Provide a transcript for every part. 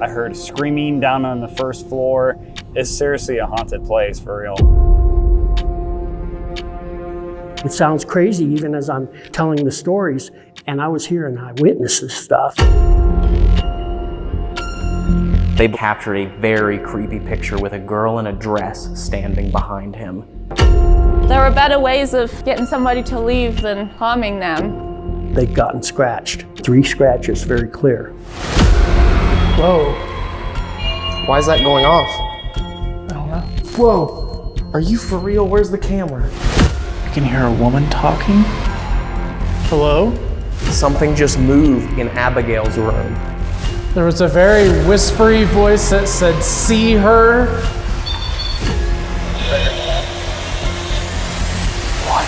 I heard screaming down on the first floor. It's seriously a haunted place, for real. It sounds crazy even as I'm telling the stories, and I was here and I witnessed this stuff. They captured a very creepy picture with a girl in a dress standing behind him. There are better ways of getting somebody to leave than harming them. They'd gotten scratched. 3 scratches, very clear. Whoa. Why is that going off? I don't know. Whoa, are you for real? Where's the camera? I can hear a woman talking. Hello? Something just moved in Abigail's room. There was a very whispery voice that said, "See her?" What?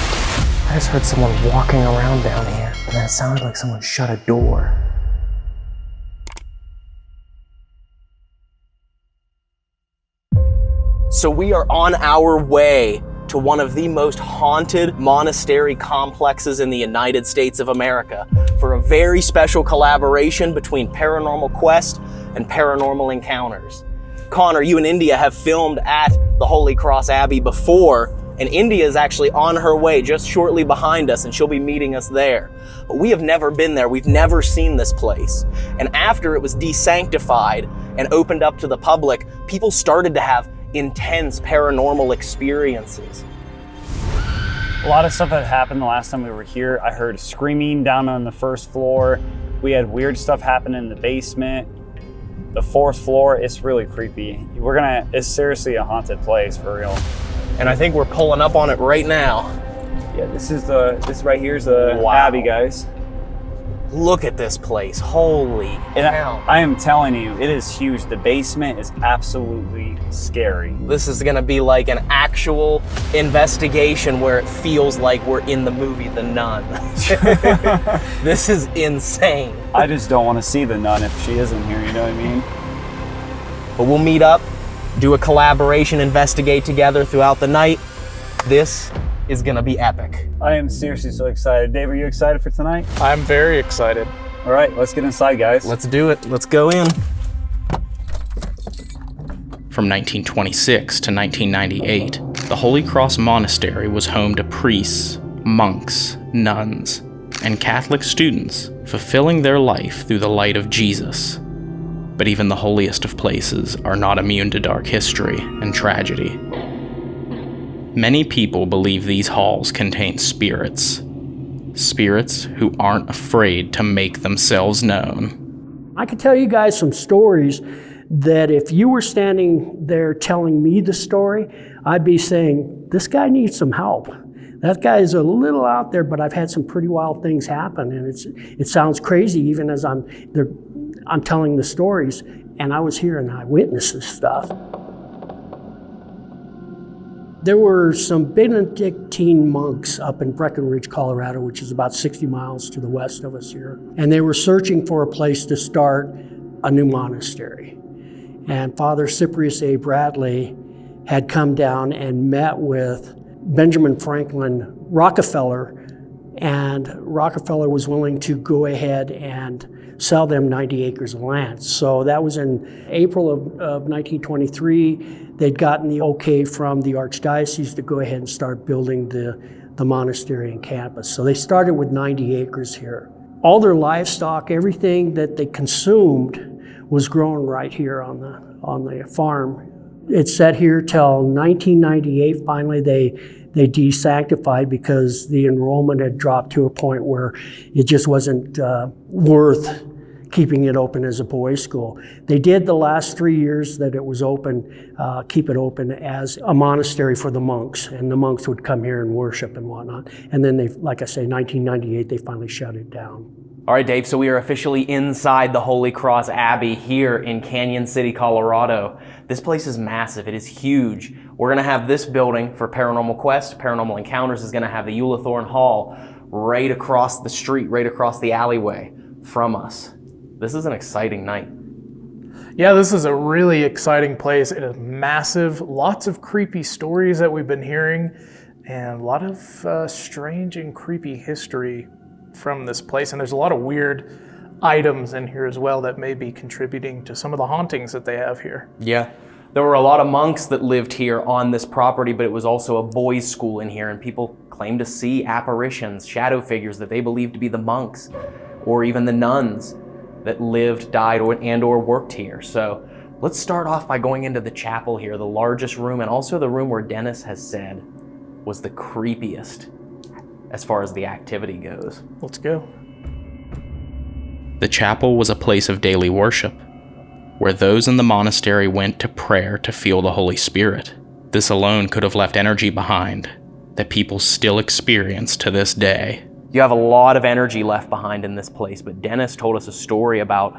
I just heard someone walking around down here, and then it sounded like someone shut a door. So we are on our way to one of the most haunted monastery complexes in the United States of America for a very special collaboration between Paranormal Quest and Paranormal Encounters. Connor, you and India have filmed at the Holy Cross Abbey before, and India is actually on her way just shortly behind us, and she'll be meeting us there. But we have never been there. We've never seen this place. And after it was desanctified and opened up to the public, people started to have intense paranormal experiences. A lot of stuff that happened the last time we were here. I heard screaming down on the first floor. We had weird stuff happen in the basement. The 4th floor, it's really creepy. It's seriously a haunted place, for real. And I think we're pulling up on it right now. Yeah, this right here is the Abbey, guys. Look at this place, holy hell. I am telling you, it is huge. The basement is absolutely scary. This is gonna be like an actual investigation where it feels like we're in the movie The Nun. This is insane. I just don't want to see the nun if she isn't here, you know what I mean? But we'll meet up, do a collaboration, investigate together throughout the night. This is gonna be epic. I am seriously so excited. Dave, are you excited for tonight? I'm very excited. All right, let's get inside, guys. Let's do it. Let's go in. From 1926 to 1998, the Holy Cross Monastery was home to priests, monks, nuns, and Catholic students fulfilling their life through the light of Jesus. But even the holiest of places are not immune to dark history and tragedy. Many people believe these halls contain spirits. Spirits who aren't afraid to make themselves known. I could tell you guys some stories that if you were standing there telling me the story, I'd be saying, this guy needs some help. That guy is a little out there, but I've had some pretty wild things happen, and it sounds crazy even as I'm telling the stories, and I was here and I witnessed this stuff. There were some Benedictine monks up in Breckenridge, Colorado, which is about 60 miles to the west of us here. And they were searching for a place to start a new monastery. And Father Cyprius A. Bradley had come down and met with Benjamin Franklin Rockefeller, and Rockefeller was willing to go ahead and sell them 90 acres of land. So that was in April of 1923. They'd gotten the okay from the Archdiocese to go ahead and start building the monastery and campus. So they started with 90 acres here. All their livestock, everything that they consumed was grown right here on the farm. It sat here till 1998. Finally, they desanctified because the enrollment had dropped to a point where it just wasn't worth keeping it open as a boys' school. They did the last 3 years that it was open, keep it open as a monastery for the monks, and the monks would come here and worship and whatnot. And then they, like I say, 1998, they finally shut it down. All right, Dave, so we are officially inside the Holy Cross Abbey here in Canyon City, Colorado. This place is massive, it is huge. We're gonna have this building for Paranormal Quest. Paranormal Encounters is gonna have the Eulathorn Hall right across the street, right across the alleyway from us. This is an exciting night. Yeah, this is a really exciting place. It is massive, lots of creepy stories that we've been hearing, and a lot of strange and creepy history from this place. And there's a lot of weird items in here as well that may be contributing to some of the hauntings that they have here. Yeah. There were a lot of monks that lived here on this property, but it was also a boys' school in here, and people claim to see apparitions, shadow figures that they believe to be the monks, or even the nuns that lived, died, or worked here. So let's start off by going into the chapel here, the largest room, and also the room where Dennis has said was the creepiest as far as the activity goes. Let's go. The chapel was a place of daily worship, where those in the monastery went to prayer to feel the Holy Spirit. This alone could have left energy behind that people still experience to this day. You have a lot of energy left behind in this place, but Dennis told us a story about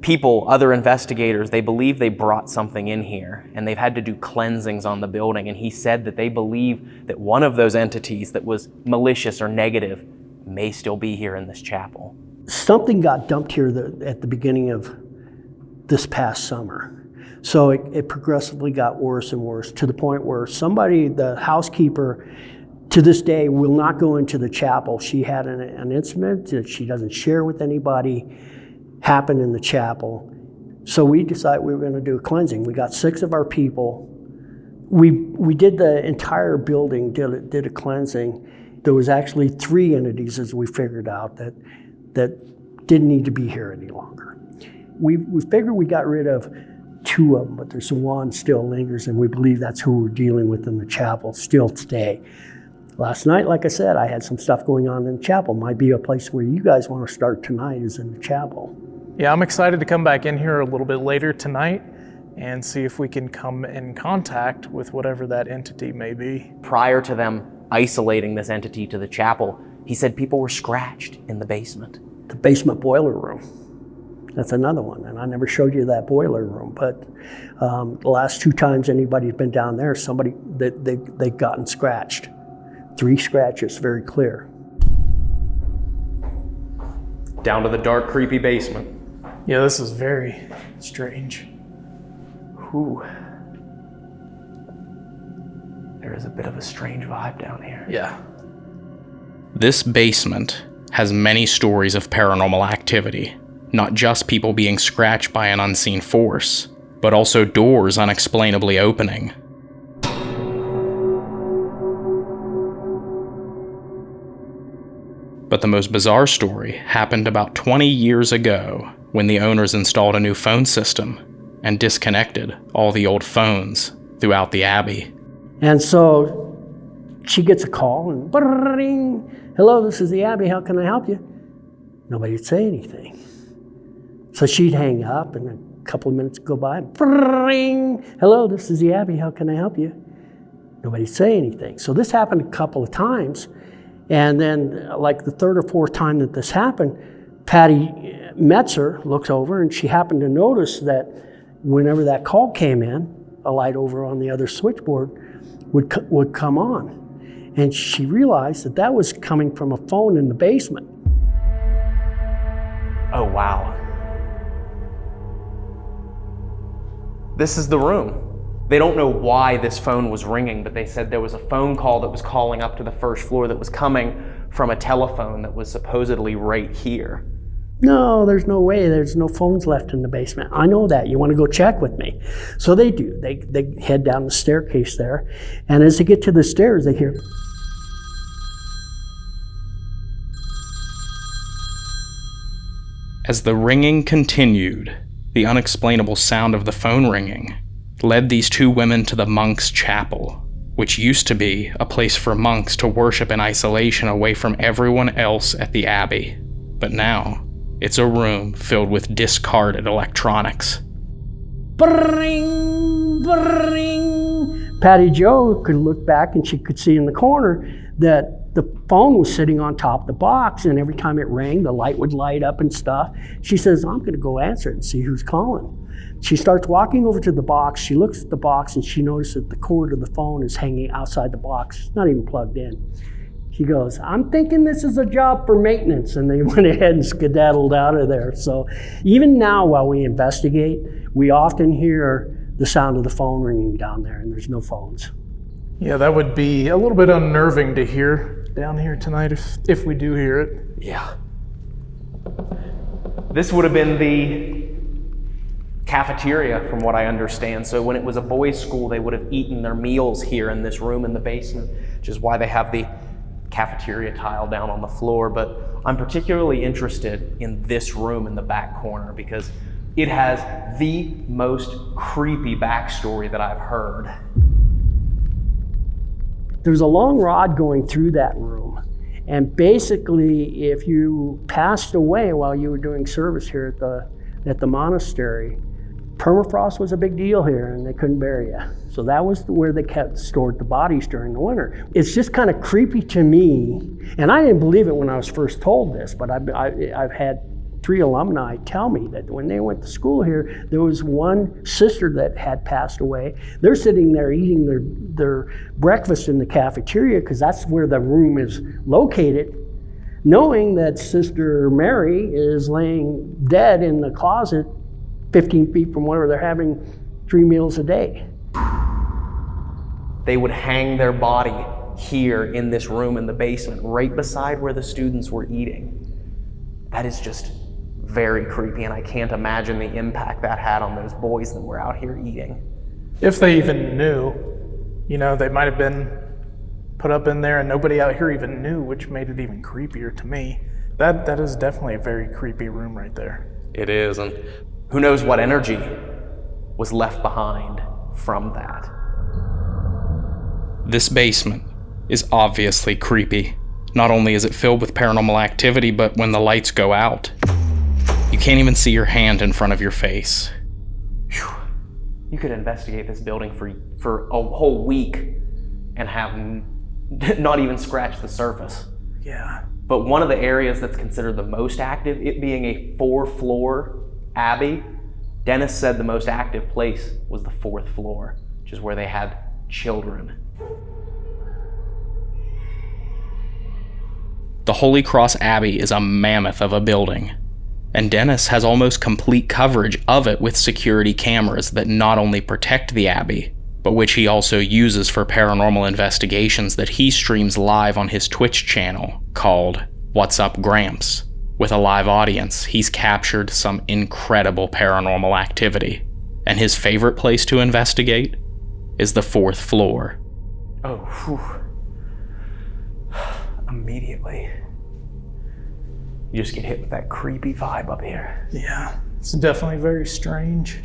people, other investigators, they believe they brought something in here, and they've had to do cleansings on the building, and he said that they believe that one of those entities that was malicious or negative may still be here in this chapel. Something got dumped here at the beginning of this past summer. So it progressively got worse and worse to the point where somebody, the housekeeper, to this day will not go into the chapel. She had an incident that she doesn't share with anybody happen in the chapel. So we decided we were going to do a cleansing. We got 6 of our people. We did the entire building, did a cleansing. There was actually 3 entities, as we figured out, that didn't need to be here any longer. We figured we got rid of 2 of them, but there's one still lingers, and we believe that's who we're dealing with in the chapel still today. Last night, like I said, I had some stuff going on in the chapel. Might be a place where you guys want to start tonight is in the chapel. Yeah, I'm excited to come back in here a little bit later tonight and see if we can come in contact with whatever that entity may be. Prior to them isolating this entity to the chapel, he said people were scratched in the basement. The basement boiler room. That's another one, and I never showed you that boiler room, but the last 2 times anybody's been down there, they've gotten scratched. 3 scratches, very clear. Down to the dark, creepy basement. Yeah, this is very strange. Whew. There is a bit of a strange vibe down here. Yeah. This basement has many stories of paranormal activity, not just people being scratched by an unseen force, but also doors unexplainably opening. But the most bizarre story happened about 20 years ago when the owners installed a new phone system and disconnected all the old phones throughout the Abbey. And so she gets a call and bring, hello, this is the Abbey, how can I help you? Nobody would say anything. So she'd hang up and a couple of minutes go by, bring, hello, this is the Abbey, how can I help you? Nobody would say anything. So this happened a couple of times. And then like the 3rd or 4th time that this happened, Patty Metzer looks over and she happened to notice that whenever that call came in, a light over on the other switchboard would come on. And she realized that that was coming from a phone in the basement. Oh, wow. This is the room. They don't know why this phone was ringing, but they said there was a phone call that was calling up to the 1st floor that was coming from a telephone that was supposedly right here. No, there's no way. There's no phones left in the basement. I know that. You want to go check with me? So they do. They head down the staircase there, and as they get to the stairs, they hear. As the ringing continued, the unexplainable sound of the phone ringing led these 2 women to the monks' chapel, which used to be a place for monks to worship in isolation away from everyone else at the Abbey. But now, it's a room filled with discarded electronics. Bring, bring. Patty Jo could look back and she could see in the corner that the phone was sitting on top of the box, and every time it rang, the light would light up and stuff. She says, I'm gonna go answer it and see who's calling. She starts walking over to the box. She looks at the box and she notices that the cord of the phone is hanging outside the box. It's not even plugged in. She goes, I'm thinking this is a job for maintenance. And they went ahead and skedaddled out of there. So even now while we investigate, we often hear the sound of the phone ringing down there, and there's no phones. Yeah, that would be a little bit unnerving to hear down here tonight if we do hear it. Yeah. This would have been the cafeteria, from what I understand. So when it was a boys' school, they would have eaten their meals here in this room in the basement, which is why they have the cafeteria tile down on the floor. But I'm particularly interested in this room in the back corner because it has the most creepy backstory that I've heard. There's a long rod going through that room. And basically, if you passed away while you were doing service here at the monastery, permafrost was a big deal here and they couldn't bury you. So that was where they stored the bodies during the winter. It's just kind of creepy to me. And I didn't believe it when I was first told this, but I've had 3 alumni tell me that when they went to school here, there was one sister that had passed away. They're sitting there eating their breakfast in the cafeteria because that's where the room is located, knowing that Sister Mary is laying dead in the closet 15 feet from where they're having 3 meals a day. They would hang their body here in this room in the basement, right beside where the students were eating. That is just very creepy, and I can't imagine the impact that had on those boys that were out here eating. If they even knew, they might have been put up in there and nobody out here even knew, which made it even creepier to me. That is definitely a very creepy room right there. It is, and who knows what energy was left behind from that. This basement is obviously creepy. Not only is it filled with paranormal activity, but when the lights go out, you can't even see your hand in front of your face. Whew. You could investigate this building for a whole week and have not even scratched the surface. Yeah. But one of the areas that's considered the most active, it being a 4-floor Abbey, Dennis said the most active place was the 4th floor, which is where they had children. The Holy Cross Abbey is a mammoth of a building, and Dennis has almost complete coverage of it with security cameras that not only protect the Abbey, but which he also uses for paranormal investigations that he streams live on his Twitch channel called What's Up Gramps. With a live audience, he's captured some incredible paranormal activity, and his favorite place to investigate is the 4th floor. Oh, whew. Immediately. You just get hit with that creepy vibe up here. Yeah, it's definitely very strange.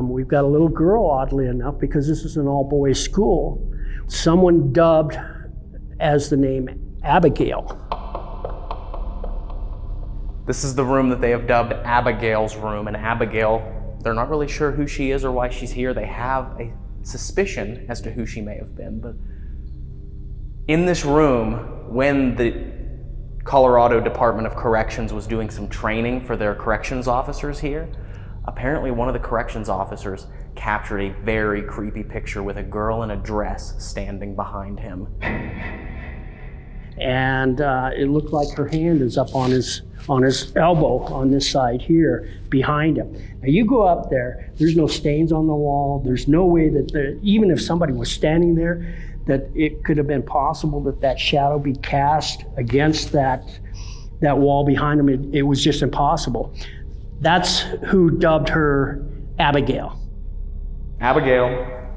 We've got a little girl, oddly enough, because this is an all-boys school. Someone dubbed as the name Abigail. This is the room that they have dubbed Abigail's room, and Abigail, they're not really sure who she is or why she's here. They have a suspicion as to who she may have been, but in this room, when the Colorado Department of Corrections was doing some training for their corrections officers here, apparently one of the corrections officers captured a very creepy picture with a girl in a dress standing behind him. And it looked like her hand is up on his elbow on this side here behind him. Now you go up there, there's no stains on the wall. There's no way that even if somebody was standing there, that it could have been possible that shadow be cast against that wall behind him. It was just impossible. That's who dubbed her Abigail. Abigail,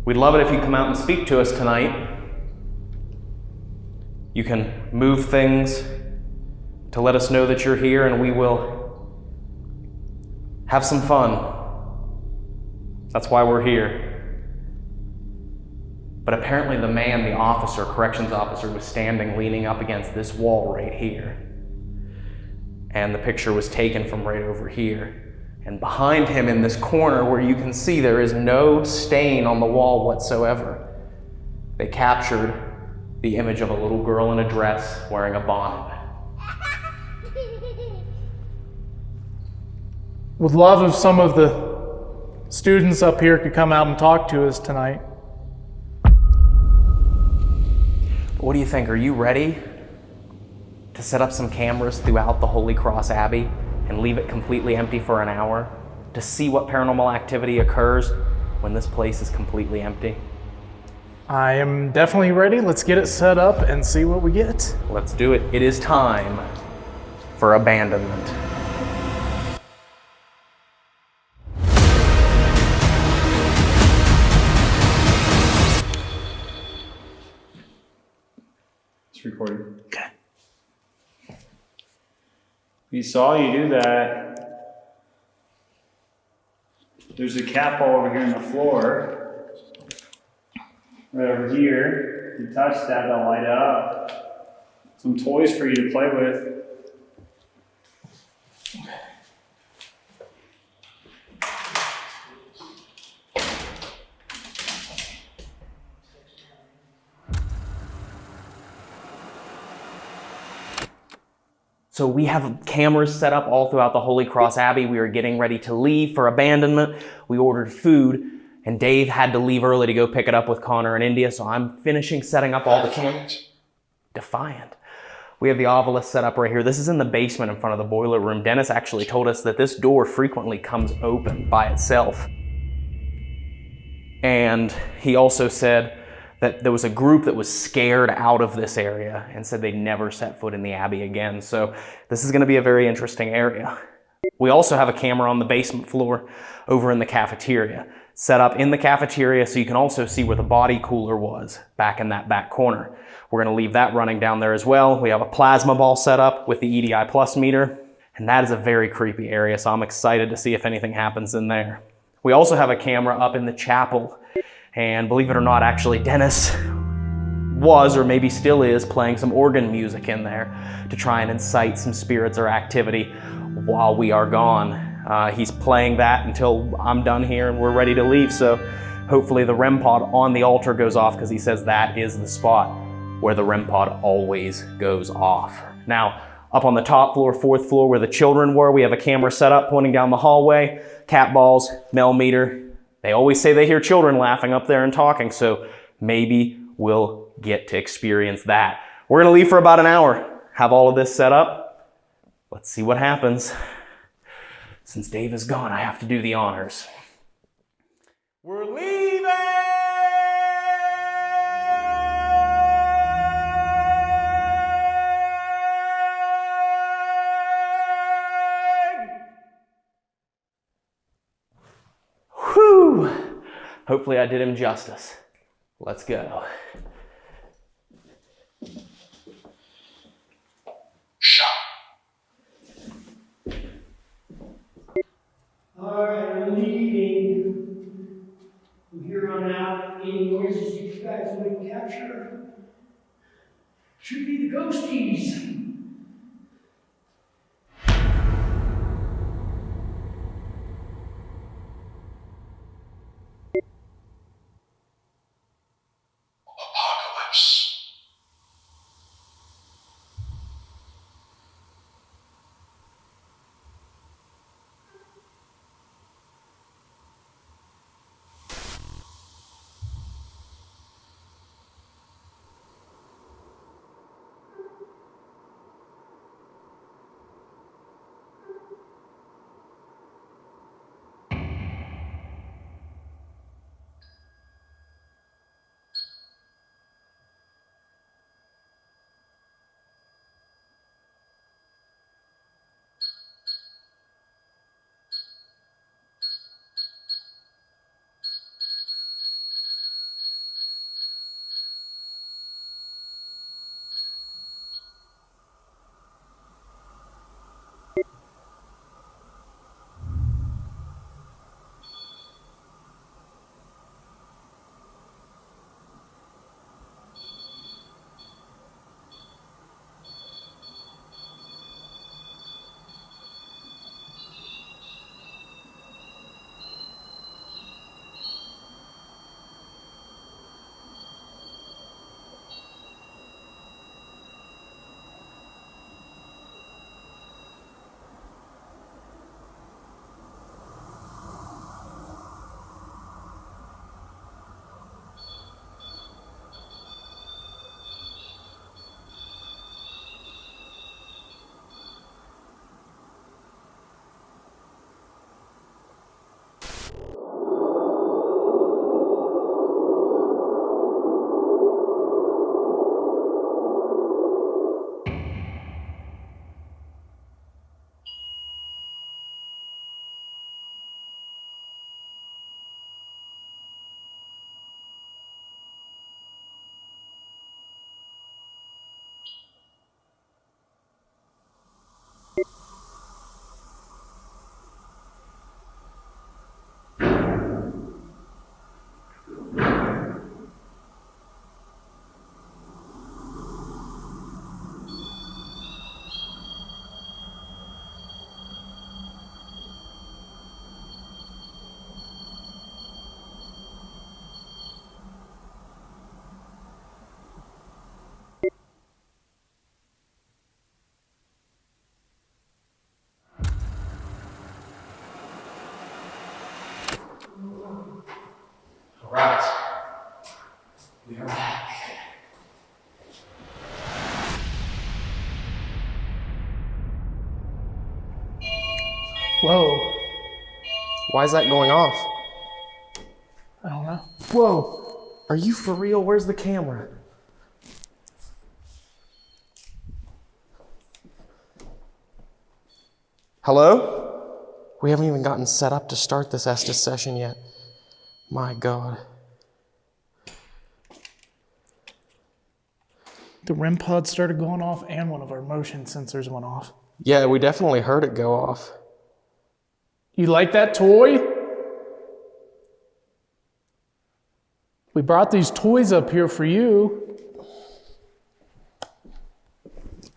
we'd love it if you come out and speak to us tonight. You can move things to let us know that you're here, and we will have some fun. That's why we're here. But apparently the man, the officer, corrections officer, was standing leaning up against this wall right here. And the picture was taken from right over here. And behind him in this corner where you can see there is no stain on the wall whatsoever, they captured the image of a little girl in a dress wearing a bonnet. Would love if some of the students up here could come out and talk to us tonight. What do you think? Are you ready to set up some cameras throughout the Holy Cross Abbey and leave it completely empty for an hour to see what paranormal activity occurs when this place is completely empty? I am definitely ready. Let's get it set up and see what we get. Let's do it. It is time for abandonment. It's recording. Okay. We saw you do that. There's a cat ball over here on the floor. Right over here. You touch that, they'll light up. Some toys for you to play with. So we have cameras set up all throughout the Holy Cross Abbey. We are getting ready to leave for abandonment. We ordered food, and Dave had to leave early to go pick it up with Connor in India, so I'm finishing setting up all the cameras. Defiant. We have the obelisk set up right here. This is in the basement in front of the boiler room. Dennis actually told us that this door frequently comes open by itself. And he also said that there was a group that was scared out of this area and said they'd never set foot in the Abbey again. So this is going to be a very interesting area. We also have a camera on the basement floor over in the cafeteria, set up in the cafeteria so you can also see where the body cooler was back in that back corner. We're going to leave that running down there as well. We have a plasma ball set up with the EDI plus meter, and that is a very creepy area, so I'm excited to see if anything happens in there. We also have a camera up in the chapel. And believe it or not, actually, Dennis was, or maybe still is, playing some organ music in there to try and incite some spirits or activity while we are gone. He's playing that until I'm done here and we're ready to leave. So hopefully the REM pod on the altar goes off, because he says that is the spot where the REM pod always goes off. Now, up on the top floor, 4th floor, where the children were, we have a camera set up pointing down the hallway, cat balls, Mel meter. They always say they hear children laughing up there and talking, so maybe we'll get to experience that. We're gonna leave for about an hour, have all of this set up. Let's see what happens. Since Dave is gone, I have to do the honors. We're leaving! Whew! Hopefully I did him justice. Let's go. All right, I'm leaving. From here on out, any noises you guys want to capture should be the ghosties. Whoa. Why is that going off? I don't know. Whoa. Are you for real? Where's the camera? Hello? We haven't even gotten set up to start this Estes session yet. My God. The REM pod started going off and one of our motion sensors went off. Yeah, we definitely heard it go off. You like that toy? We brought these toys up here for you.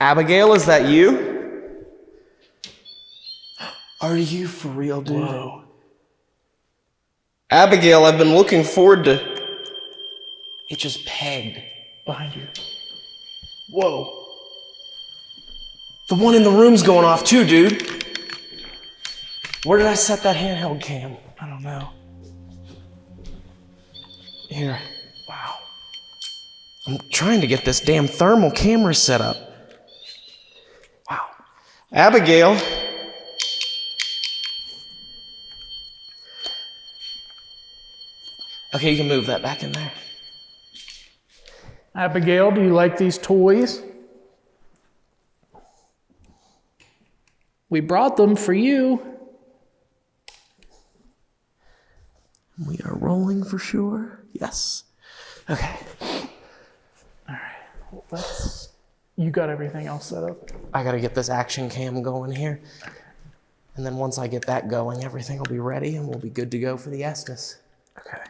Abigail, is that you? Are you for real, dude? Whoa. Abigail, I've been looking forward to... It just pegged. Behind you. Whoa. The one in the room's going off too, dude. Where did I set that handheld cam? I don't know. Here. Wow. I'm trying to get this damn thermal camera set up. Wow. Abigail. Okay, you can move that back in there. Abigail, do you like these toys? We brought them for you. We are rolling for sure. Yes. Okay. All right. You got everything else set up? I gotta get this action cam going here. And then once I get that going, everything will be ready and we'll be good to go for the Estes. Okay.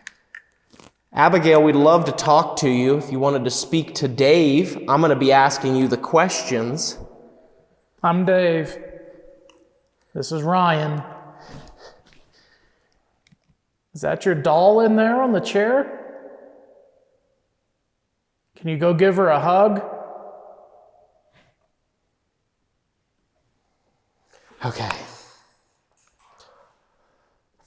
Abigail, we'd love to talk to you. If you wanted to speak to Dave, I'm gonna be asking you the questions. I'm Dave. This is Ryan. Is that your doll in there on the chair? Can you go give her a hug? Okay.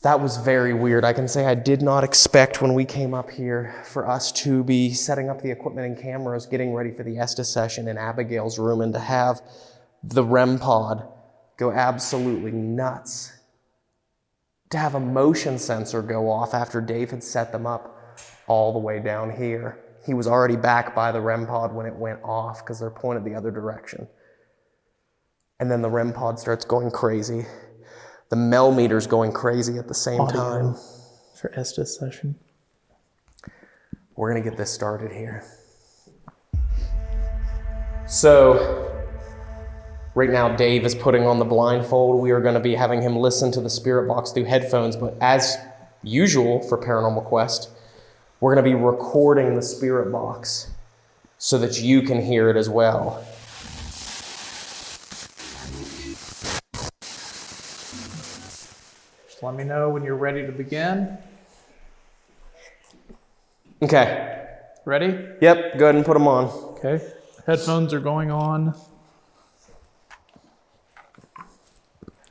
That was very weird. I can say I did not expect when we came up here for us to be setting up the equipment and cameras, getting ready for the Estes session in Abigail's room, and to have the REM pod go absolutely nuts. To have a motion sensor go off after Dave had set them up all the way down here. He was already back by the REM pod when it went off because they're pointed the other direction. And then the REM pod starts going crazy. The Mel meter's going crazy at the same time. For Estes session. We're gonna get this started here. So, right now Dave is putting on the blindfold. We are gonna be having him listen to the spirit box through headphones, but as usual for Paranormal Quest, we're gonna be recording the spirit box so that you can hear it as well. Just let me know when you're ready to begin. Okay. Ready? Yep, go ahead and put them on. Okay. Headphones are going on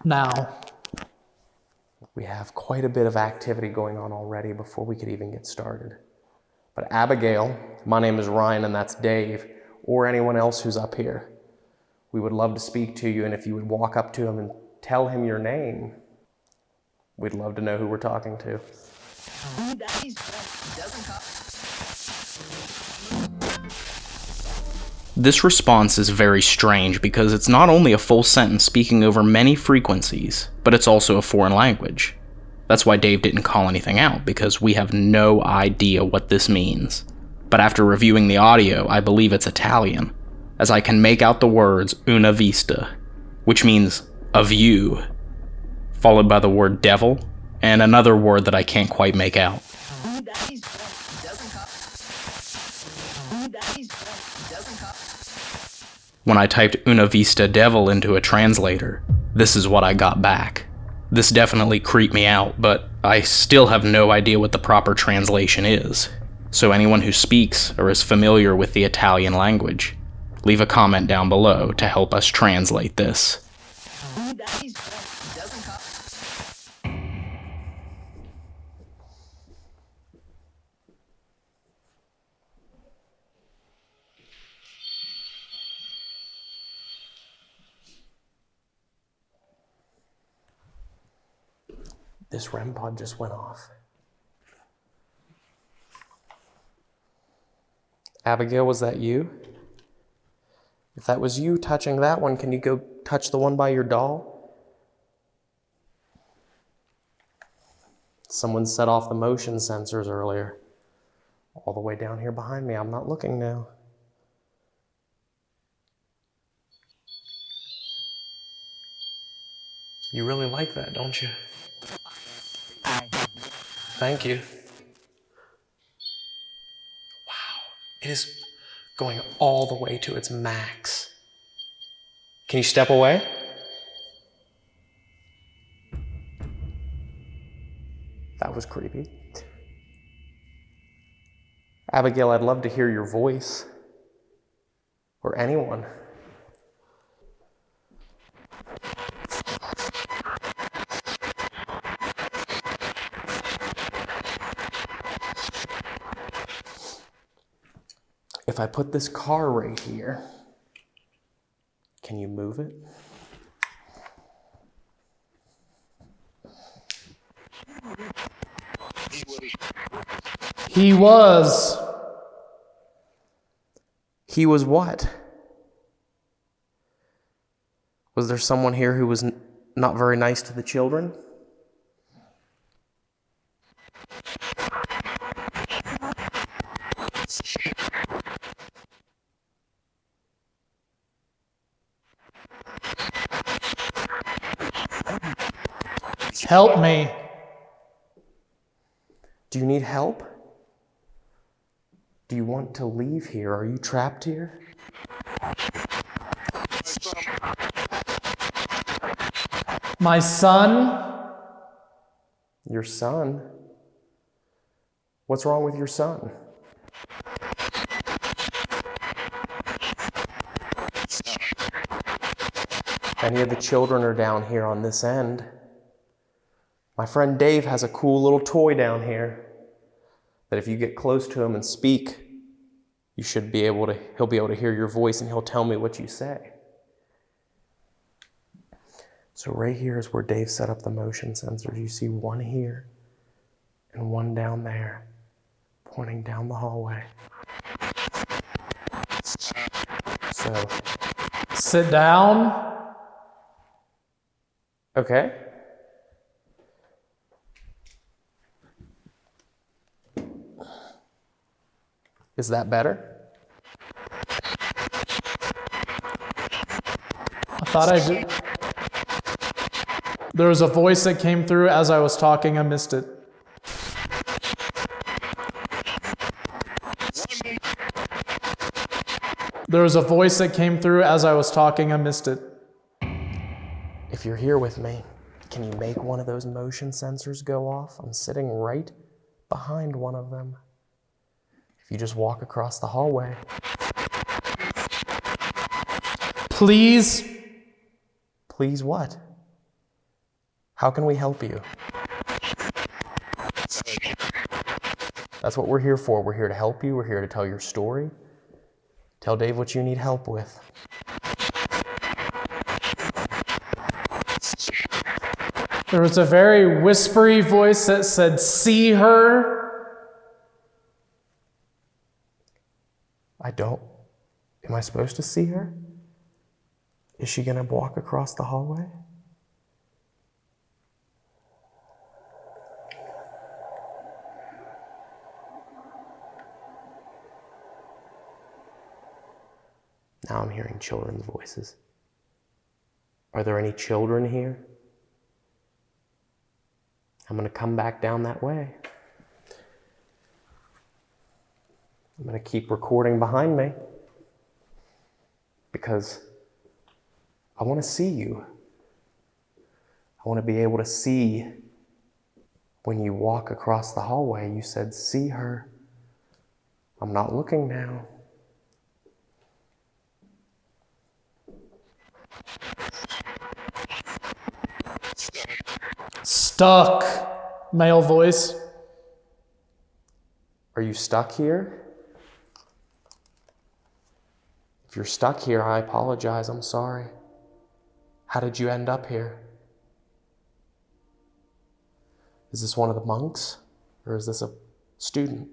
now. We have quite a bit of activity going on already before we could even get started. But Abigail, my name is Ryan and that's Dave, or anyone else who's up here. We would love to speak to you, and if you would walk up to him and tell him your name, we'd love to know who we're talking to. This response is very strange because it's not only a full sentence speaking over many frequencies, but it's also a foreign language. That's why Dave didn't call anything out, because we have no idea what this means. But after reviewing the audio, I believe it's Italian, as I can make out the words una vista, which means a view, followed by the word devil, and another word that I can't quite make out. When I typed una vista devil into a translator, this is what I got back. This definitely creeped me out, but I still have no idea what the proper translation is. So anyone who speaks or is familiar with the Italian language, leave a comment down below to help us translate this. This REM pod just went off. Abigail, was that you? If that was you touching that one, can you go touch the one by your doll? Someone set off the motion sensors earlier. All the way down here behind me. I'm not looking now. You really like that, don't you? Thank you. Wow, it is going all the way to its max. Can you step away? That was creepy. Abigail, I'd love to hear your voice. Or anyone. If I put this car right here, can you move it? He was. He was what? Was there someone here who was not very nice to the children? Help me. Do you need help? Do you want to leave here? Are you trapped here? My son? Your son? What's wrong with your son? Any of the children are down here on this end. My friend Dave has a cool little toy down here that if you get close to him and speak, he'll be able to hear your voice and he'll tell me what you say. So right here is where Dave set up the motion sensors. You see one here and one down there, pointing down the hallway. So, Sit down. okay. Is that better? I thought I did. There was a voice that came through as I was talking. I missed it. There was a voice that came through as I was talking. I missed it. If you're here with me, can you make one of those motion sensors go off? I'm sitting right behind one of them. If you just walk across the hallway. Please? Please what? How can we help you? That's what we're here for. We're here to help you. We're here to tell your story. Tell Dave what you need help with. There was a very whispery voice that said, "See her." I don't. Am I supposed to see her? Is she gonna walk across the hallway? Now I'm hearing children's voices. Are there any children here? I'm gonna come back down that way. I'm gonna keep recording behind me because I wanna see you. I wanna be able to see when you walk across the hallway. You said, "See her." I'm not looking now. Stuck. Male voice. Are you stuck here? If you're stuck here, I apologize. I'm sorry. How did you end up here? Is this one of the monks? Or is this a student?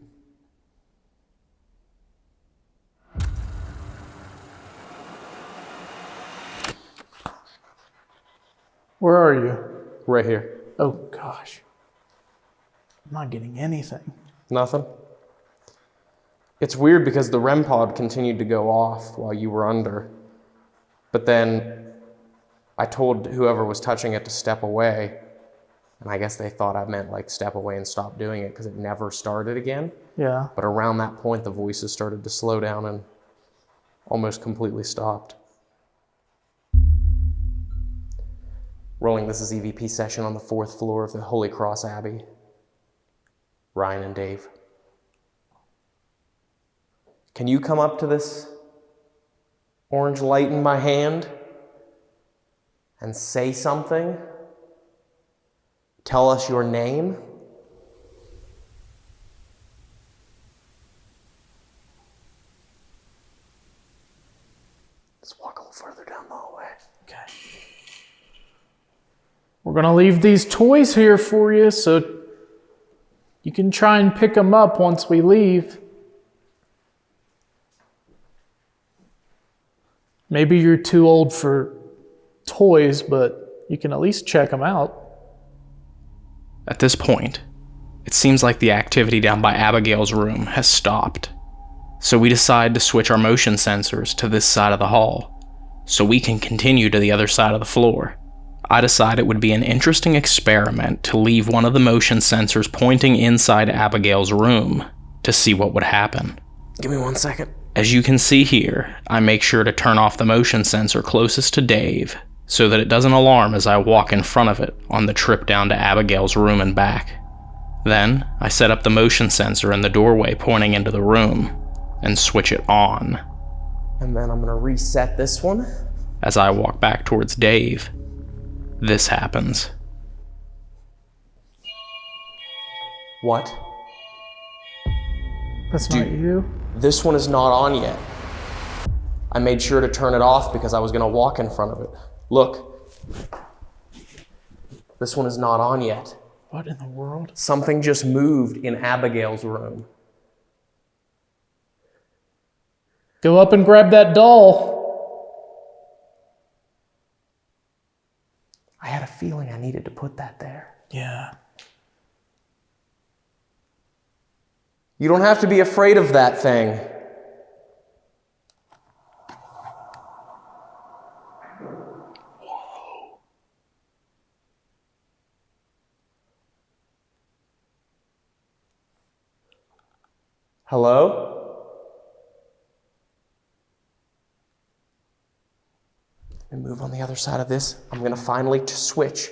Where are you? Right here. Oh, gosh. I'm not getting anything. Nothing? It's weird because the REM pod continued to go off while you were under. But then I told whoever was touching it to step away. And I guess they thought I meant like step away and stop doing it because it never started again. Yeah. But around that point, the voices started to slow down and almost completely stopped. Rolling, this is EVP session on the 4th floor of the Holy Cross Abbey. Ryan and Dave. Can you come up to this orange light in my hand and say something? Tell us your name? Let's walk a little further down the hallway. Okay. We're going to leave these toys here for you so you can try and pick them up once we leave. Maybe you're too old for toys, but you can at least check them out. At this point, it seems like the activity down by Abigail's room has stopped. So we decide to switch our motion sensors to this side of the hall, so we can continue to the other side of the floor. I decide it would be an interesting experiment to leave one of the motion sensors pointing inside Abigail's room to see what would happen. Give me 1 second. As you can see here, I make sure to turn off the motion sensor closest to Dave so that it doesn't alarm as I walk in front of it on the trip down to Abigail's room and back. Then, I set up the motion sensor in the doorway pointing into the room and switch it on. And then I'm gonna reset this one. As I walk back towards Dave, this happens. What? That's not you. This one is not on yet. I made sure to turn it off because I was gonna walk in front of it. Look. This one is not on yet. What in the world? Something just moved in Abigail's room. Go up and grab that doll. I had a feeling I needed to put that there. Yeah. You don't have to be afraid of that thing. Hello? And move on the other side of this. I'm going to finally switch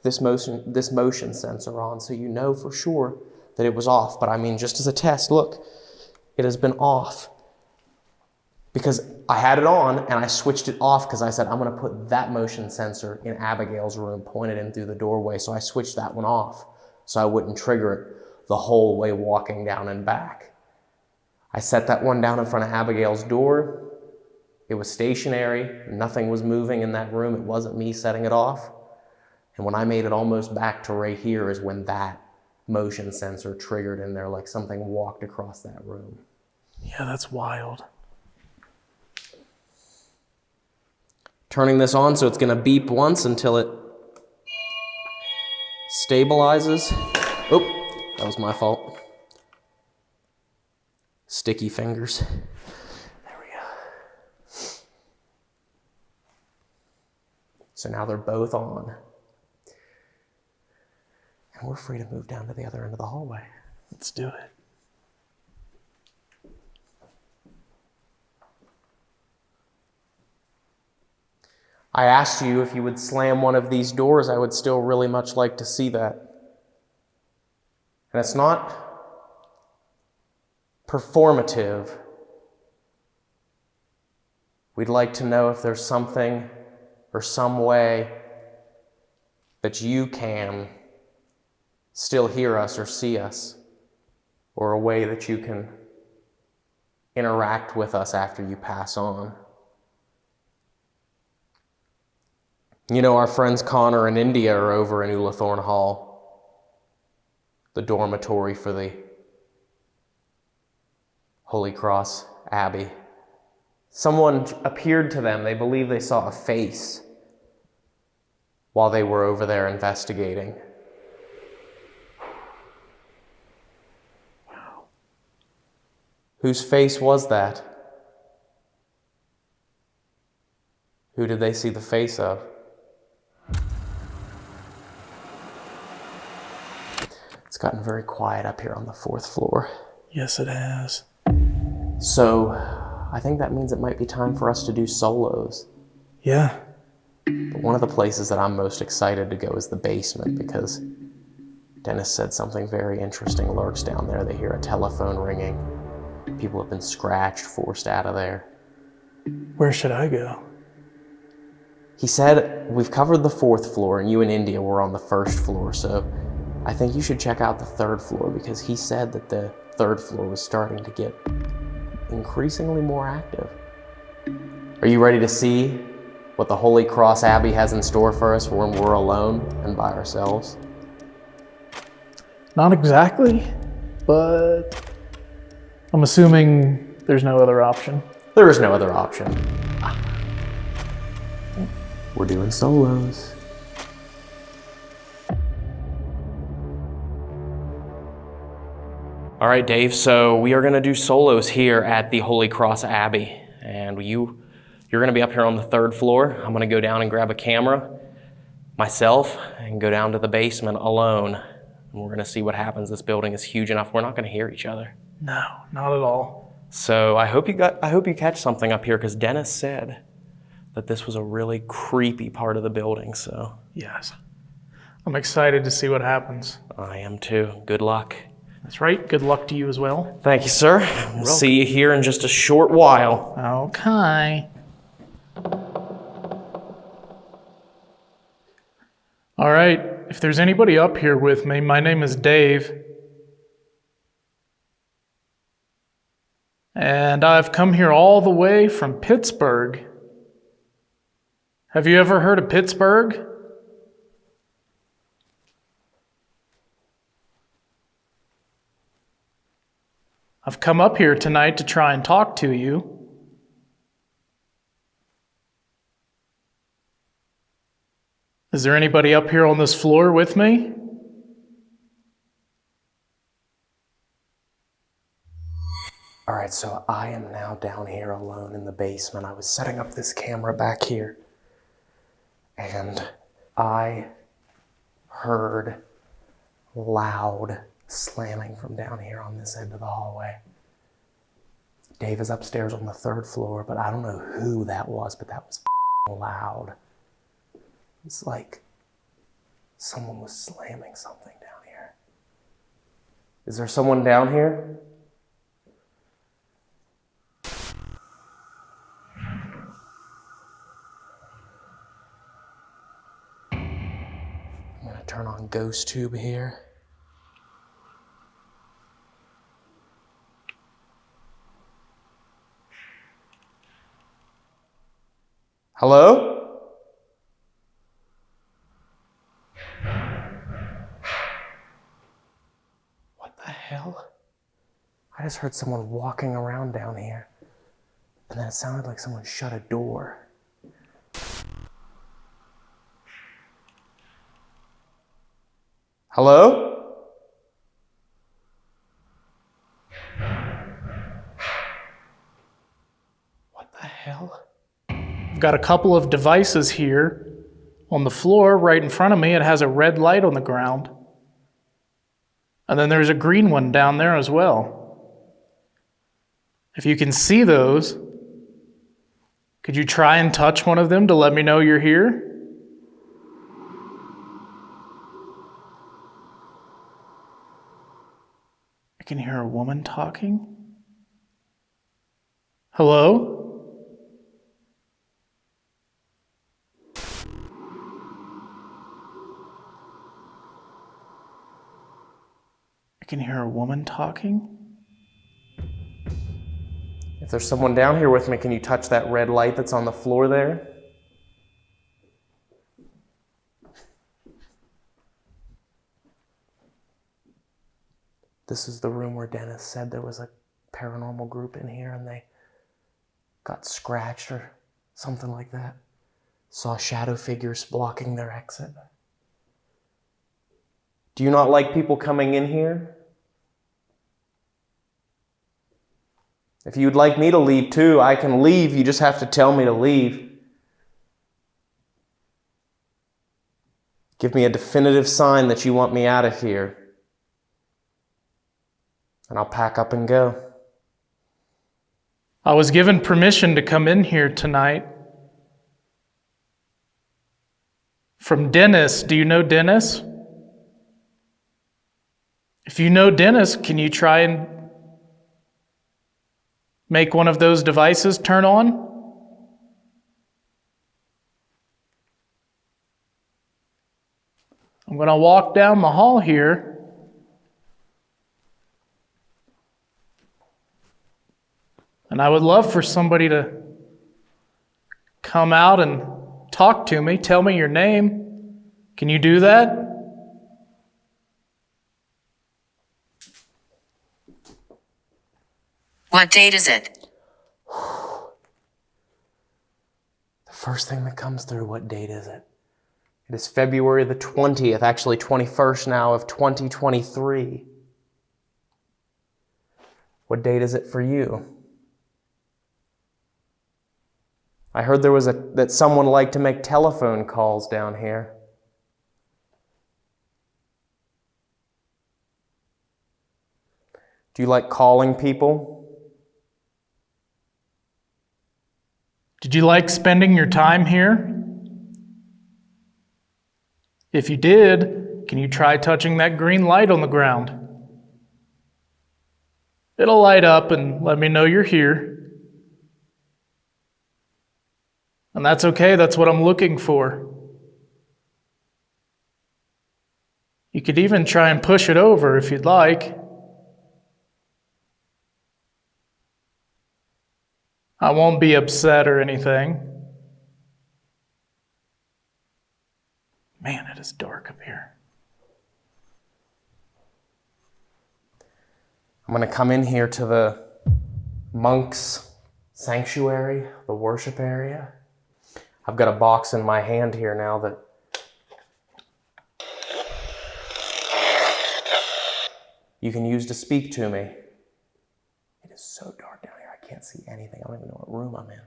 this motion sensor on so you know for sure that it was off. But I mean, just as a test, look, it has been off. Because I had it on and I switched it off because I said, I'm going to put that motion sensor in Abigail's room, pointed in through the doorway. So I switched that one off so I wouldn't trigger it the whole way walking down and back. I set that one down in front of Abigail's door. It was stationary. Nothing was moving in that room. It wasn't me setting it off. And when I made it almost back to right here is when that motion sensor triggered in there, like something walked across that room. Yeah, that's wild. Turning this on so it's going to beep once until it stabilizes. Oh, that was my fault. Sticky fingers. There we go. So now they're both on. And we're free to move down to the other end of the hallway. Let's do it. I asked you if you would slam one of these doors. I would still really much like to see that. And it's not performative. We'd like to know if there's something or some way that you can still hear us or see us, or a way that you can interact with us after you pass on. You know, our friends Connor and India are over in Ulathorne Hall. the dormitory for the Holy Cross Abbey. Someone appeared to them. They believe they saw a face while they were over there investigating. Wow. Whose face was that? Who did they see the face of? It's gotten very quiet up here on the 4th floor. Yes, it has. So, I think that means it might be time for us to do solos. Yeah. But one of the places that I'm most excited to go is the basement, because Dennis said something very interesting lurks down there. They hear a telephone ringing. People have been scratched, forced out of there. Where should I go? He said, we've covered the 4th floor, and you and India were on the 1st floor, so I think you should check out the 3rd floor, because he said that the 3rd floor was starting to get increasingly more active. Are you ready to see what the Holy Cross Abbey has in store for us when we're alone and by ourselves? Not exactly, but I'm assuming there's no other option. There is no other option. We're doing solos. All right, Dave, so we are gonna do solos here at the Holy Cross Abbey. And you're gonna be up here on the 3rd floor. I'm gonna go down and grab a camera myself and go down to the basement alone. And we're gonna see what happens. This building is huge enough. We're not gonna hear each other. No, not at all. So I hope you catch something up here, because Dennis said that this was a really creepy part of the building, so. Yes. I'm excited to see what happens. I am too. Good luck. That's right. Good luck to you as well. Thank you, sir. We'll see you here in just a short while. Okay. All right. If there's anybody up here with me, my name is Dave. And I've come here all the way from Pittsburgh. Have you ever heard of Pittsburgh? I've come up here tonight to try and talk to you. Is there anybody up here on this floor with me? All right, so I am now down here alone in the basement. I was setting up this camera back here, and I heard loud slamming from down here on this end of the hallway. Dave is upstairs on the 3rd floor, but I don't know who that was, but that was loud. It's like someone was slamming something down here. Is there someone down here? I'm gonna turn on Ghost Tube here. Hello? What the hell? I just heard someone walking around down here, and then it sounded like someone shut a door. Hello? What the hell? I've got a couple of devices here. On the floor right in front of me, it has a red light on the ground. And then there's a green one down there as well. If you can see those, could you try and touch one of them to let me know you're here? I can hear a woman talking. Hello? I can hear a woman talking. If there's someone down here with me, can you touch that red light that's on the floor there? This is the room where Dennis said there was a paranormal group in here and they got scratched or something like that. Saw shadow figures blocking their exit. Do you not like people coming in here? If you'd like me to leave too, I can leave. You just have to tell me to leave. Give me a definitive sign that you want me out of here. And I'll pack up and go. I was given permission to come in here tonight. From Dennis. Do you know Dennis? If you know Dennis, can you try and make one of those devices turn on? I'm going to walk down the hall here. And I would love for somebody to come out and talk to me, tell me your name. Can you do that? What date is it? The first thing that comes through, what date is it? It is February the 20th, actually 21st now of 2023. What date is it for you? I heard there was that someone liked to make telephone calls down here. Do you like calling people? Did you like spending your time here? If you did, can you try touching that green light on the ground? It'll light up and let me know you're here. And that's okay, that's what I'm looking for. You could even try and push it over if you'd like. I won't be upset or anything. Man, it is dark up here. I'm going to come in here to the monks' sanctuary, the worship area. I've got a box in my hand here now that you can use to speak to me. It is so dark down here, I can't see anything. I don't even know what room I'm in.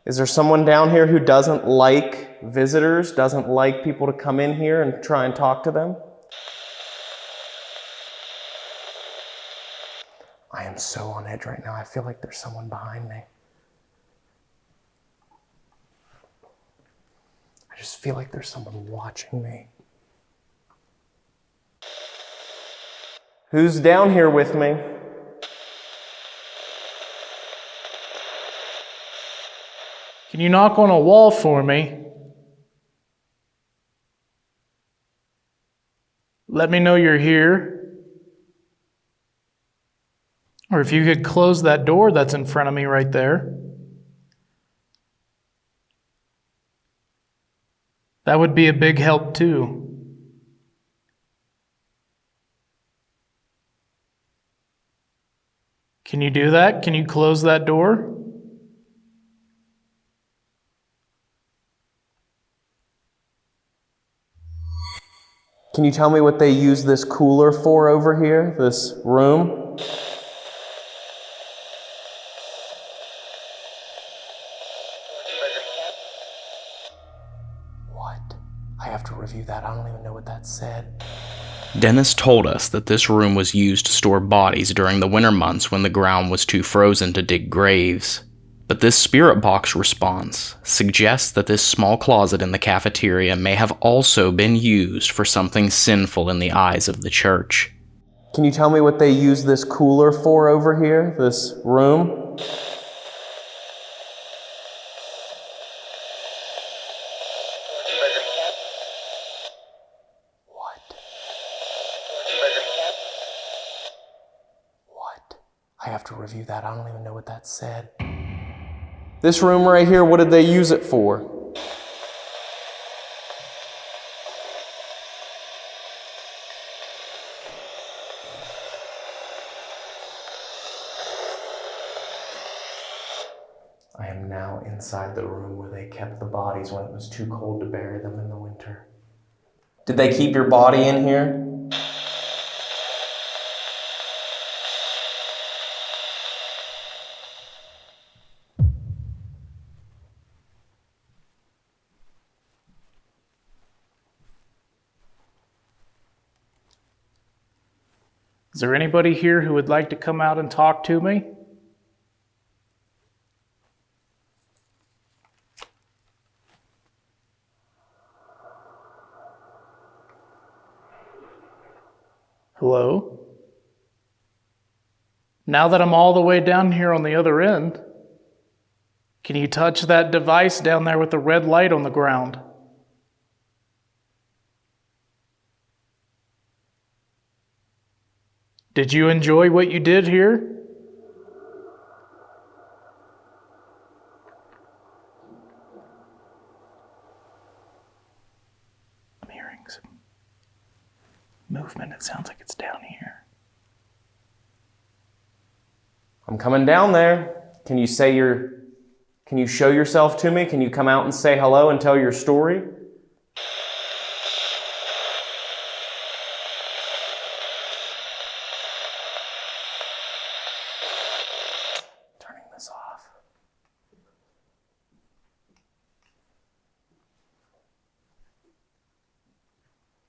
Is there someone down here who doesn't like visitors, doesn't like people to come in here and try and talk to them? I am so on edge right now. I feel like there's someone behind me. I just feel like there's someone watching me. Who's down here with me? Can you knock on a wall for me? Let me know you're here. Or if you could close that door that's in front of me right there. That would be a big help too. Can you do that? Can you close that door? Can you tell me what they use this cooler for over here, this room? What? I have to review that. I don't even know what that said. Dennis told us that this room was used to store bodies during the winter months when the ground was too frozen to dig graves. But this spirit box response suggests that this small closet in the cafeteria may have also been used for something sinful in the eyes of the church. Can you tell me what they use this cooler for over here, this room? What? have to review that. I don't even know what that said. This room right here, what did they use it for? I am now inside the room where they kept the bodies when it was too cold to bury them in the winter. Did they keep your body in here? Is there anybody here who would like to come out and talk to me? Hello? Now that I'm all the way down here on the other end, can you touch that device down there with the red light on the ground? Did you enjoy what you did here? I'm hearing some movement. It sounds like it's down here. I'm coming down there. Can you show yourself to me? Can you come out and say hello and tell your story? Turning this off.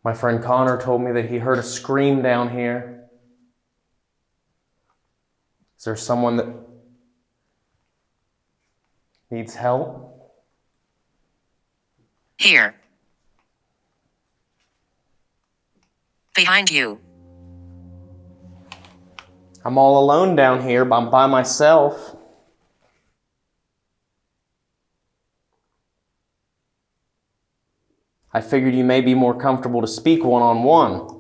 My friend Connor told me that he heard a scream down here. Is there someone that needs help? Here. Behind you. I'm all alone down here, but I'm by myself. I figured you may be more comfortable to speak one-on-one.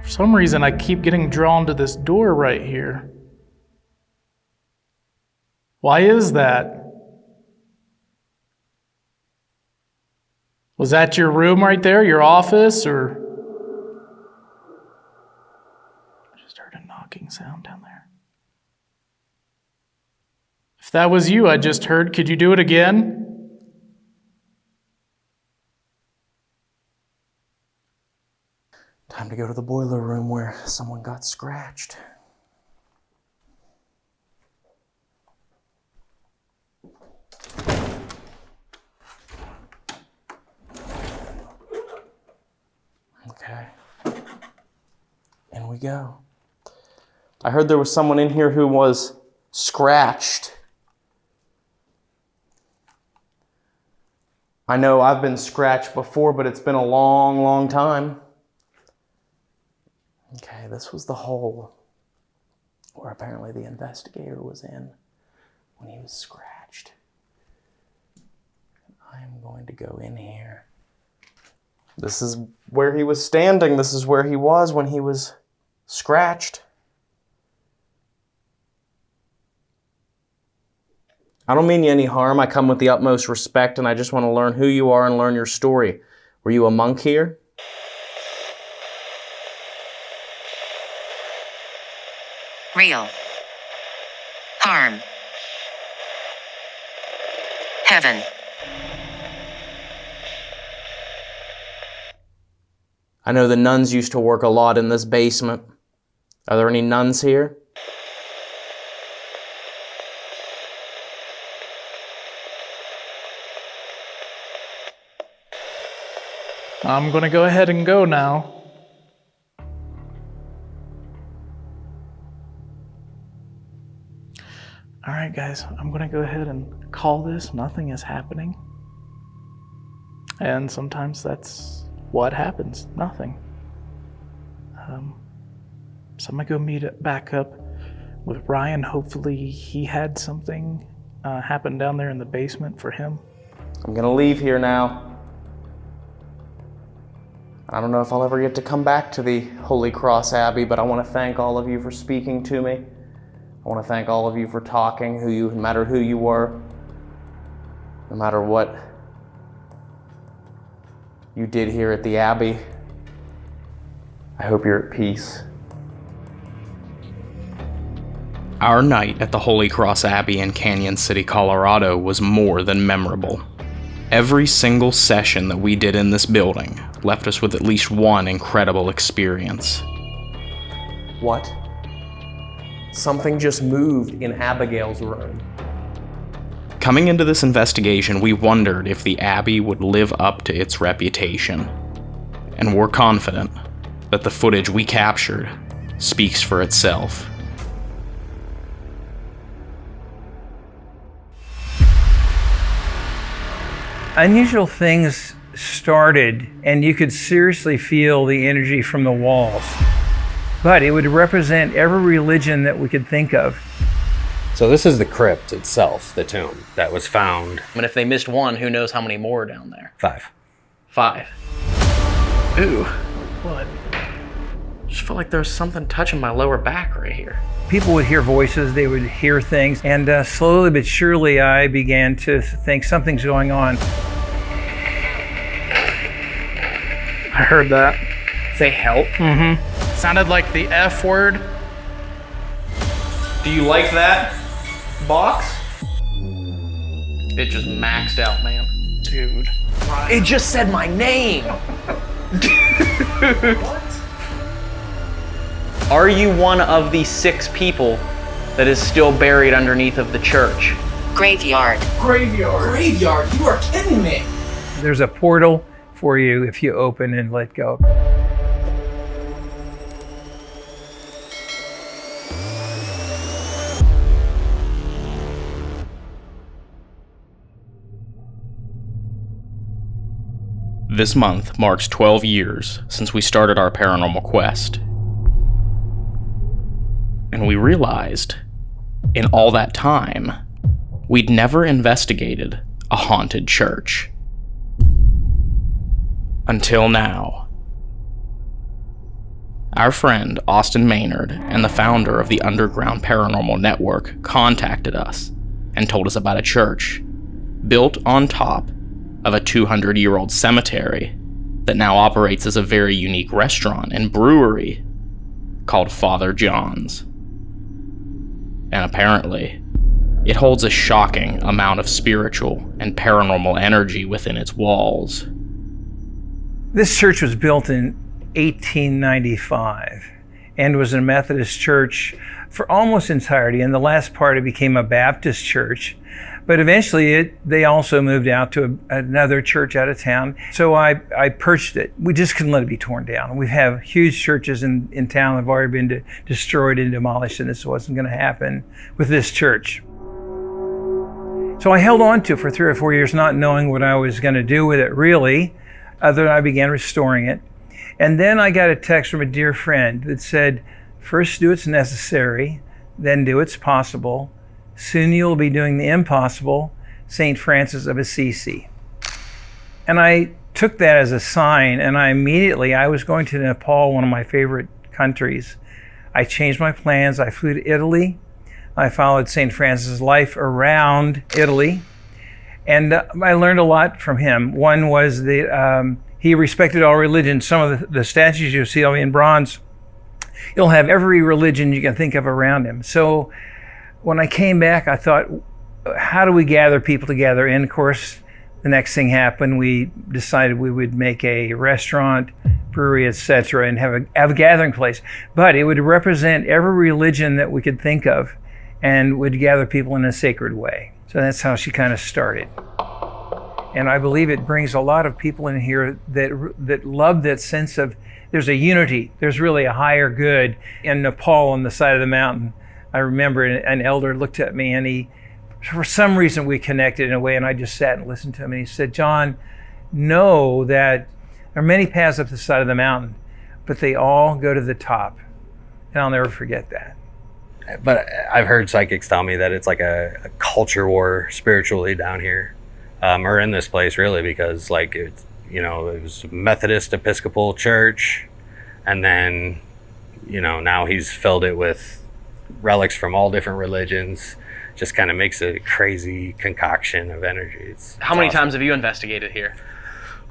For some reason, I keep getting drawn to this door right here. Why is that? Was that your room right there, your office, or? I just heard a knocking sound down there. If that was you I just heard, could you do it again? Time to go to the boiler room where someone got scratched. Okay. In we go. I heard there was someone in here who was scratched. I know I've been scratched before, but it's been a long, long time. Okay, this was the hole where apparently the investigator was in when he was scratched. I am going to go in here. This is where he was standing. This is where he was when he was scratched. I don't mean you any harm. I come with the utmost respect, and I just want to learn who you are and learn your story. Were you a monk here? Real. Harm. Heaven. I know the nuns used to work a lot in this basement. Are there any nuns here? I'm gonna go ahead and go now. All right, guys, I'm gonna go ahead and call this. Nothing is happening. And sometimes that's what happens, nothing. So I'm gonna go meet back up with Ryan. Hopefully he had something happen down there in the basement for him. I'm gonna leave here now. I don't know if I'll ever get to come back to the Holy Cross Abbey, but I want to thank all of you for speaking to me. I want to thank all of you for talking, no matter who you were, no matter what you did here at the Abbey. I hope you're at peace. Our night at the Holy Cross Abbey in Canyon City, Colorado was more than memorable. Every single session that we did in this building left us with at least one incredible experience. What? Something just moved in Abigail's room. Coming into this investigation, we wondered if the Abbey would live up to its reputation. And we're confident that the footage we captured speaks for itself. Unusual things started, and you could seriously feel the energy from the walls. But it would represent every religion that we could think of. So this is the crypt itself, the tomb that was found. And if they missed one, who knows how many more are down there? 5. 5. Ooh, what? Just felt like there was something touching my lower back right here. People would hear voices, they would hear things, and slowly but surely I began to think something's going on. I heard that. Say help? Mm-hmm. Sounded like the F word. Do you like that box? It just maxed out, man. Dude. It just said my name. Dude. What? Are you one of the 6 people that is still buried underneath of the church? Graveyard. Graveyard? You are kidding me. There's a portal for you if you open and let go. This month marks 12 years since we started our paranormal quest. And we realized, in all that time, we'd never investigated a haunted church. Until now. Our friend Austin Maynard and the founder of the Underground Paranormal Network contacted us and told us about a church built on top of a 200-year-old cemetery that now operates as a very unique restaurant and brewery called Father John's. And apparently, it holds a shocking amount of spiritual and paranormal energy within its walls. This church was built in 1895 and was a Methodist church for almost entirety. In the last part, it became a Baptist church. But eventually, they also moved out to another church out of town. So I purchased it. We just couldn't let it be torn down. We have huge churches in town that have already been destroyed and demolished, and this wasn't going to happen with this church. So I held on to it for 3 or 4 years, not knowing what I was going to do with it, really, other than I began restoring it. And then I got a text from a dear friend that said, first do what's necessary, then do what's possible. Soon you'll be doing the impossible, St. Francis of Assisi. And I took that as a sign, and I was going to Nepal, one of my favorite countries. I changed my plans. I flew to Italy. I followed St. Francis' life around Italy, and I learned a lot from him. One was that he respected all religions. Some of the statues you see in bronze, he'll have every religion you can think of around him. So when I came back, I thought, how do we gather people together? And of course, the next thing happened. We decided we would make a restaurant, brewery, etc., and have a gathering place. But it would represent every religion that we could think of and would gather people in a sacred way. So that's how she kind of started. And I believe it brings a lot of people in here that love that sense of there's a unity, there's really a higher good. In Nepal, on the side of the mountain, I remember an elder looked at me, and for some reason we connected in a way, and I just sat and listened to him, and he said, John, know that there are many paths up the side of the mountain, but they all go to the top. And I'll never forget that. But I've heard psychics tell me that it's like a culture war spiritually down here, or in this place really, because like it was a Methodist Episcopal church, and then, now he's filled it with relics from all different religions. Just kind of makes a crazy concoction of energy. How many times have you investigated here?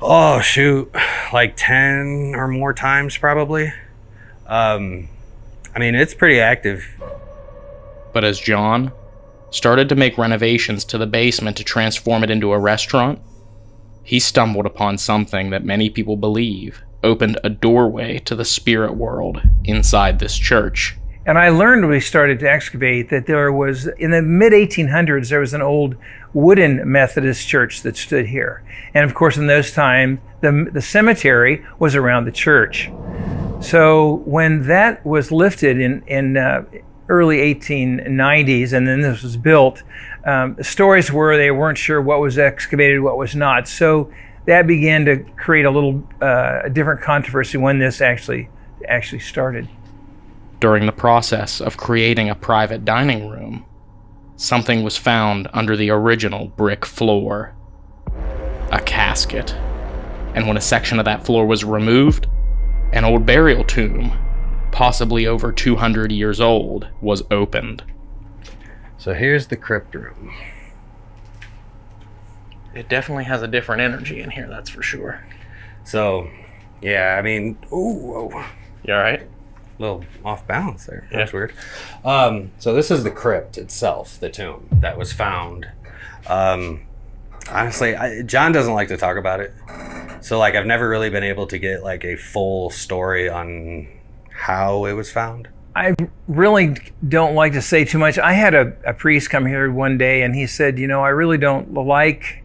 Oh, shoot. Like 10 or more times, probably. It's pretty active. But as John started to make renovations to the basement to transform it into a restaurant, he stumbled upon something that many people believe opened a doorway to the spirit world inside this church. And I learned when we started to excavate that there was, in the mid-1800s, there was an old wooden Methodist church that stood here. And of course, in those times, the cemetery was around the church. So when that was lifted in early 1890s, and then this was built, stories were they weren't sure what was excavated, what was not. So that began to create a different controversy when this actually started. During the process of creating a private dining room, something was found under the original brick floor. A casket. And when a section of that floor was removed, an old burial tomb, possibly over 200 years old, was opened. So here's the crypt room. It definitely has a different energy in here, that's for sure. So, yeah, ooh, whoa. You all right? A little off balance there. Yeah. That's weird. So this is the crypt itself, the tomb that was found. Honestly, John doesn't like to talk about it. So I've never really been able to get a full story on how it was found. I really don't like to say too much. I had a priest come here one day and he said, I really don't like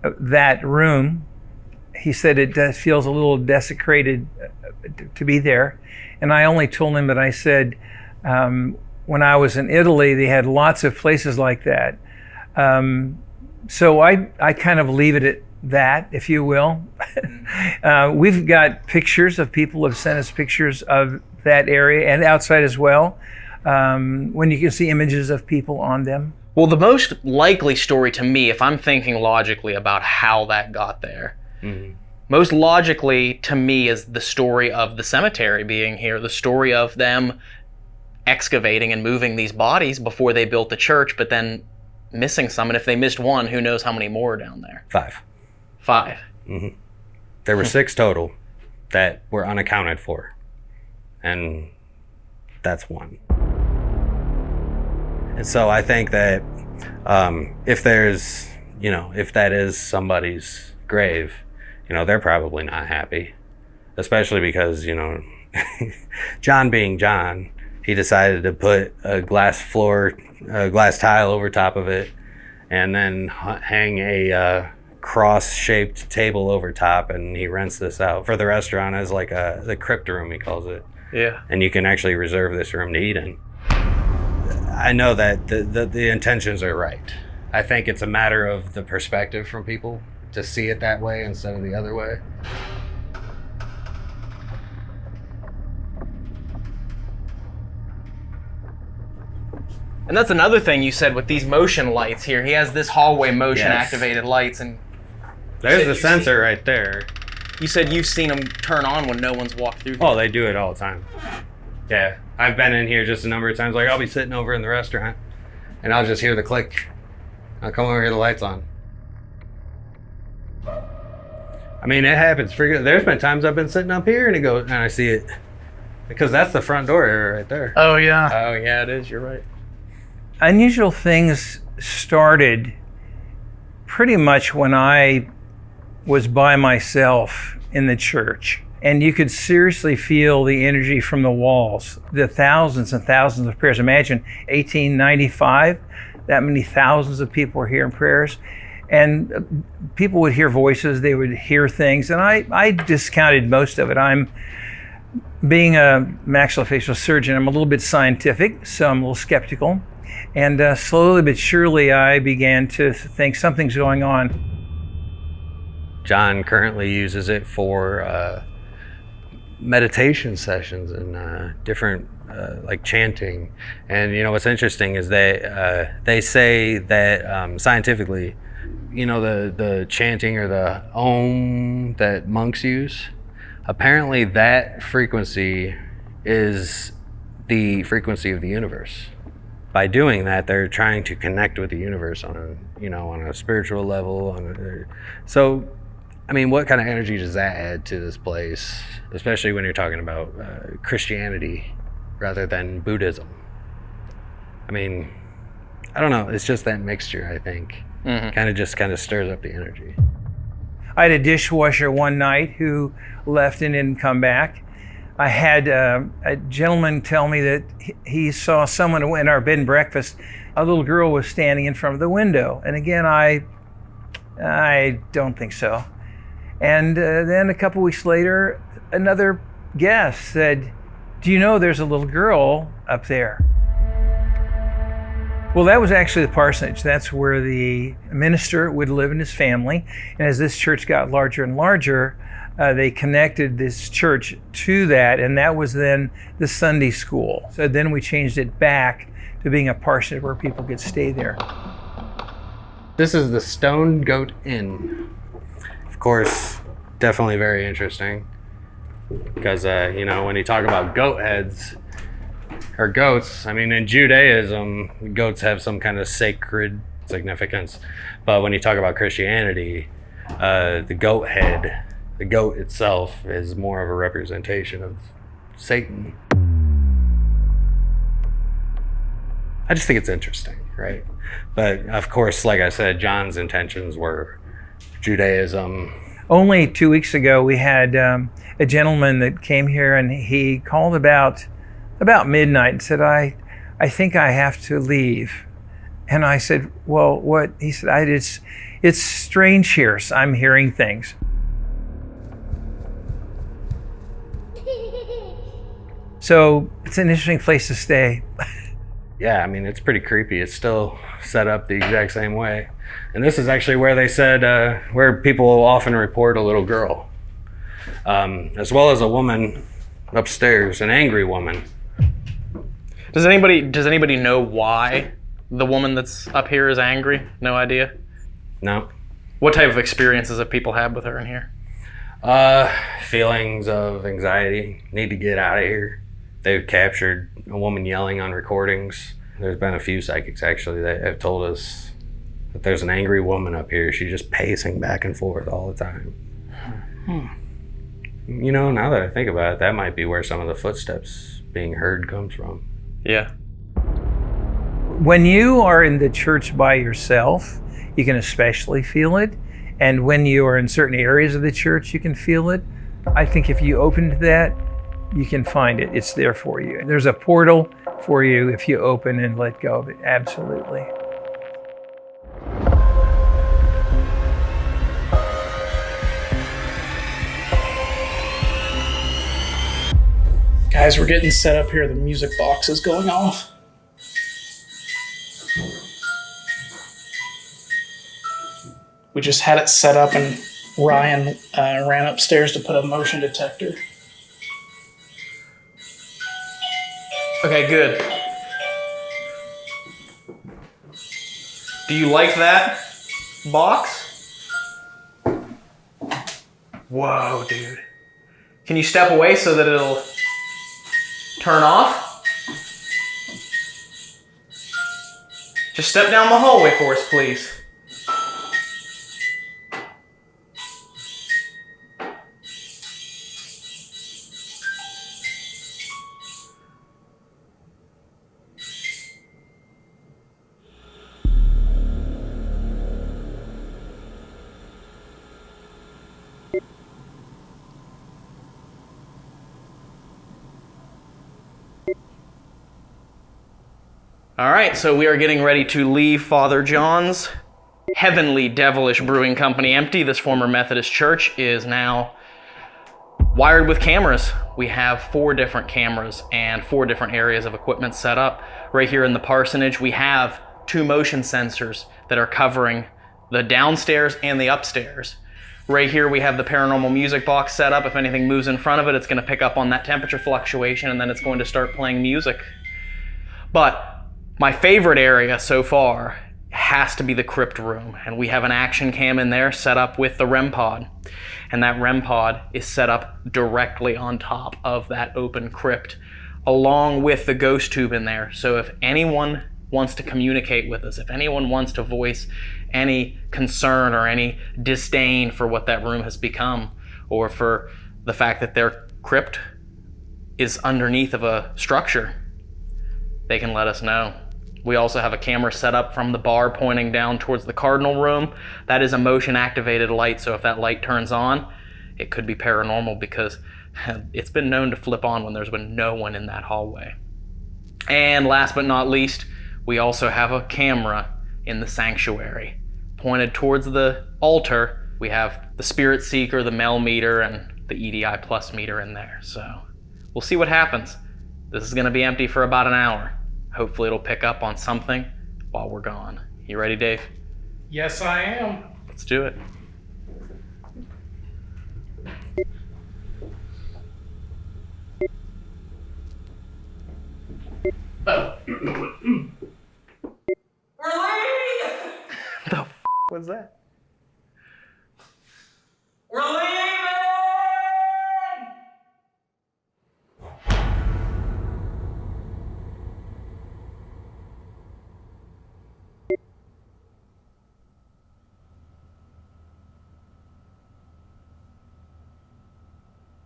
that room. He said it feels a little desecrated to be there. And I only told him that I said, when I was in Italy, they had lots of places like that. So I kind of leave it at that, if you will. We've got pictures of people who have sent us pictures of that area and outside as well, when you can see images of people on them. Well, the most likely story to me, if I'm thinking logically about how that got there, most logically to me is the story of the cemetery being here, the story of them excavating and moving these bodies before they built the church, but then missing some. And if they missed one, who knows how many more are down there? 5. 5. Mm-hmm. There were 6 total that were unaccounted for. And that's 1. And so I think that if there's, if that is somebody's grave, they're probably not happy. Especially because, John being John, he decided to put a glass tile over top of it, and then hang a cross-shaped table over top, and he rents this out for the restaurant as the crypt room, he calls it. Yeah. And you can actually reserve this room to eat in. I know that the intentions are right. I think it's a matter of the perspective from people to see it that way instead of the other way. And that's another thing you said with these motion lights here. He has this hallway motion activated lights, and there's the sensor right there. You said you've seen them turn on when no one's walked through here. Oh, they do it all the time. Yeah, I've been in here just a number of times. I'll be sitting over in the restaurant, and I'll just hear the click. I'll come over here, the light's on. It happens. There's been times I've been sitting up here and I see it. Because that's the front door area right there. Oh, yeah. Oh, yeah, it is. You're right. Unusual things started pretty much when I was by myself in the church. And you could seriously feel the energy from the walls, the thousands and thousands of prayers. Imagine 1895, that many thousands of people were hearing prayers. And people would hear voices, they would hear things, and I discounted most of it. I'm being a maxillofacial surgeon, I'm a little bit scientific, so I'm a little skeptical. And slowly but surely, I began to think something's going on. John currently uses it for meditation sessions and different chanting. And what's interesting is they say that scientifically, the chanting or the Om that monks use, apparently that frequency is the frequency of the universe. By doing that, they're trying to connect with the universe on a spiritual level. So, I mean, what kind of energy does that add to this place, especially when you're talking about Christianity rather than Buddhism? I mean, I don't know. It's just that mixture, I think. Kind of stirs up the energy. I had a dishwasher one night who left and didn't come back. I had a gentleman tell me that he saw someone in our bed and breakfast. A little girl was standing in front of the window. And again, I don't think so. And then a couple weeks later, another guest said, "Do you know there's a little girl up there?" Well, that was actually the parsonage. That's where the minister would live and his family. And as this church got larger and larger, they connected this church to that, and that was then the Sunday school. So then we changed it back to being a parsonage where people could stay there. This is the Stone Goat Inn. Of course, definitely very interesting. Because, when you talk about goat heads, or goats, I mean, in Judaism, goats have some kind of sacred significance. But when you talk about Christianity, the goat head, the goat itself, is more of a representation of Satan. I just think it's interesting, right? But of course, like I said, John's intentions were Judaism. Only 2 weeks ago, we had a gentleman that came here, and he called about midnight and said, I think I have to leave. And I said, well, what? He said, it's strange here. So I'm hearing things. So it's an interesting place to stay. Yeah, I mean, it's pretty creepy. It's still set up the exact same way. And this is actually where they said, where people often report a little girl, as well as a woman upstairs, an angry woman. Does anybody know why the woman that's up here is angry? No idea? No. What type of experiences have people had with her in here? Feelings of anxiety, need to get out of here. They've captured a woman yelling on recordings. There's been a few psychics actually that have told us that there's an angry woman up here. She's just pacing back and forth all the time. Now that I think about it, that might be where some of the footsteps being heard comes from. Yeah. When you are in the church by yourself, you can especially feel it. And when you are in certain areas of the church, you can feel it. I think if you open to that, you can find it. It's there for you. There's a portal for you if you open and let go of it. Absolutely. Guys, we're getting set up here. The music box is going off. We just had it set up and Ryan ran upstairs to put a motion detector. Okay, good. Do you like that box? Whoa, dude. Can you step away so that it'll turn off? Just step down the hallway for us, please. All right, so we are getting ready to leave Father John's Heavenly Devilish Brewing Company empty. This former Methodist church is now wired with cameras. We have 4 different cameras and 4 different areas of equipment set up. Right here in the parsonage, we have 2 motion sensors that are covering the downstairs and the upstairs. Right here, we have the paranormal music box set up. If anything moves in front of it, it's going to pick up on that temperature fluctuation, and then it's going to start playing music. But my favorite area so far has to be the crypt room, and we have an action cam in there set up with the REM pod, and that REM pod is set up directly on top of that open crypt, along with the ghost tube in there. So if anyone wants to communicate with us, if anyone wants to voice any concern or any disdain for what that room has become, or for the fact that their crypt is underneath of a structure, they can let us know. We also have a camera set up from the bar pointing down towards the cardinal room. That is a motion activated light, so if that light turns on, it could be paranormal, because it's been known to flip on when there's been no one in that hallway. And last but not least, we also have a camera in the sanctuary pointed towards the altar. We have the spirit seeker, the Mel meter, and the EDI plus meter in there. So we'll see what happens. This is gonna be empty for about an hour. Hopefully it'll pick up on something while we're gone. You ready, Dave? Yes, I am. Let's do it. Oh. The f was that? We're leaving!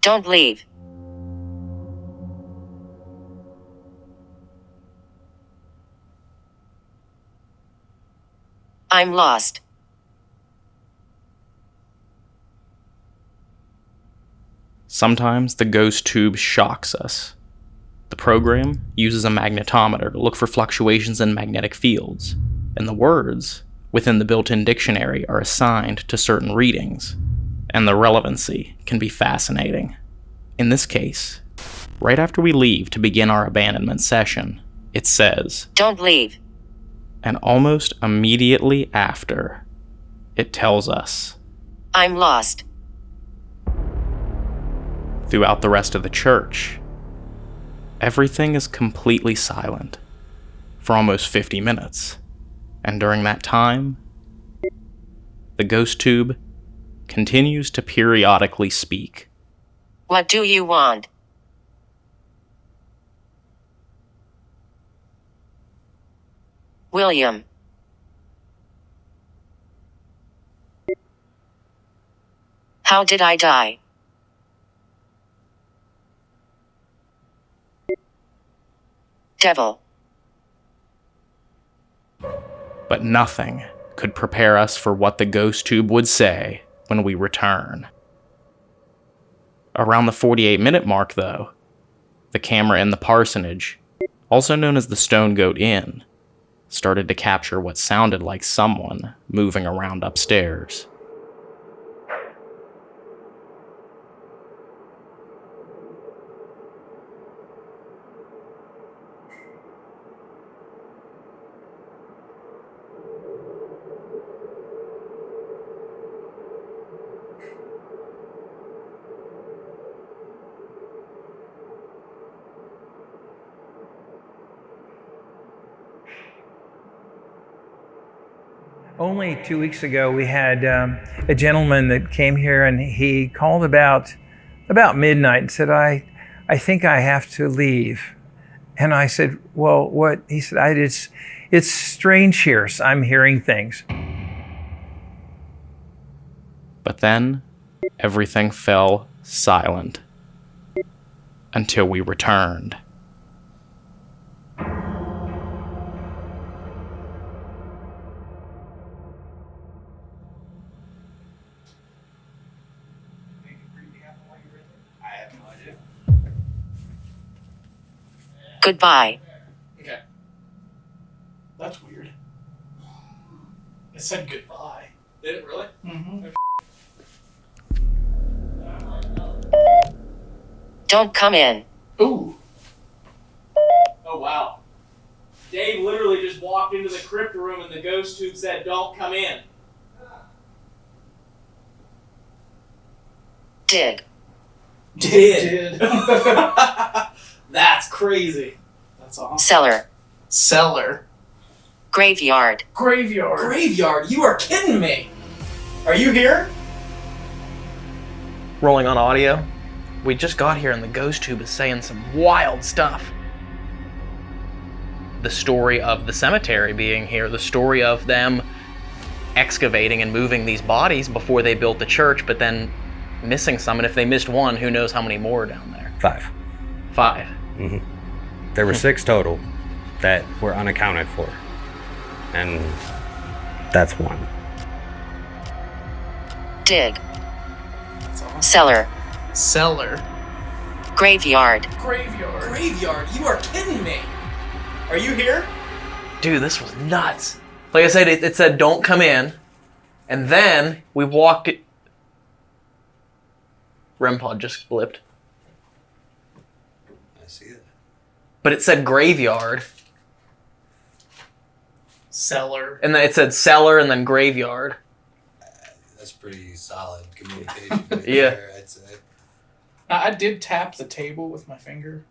Don't leave. I'm lost. Sometimes the ghost tube shocks us. The program uses a magnetometer to look for fluctuations in magnetic fields, and the words within the built-in dictionary are assigned to certain readings, and the relevancy can be fascinating. In this case, right after we leave to begin our abandonment session, it says, "Don't leave." And almost immediately after, it tells us, "I'm lost." Throughout the rest of the church, everything is completely silent for almost 50 minutes. And during that time, the ghost tube continues to periodically speak. What do you want? William. How did I die? Devil. But nothing could prepare us for what the ghost tube would say when we return. Around the 48-minute mark, though, the camera in the Parsonage, also known as the Stone Goat Inn, started to capture what sounded like someone moving around upstairs. Only 2 weeks ago, we had a gentleman that came here, and he called about midnight and said, I think I have to leave. And I said, well, what? He said, it's strange here. So I'm hearing things. But then, everything fell silent until we returned. Goodbye. Okay. That's weird. It said goodbye. Did it really? Mm-hmm. Don't come in. Ooh. Oh, wow. Dave literally just walked into the crypt room and the ghost tube said, "Don't come in." Did. That's crazy. That's awesome. Cellar. Cellar. Graveyard. Graveyard. Graveyard? You are kidding me. Are you here? Rolling on audio. We just got here and the ghost tube is saying some wild stuff. The story of the cemetery being here, the story of them excavating and moving these bodies before they built the church, but then missing some, and if they missed one, who knows how many more are down there. 5. 5. There were 6 total that were unaccounted for, and that's 1. Dig. Cellar. Cellar. Graveyard. Graveyard. Graveyard? You are kidding me. Are you here? Dude, this was nuts. Like I said, it said don't come in, and then we walked it. REM pod just blipped. I see that. But it said graveyard. Cellar. And then it said cellar and then graveyard. That's pretty solid communication. Yeah. There, I'd say. I did tap the table with my finger.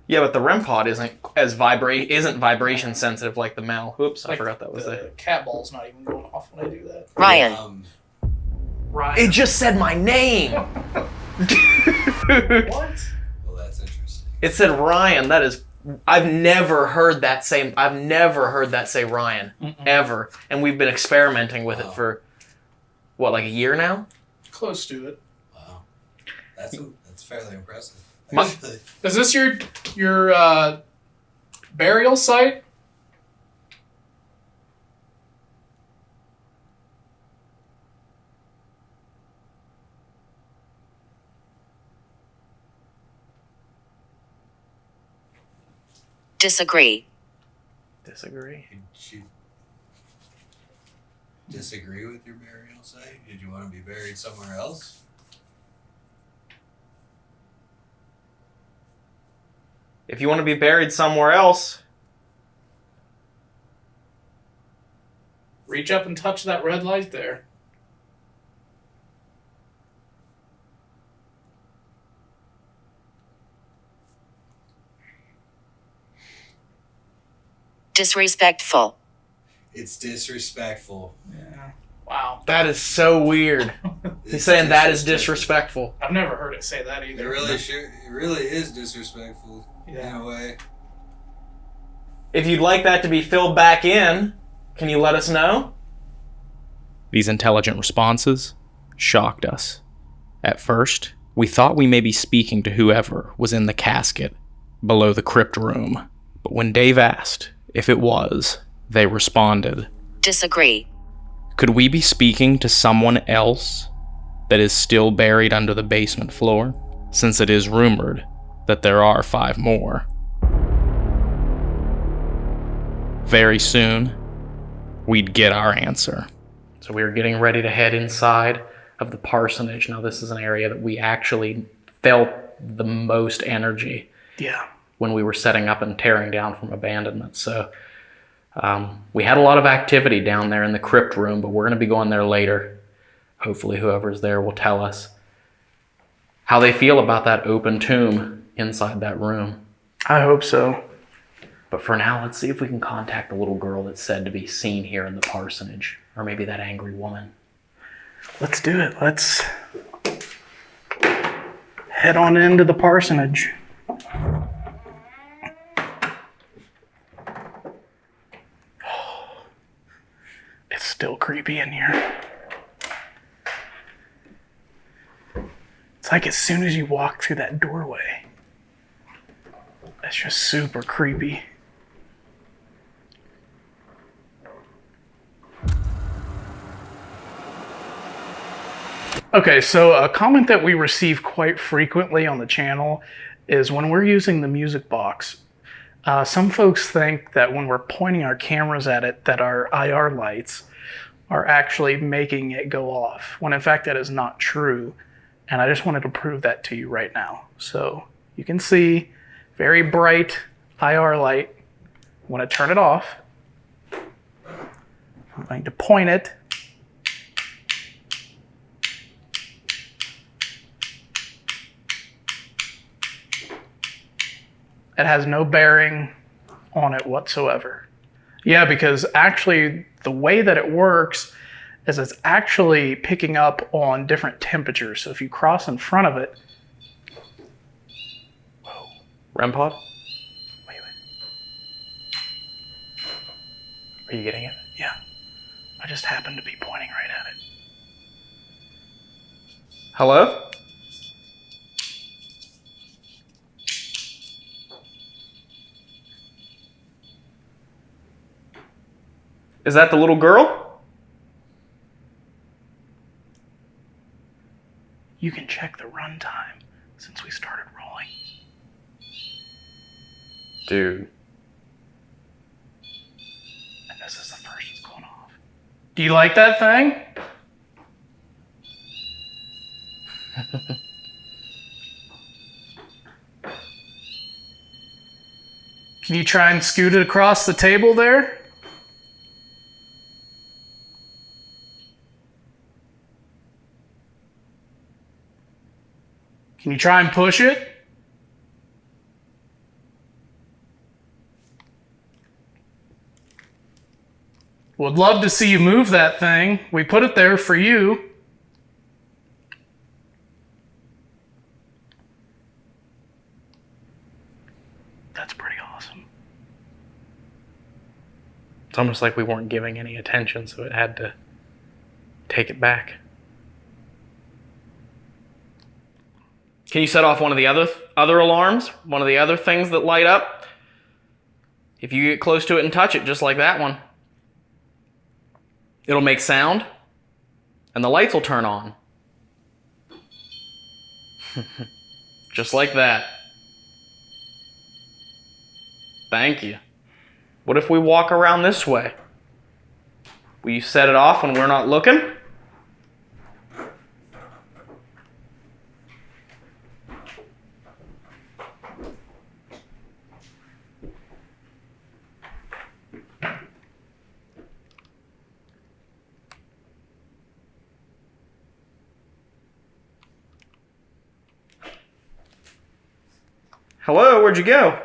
Yeah, but the REM pod isn't vibration sensitive like the Mal. Oops, I forgot that was the it. cat ball's not even going off when I do that. Ryan. Ryan. It just said my name. Dude. What? Well, that's interesting. It said Ryan. That is, I've never heard that say Ryan ever, and we've been experimenting with it for what, like a year now? Close to it. Wow, that's fairly impressive. Is this your burial site? Disagree. Disagree. Did you disagree with your burial site? Did you want to be buried somewhere else? If you want to be buried somewhere else, Reach up and touch that red light there. Disrespectful. It's disrespectful. Yeah. Wow. that is so weird. He's saying that is disrespectful. I've never heard it say that either. It really is disrespectful in a way. If you'd like that to be filled back in, can you let us know? These intelligent responses shocked us. At first, we thought we may be speaking to whoever was in the casket below the crypt room, but when Dave asked if it was, they responded, Disagree. could we be speaking to someone else that is still buried under the basement floor, since it is rumored that there are 5 more? Very soon, we'd get our answer. So we were getting ready to head inside of the parsonage. Now this is an area that we actually felt the most energy when we were setting up and tearing down from abandonment. So we had a lot of activity down there in the crypt room, but we're going to be going there later. Hopefully whoever's there will tell us how they feel about that open tomb inside that room. I hope so. But for now, let's see if we can contact the little girl that's said to be seen here in the parsonage. Or maybe that angry woman. Let's do it. Let's head on into the parsonage. It's still creepy in here. It's like as soon as you walk through that doorway, it's just super creepy. Okay, so a comment that we receive quite frequently on the channel is when we're using the music box, some folks think that when we're pointing our cameras at it, that our IR lights are actually making it go off, when in fact that is not true. And I just wanted to prove that to you right now. So you can see very bright IR light. When I turn it off, I'm going to point it. It has no bearing on it whatsoever. Yeah, because actually the way that it works is it's actually picking up on different temperatures. So if you cross in front of it... Whoa. REM pod? Wait. Are you getting it? Yeah. I just happened to be pointing right at it. Hello? Is that the little girl? You can check the runtime since we started rolling. Dude. And this is the first it's going off. Do you like that thing? Can you try and scoot it across the table there? Can you try and push it? Would love to see you move that thing. We put it there for you. That's pretty awesome. It's almost like we weren't giving any attention, so it had to take it back. Can you set off one of the other alarms? One of the other things that light up? If you get close to it and touch it, just like that one, it'll make sound, and the lights will turn on. Just like that. Thank you. What if we walk around this way? Will you set it off when we're not looking? Hello, where'd you go?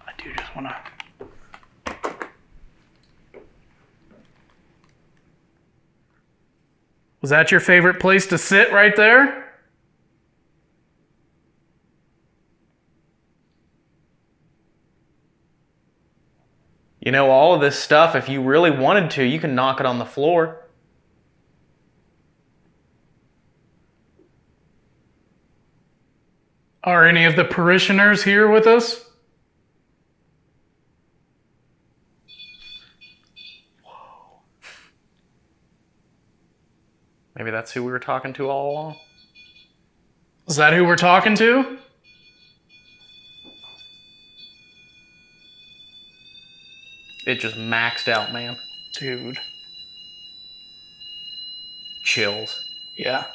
I do just want to... Was that your favorite place to sit right there? You know, all of this stuff, if you really wanted to, you can knock it on the floor. Are any of the parishioners here with us? Whoa. Maybe that's who we were talking to all along. Is that who we're talking to? It just maxed out, man. Dude. Chills. Yeah.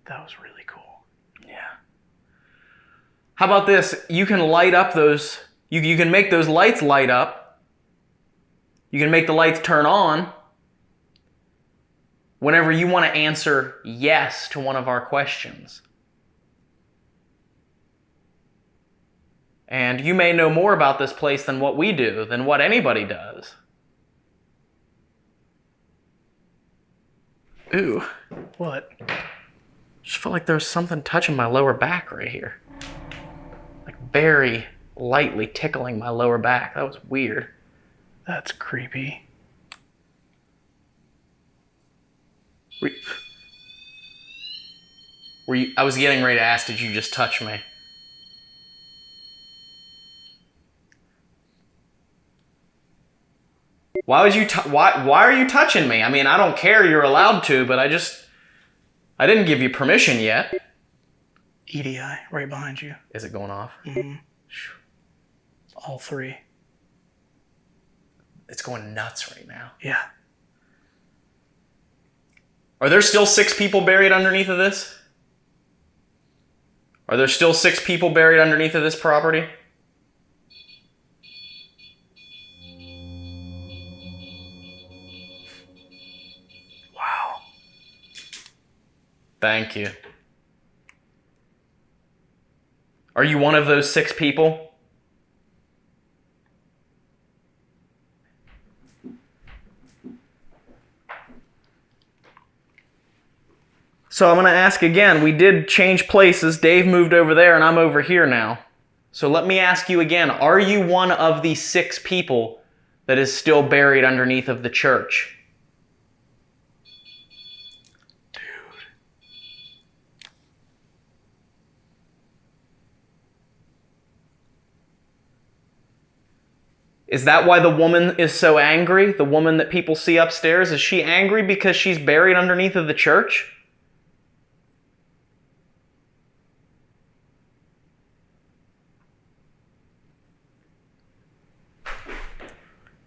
That was really cool. Yeah. How about this? You can light up those, you can make those lights light up. You can make the lights turn on whenever you want to answer yes to one of our questions. And you may know more about this place than what we do, than what anybody does. Ooh. What? Just felt like there was something touching my lower back right here. Like very lightly tickling my lower back. That was weird. That's creepy. Were you, I was getting ready to ask, did you just touch me? Why would you why are you touching me? I mean, I don't care, you're allowed to, but I didn't give you permission yet. EDI, right behind you. Is it going off? Mm-hmm. All three. It's going nuts right now. Yeah. Are there still 6 people buried underneath of this? Are there still 6 people buried underneath of this property? Thank you. Are you one of those 6 people? So I'm going to ask again. We did change places. Dave moved over there and I'm over here now. So let me ask you again. Are you one of the 6 people that is still buried underneath of the church? Is that why the woman is so angry? The woman that people see upstairs? Is she angry because she's buried underneath of the church?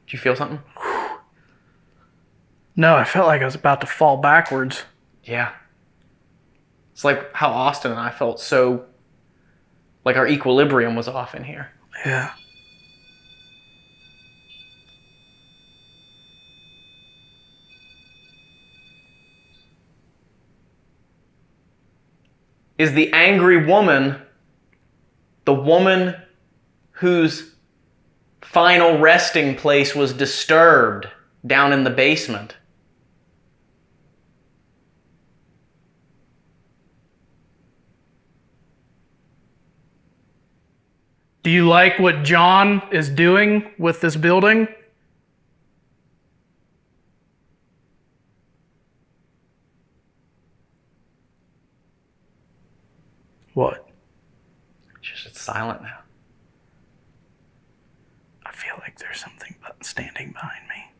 Did you feel something? No, I felt like I was about to fall backwards. Yeah. It's like how Austin and I felt so... like our equilibrium was off in here. Yeah. Is the angry woman the woman whose final resting place was disturbed down in the basement? Do you like what John is doing with this building? What? It's silent now. I feel like there's something standing behind me.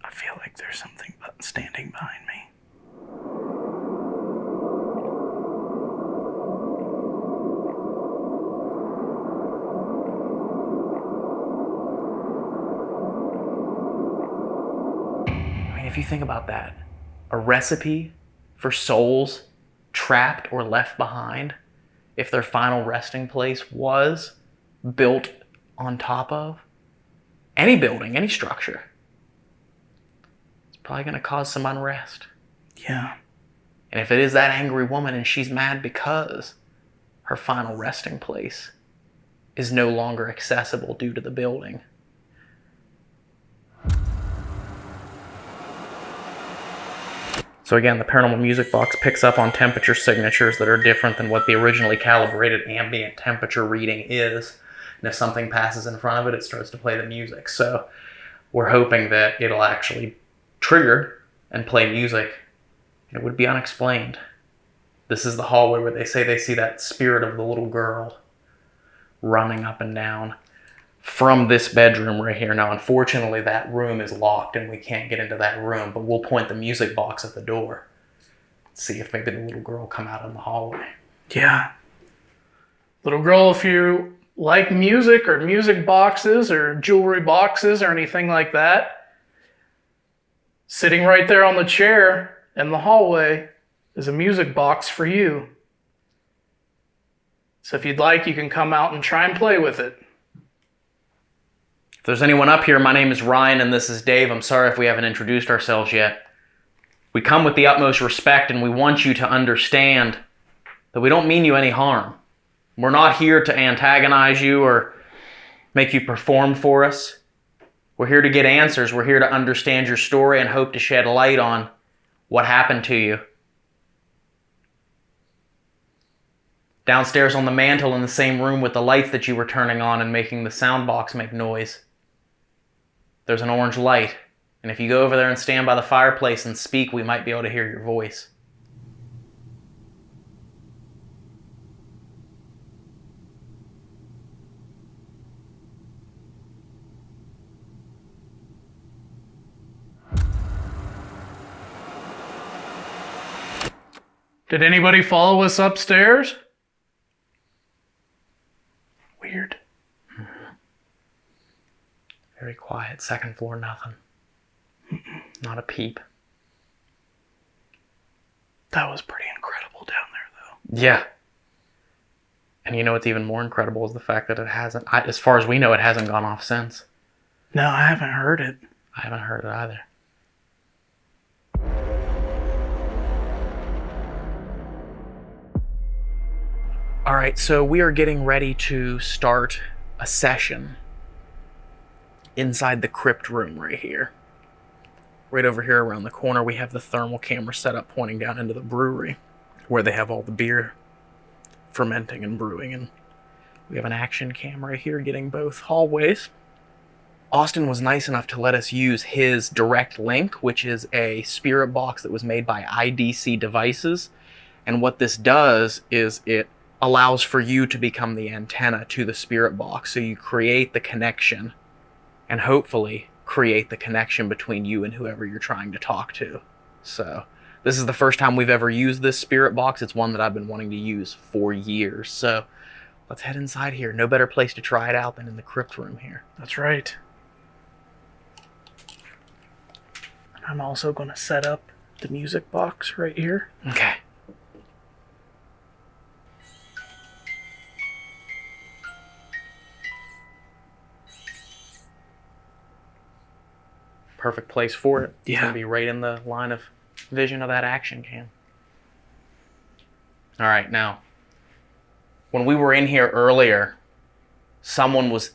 I feel like there's something standing behind me. If you think about that, a recipe for souls trapped or left behind, if their final resting place was built on top of any building, any structure, it's probably going to cause some unrest. Yeah. And if it is that angry woman and she's mad because her final resting place is no longer accessible due to the building, so again, the paranormal music box picks up on temperature signatures that are different than what the originally calibrated ambient temperature reading is. And if something passes in front of it, it starts to play the music. So we're hoping that it'll actually trigger and play music. And it would be unexplained. This is the hallway where they say they see that spirit of the little girl running up and down from this bedroom right here. Now, unfortunately, that room is locked and we can't get into that room, but we'll point the music box at the door. See if maybe the little girl will come out in the hallway. Yeah. Little girl, if you like music or music boxes or jewelry boxes or anything like that, sitting right there on the chair in the hallway is a music box for you. So if you'd like, you can come out and try and play with it. If there's anyone up here, my name is Ryan and this is Dave. I'm sorry if we haven't introduced ourselves yet. We come with the utmost respect and we want you to understand that we don't mean you any harm. We're not here to antagonize you or make you perform for us. We're here to get answers. We're here to understand your story and hope to shed light on what happened to you. Downstairs on the mantle in the same room with the lights that you were turning on and making the sound box make noise, there's an orange light. And if you go over there and stand by the fireplace and speak, we might be able to hear your voice. Did anybody follow us upstairs? Weird. Very quiet. Second floor, nothing. Not a peep. That was pretty incredible down there, though. Yeah. And you know what's even more incredible is the fact that it hasn't, as far as we know, it hasn't gone off since. No, I haven't heard it. I haven't heard it either. All right, so we are getting ready to start a session inside the crypt room right here. Right over here around the corner, we have the thermal camera set up pointing down into the brewery where they have all the beer fermenting and brewing. And we have an action camera here getting both hallways. Austin was nice enough to let us use his direct link, which is a spirit box that was made by IDC Devices. And what this does is it allows for you to become the antenna to the spirit box. So you create the connection and hopefully create the connection between you and whoever you're trying to talk to. So this is the first time we've ever used this spirit box. It's one that I've been wanting to use for years. So let's head inside here. No better place to try it out than in the crypt room here. That's right. And I'm also going to set up the music box right here. Okay. Perfect place for it. It's gonna be right in the line of vision of that action cam. All right, now, when we were in here earlier, someone was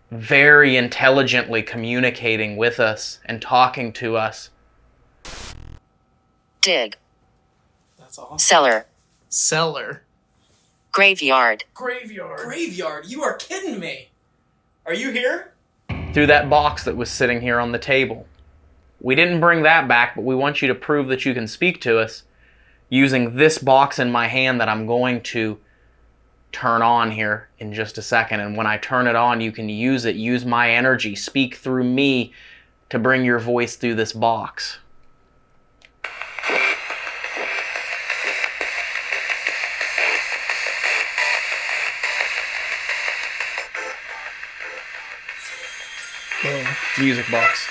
very intelligently communicating with us and talking to us. Dig. That's awesome. Cellar. Cellar. Graveyard. Graveyard. Graveyard? You are kidding me. Are you here? Through that box that was sitting here on the table. We didn't bring that back, but we want you to prove that you can speak to us using this box in my hand that I'm going to turn on here in just a second. And when I turn it on, you can use it, use my energy, speak through me to bring your voice through this box. Boom. Music box.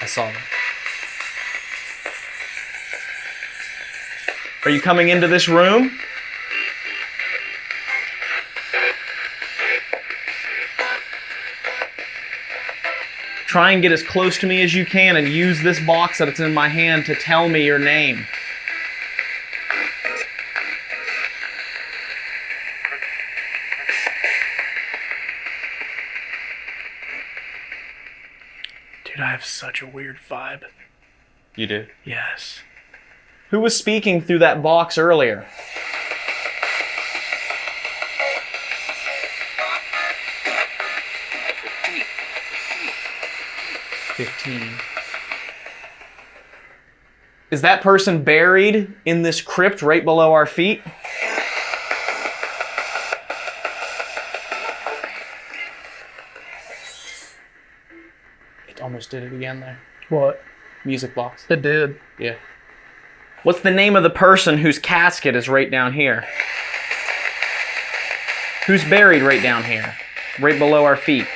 I saw them. Are you coming into this room? Try and get as close to me as you can and use this box that's in my hand to tell me your name. Dude, I have such a weird vibe. You do? Yes. Who was speaking through that box earlier? Is that person buried in this crypt right below our feet? It almost did it again there. What? Music box. It did. Yeah. What's the name of the person whose casket is right down here? Who's buried right down here? Right below our feet.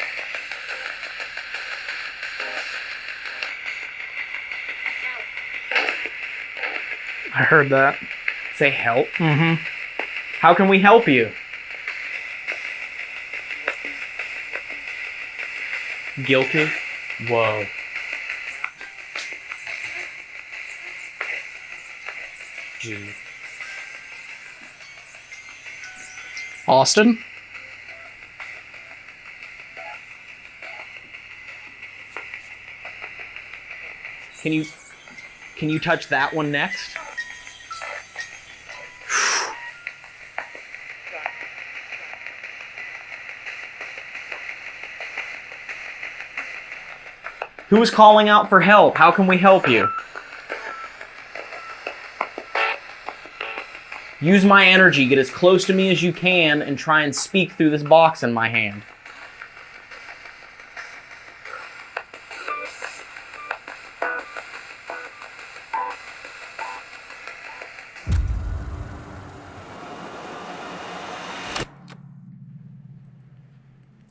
I heard that. Say help. Mm-hmm. How can we help you? Guilty? Whoa. Gee. Austin? Can you touch that one next? Who is calling out for help? How can we help you? Use my energy, get as close to me as you can, and try and speak through this box in my hand.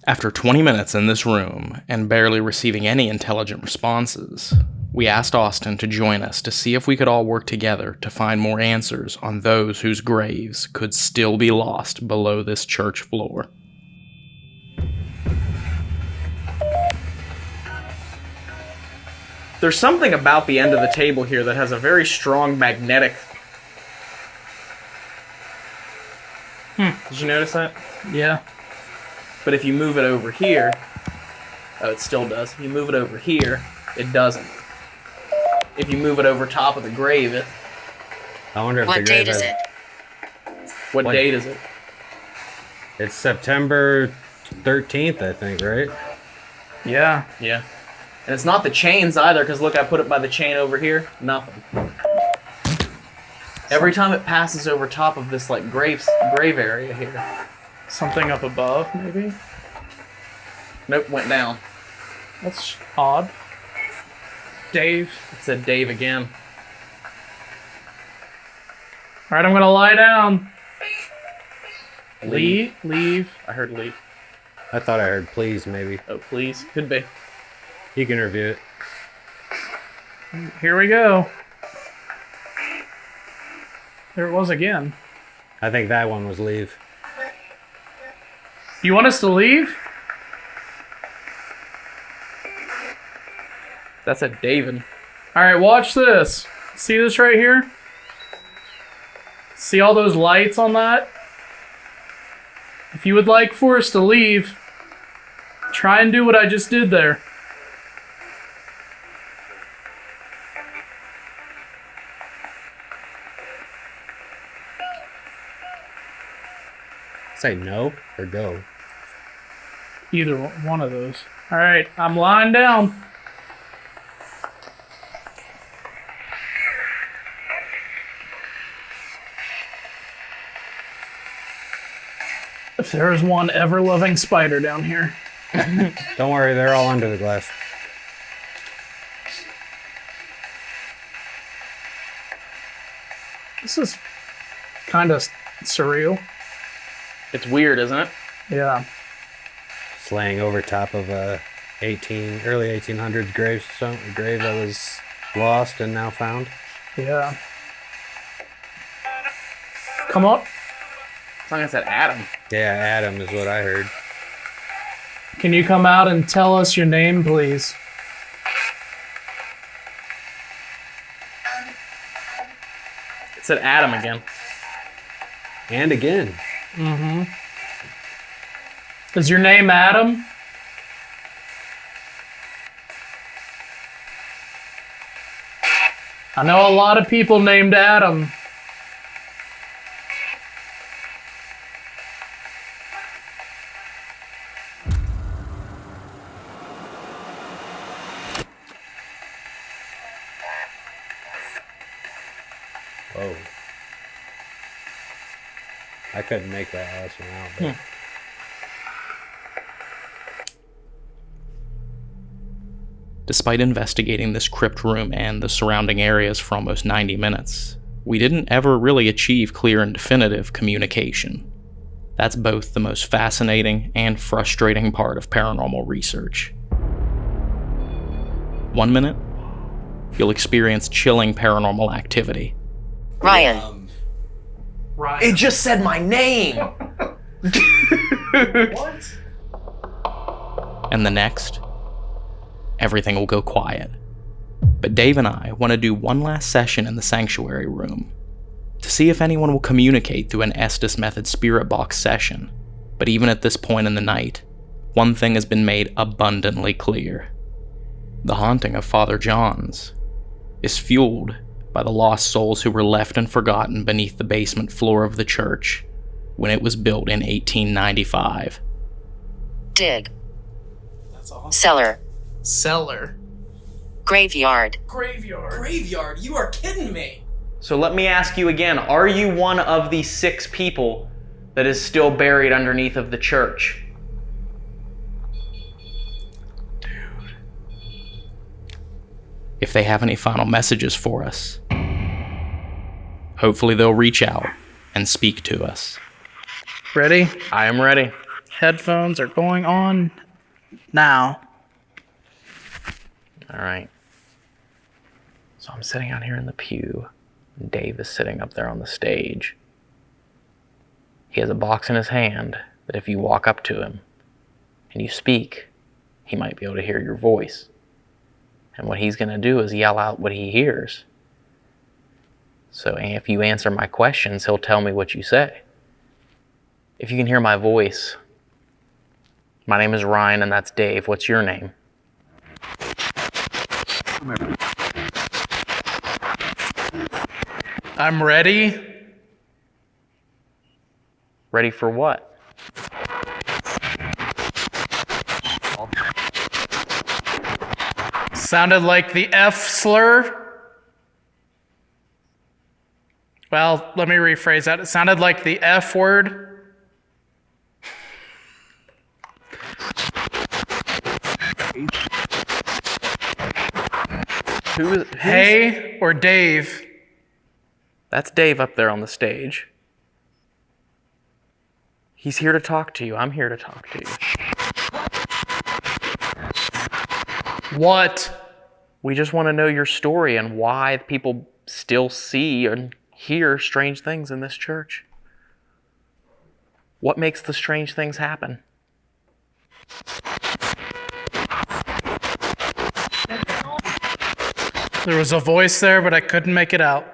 After 20 minutes in this room and barely receiving any intelligent responses, we asked Austin to join us to see if we could all work together to find more answers on those whose graves could still be lost below this church floor. There's something about the end of the table here that has a very strong magnetic... Did you notice that? Yeah. But if you move it over here... Oh, it still does. If you move it over here, it doesn't. If you move it over top of the grave, it... I wonder if What the grave date is has- it? What date is it? It's September 13th, I think, right? Yeah. Yeah. And it's not the chains either, because look, I put it by the chain over here. Nothing. Every time it passes over top of this like grave area here. Something up above, maybe? Nope, went down. That's odd. Dave. It said Dave again. Alright, I'm gonna lie down. Leave. Leave. I heard leave. I thought I heard please, maybe. Oh, please. Could be. You can review it. Here we go. There it was again. I think that one was leave. You want us to leave? That's a David. Alright, watch this. See this right here? See all those lights on that? If you would like for us to leave, try and do what I just did there. Say no or go. Either one of those. Alright, I'm lying down. If there is one ever-loving spider down here. Don't worry, they're all under the glass. This is kind of surreal. It's weird, isn't it? Yeah. It's laying over top of a early 1800s grave that was lost and now found. Yeah. Come on. As long as it said Adam. Yeah, Adam is what I heard. Can you come out and tell us your name, please? It said Adam again. And again. Mm-hmm. Is your name Adam? I know a lot of people named Adam. Whoa. I couldn't make that last one out, but... Despite investigating this crypt room and the surrounding areas for almost 90 minutes, we didn't ever really achieve clear and definitive communication. That's both the most fascinating and frustrating part of paranormal research. 1 minute, you'll experience chilling paranormal activity. Ryan. It just said my name! What? And the next, everything will go quiet. But Dave and I want to do one last session in the sanctuary room to see if anyone will communicate through an Estes Method spirit box session. But even at this point in the night, one thing has been made abundantly clear. The haunting of Father John's is fueled by the lost souls who were left and forgotten beneath the basement floor of the church when it was built in 1895. Dig. That's awesome. Cellar. Cellar. Graveyard. Graveyard. Graveyard? You are kidding me. So let me ask you again, are you one of the 6 people that is still buried underneath of the church? If they have any final messages for us, hopefully they'll reach out and speak to us. Ready? I am ready. Headphones are going on now. All right. So I'm sitting out here in the pew, and Dave is sitting up there on the stage. He has a box in his hand that if you walk up to him and you speak, he might be able to hear your voice. And what he's going to do is yell out what he hears. So if you answer my questions, he'll tell me what you say. If you can hear my voice, my name is Ryan and that's Dave. What's your name? I'm ready. Ready for what? Sounded like the F slur. Well, let me rephrase that. It sounded like the F word. Who's Hey or Dave? That's Dave up there on the stage. He's here to talk to you. I'm here to talk to you. What? We just want to know your story and why people still see and hear strange things in this church. What makes the strange things happen? There was a voice there, but I couldn't make it out.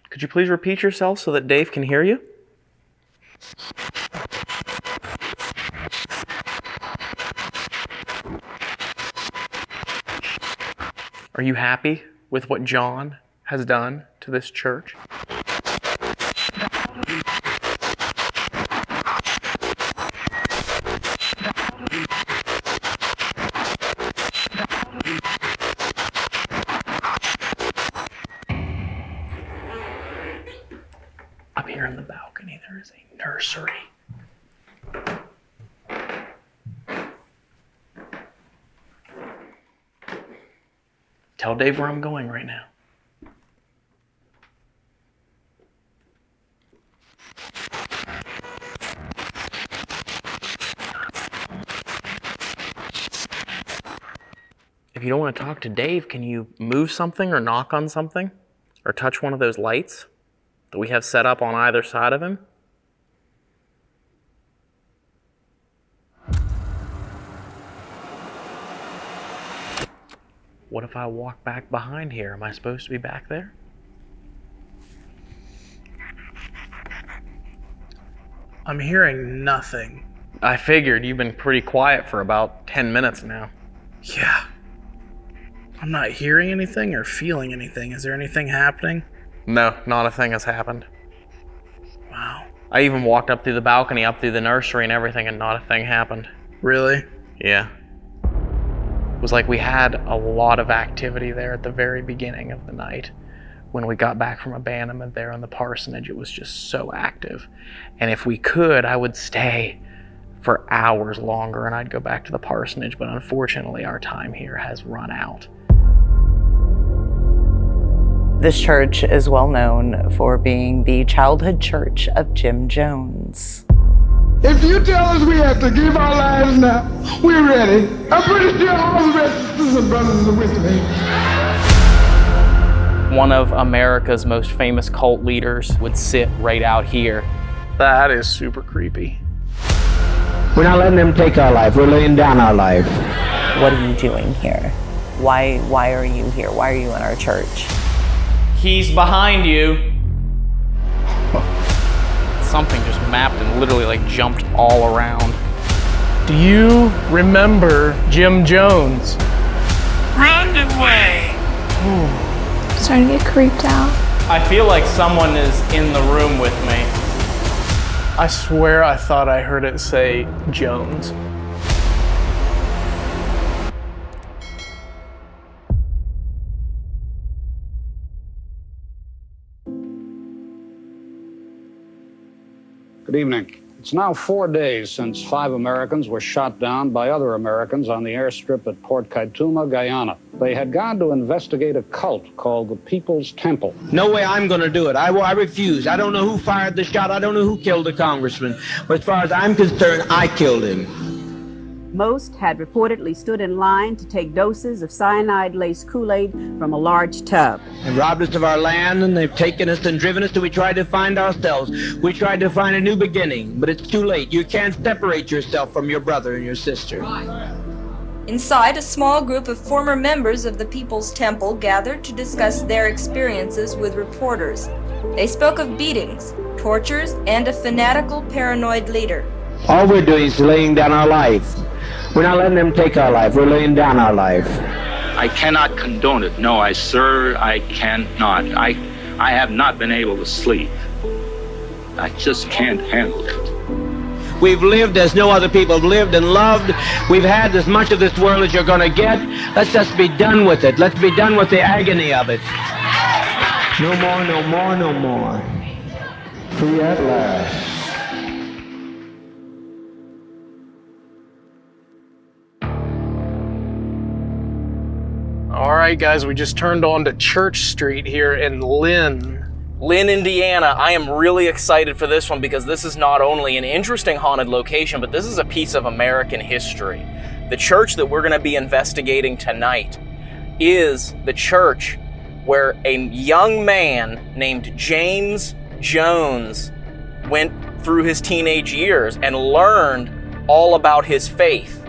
Could you please repeat yourself so that Dave can hear you? Are you happy with what John has done to this church? Up here in the balcony, there is a nursery. Tell Dave where I'm going right now. If you don't want to talk to Dave, can you move something or knock on something? Or touch one of those lights that we have set up on either side of him? What if I walk back behind here? Am I supposed to be back there? I'm hearing nothing. I figured. You've been pretty quiet for about 10 minutes now. Yeah. I'm not hearing anything or feeling anything. Is there anything happening? No, not a thing has happened. Wow. I even walked up through the balcony, up through the nursery and everything, and not a thing happened. Really? Yeah. It was like we had a lot of activity there at the very beginning of the night. When we got back from abandonment there in the parsonage, it was just so active. And if we could, I would stay for hours longer and I'd go back to the parsonage, but unfortunately our time here has run out. This church is well known for being the childhood church of Jim Jones. If you tell us we have to give our lives now, we're ready. I'm pretty sure all the rest of the sisters and brothers are with me. One of America's most famous cult leaders would sit right out here. That is super creepy. We're not letting them take our life. We're laying down our life. What are you doing here? Why are you here? Why are you in our church? He's behind you. Something just mapped and literally like jumped all around. Do you remember Jim Jones? Run away! I'm starting to get creeped out. I feel like someone is in the room with me. I swear I thought I heard it say Jones. Good evening. It's now 4 days since 5 Americans were shot down by other Americans on the airstrip at Port Kaituma, Guyana. They had gone to investigate a cult called the People's Temple. No way I'm going to do it. I refuse. I don't know who fired the shot. I don't know who killed the congressman. But as far as I'm concerned, I killed him. Most had reportedly stood in line to take doses of cyanide-laced Kool-Aid from a large tub. They robbed us of our land, and they've taken us and driven us till we tried to find ourselves. We tried to find a new beginning, but it's too late. You can't separate yourself from your brother and your sister. Inside, a small group of former members of the People's Temple gathered to discuss their experiences with reporters. They spoke of beatings, tortures, and a fanatical paranoid leader. All we're doing is laying down our life. We're not letting them take our life. We're laying down our life. I cannot condone it. No, sir, I cannot. I have not been able to sleep. I just can't handle it. We've lived as no other people have lived and loved. We've had as much of this world as you're going to get. Let's just be done with it. Let's be done with the agony of it. No more, no more, no more. Free at last. All right, guys, we just turned on to Church Street here in Lynn, Indiana. I am really excited for this one because this is not only an interesting haunted location, but this is a piece of American history. The church that we're going to be investigating tonight is the church where a young man named James Jones went through his teenage years and learned all about his faith.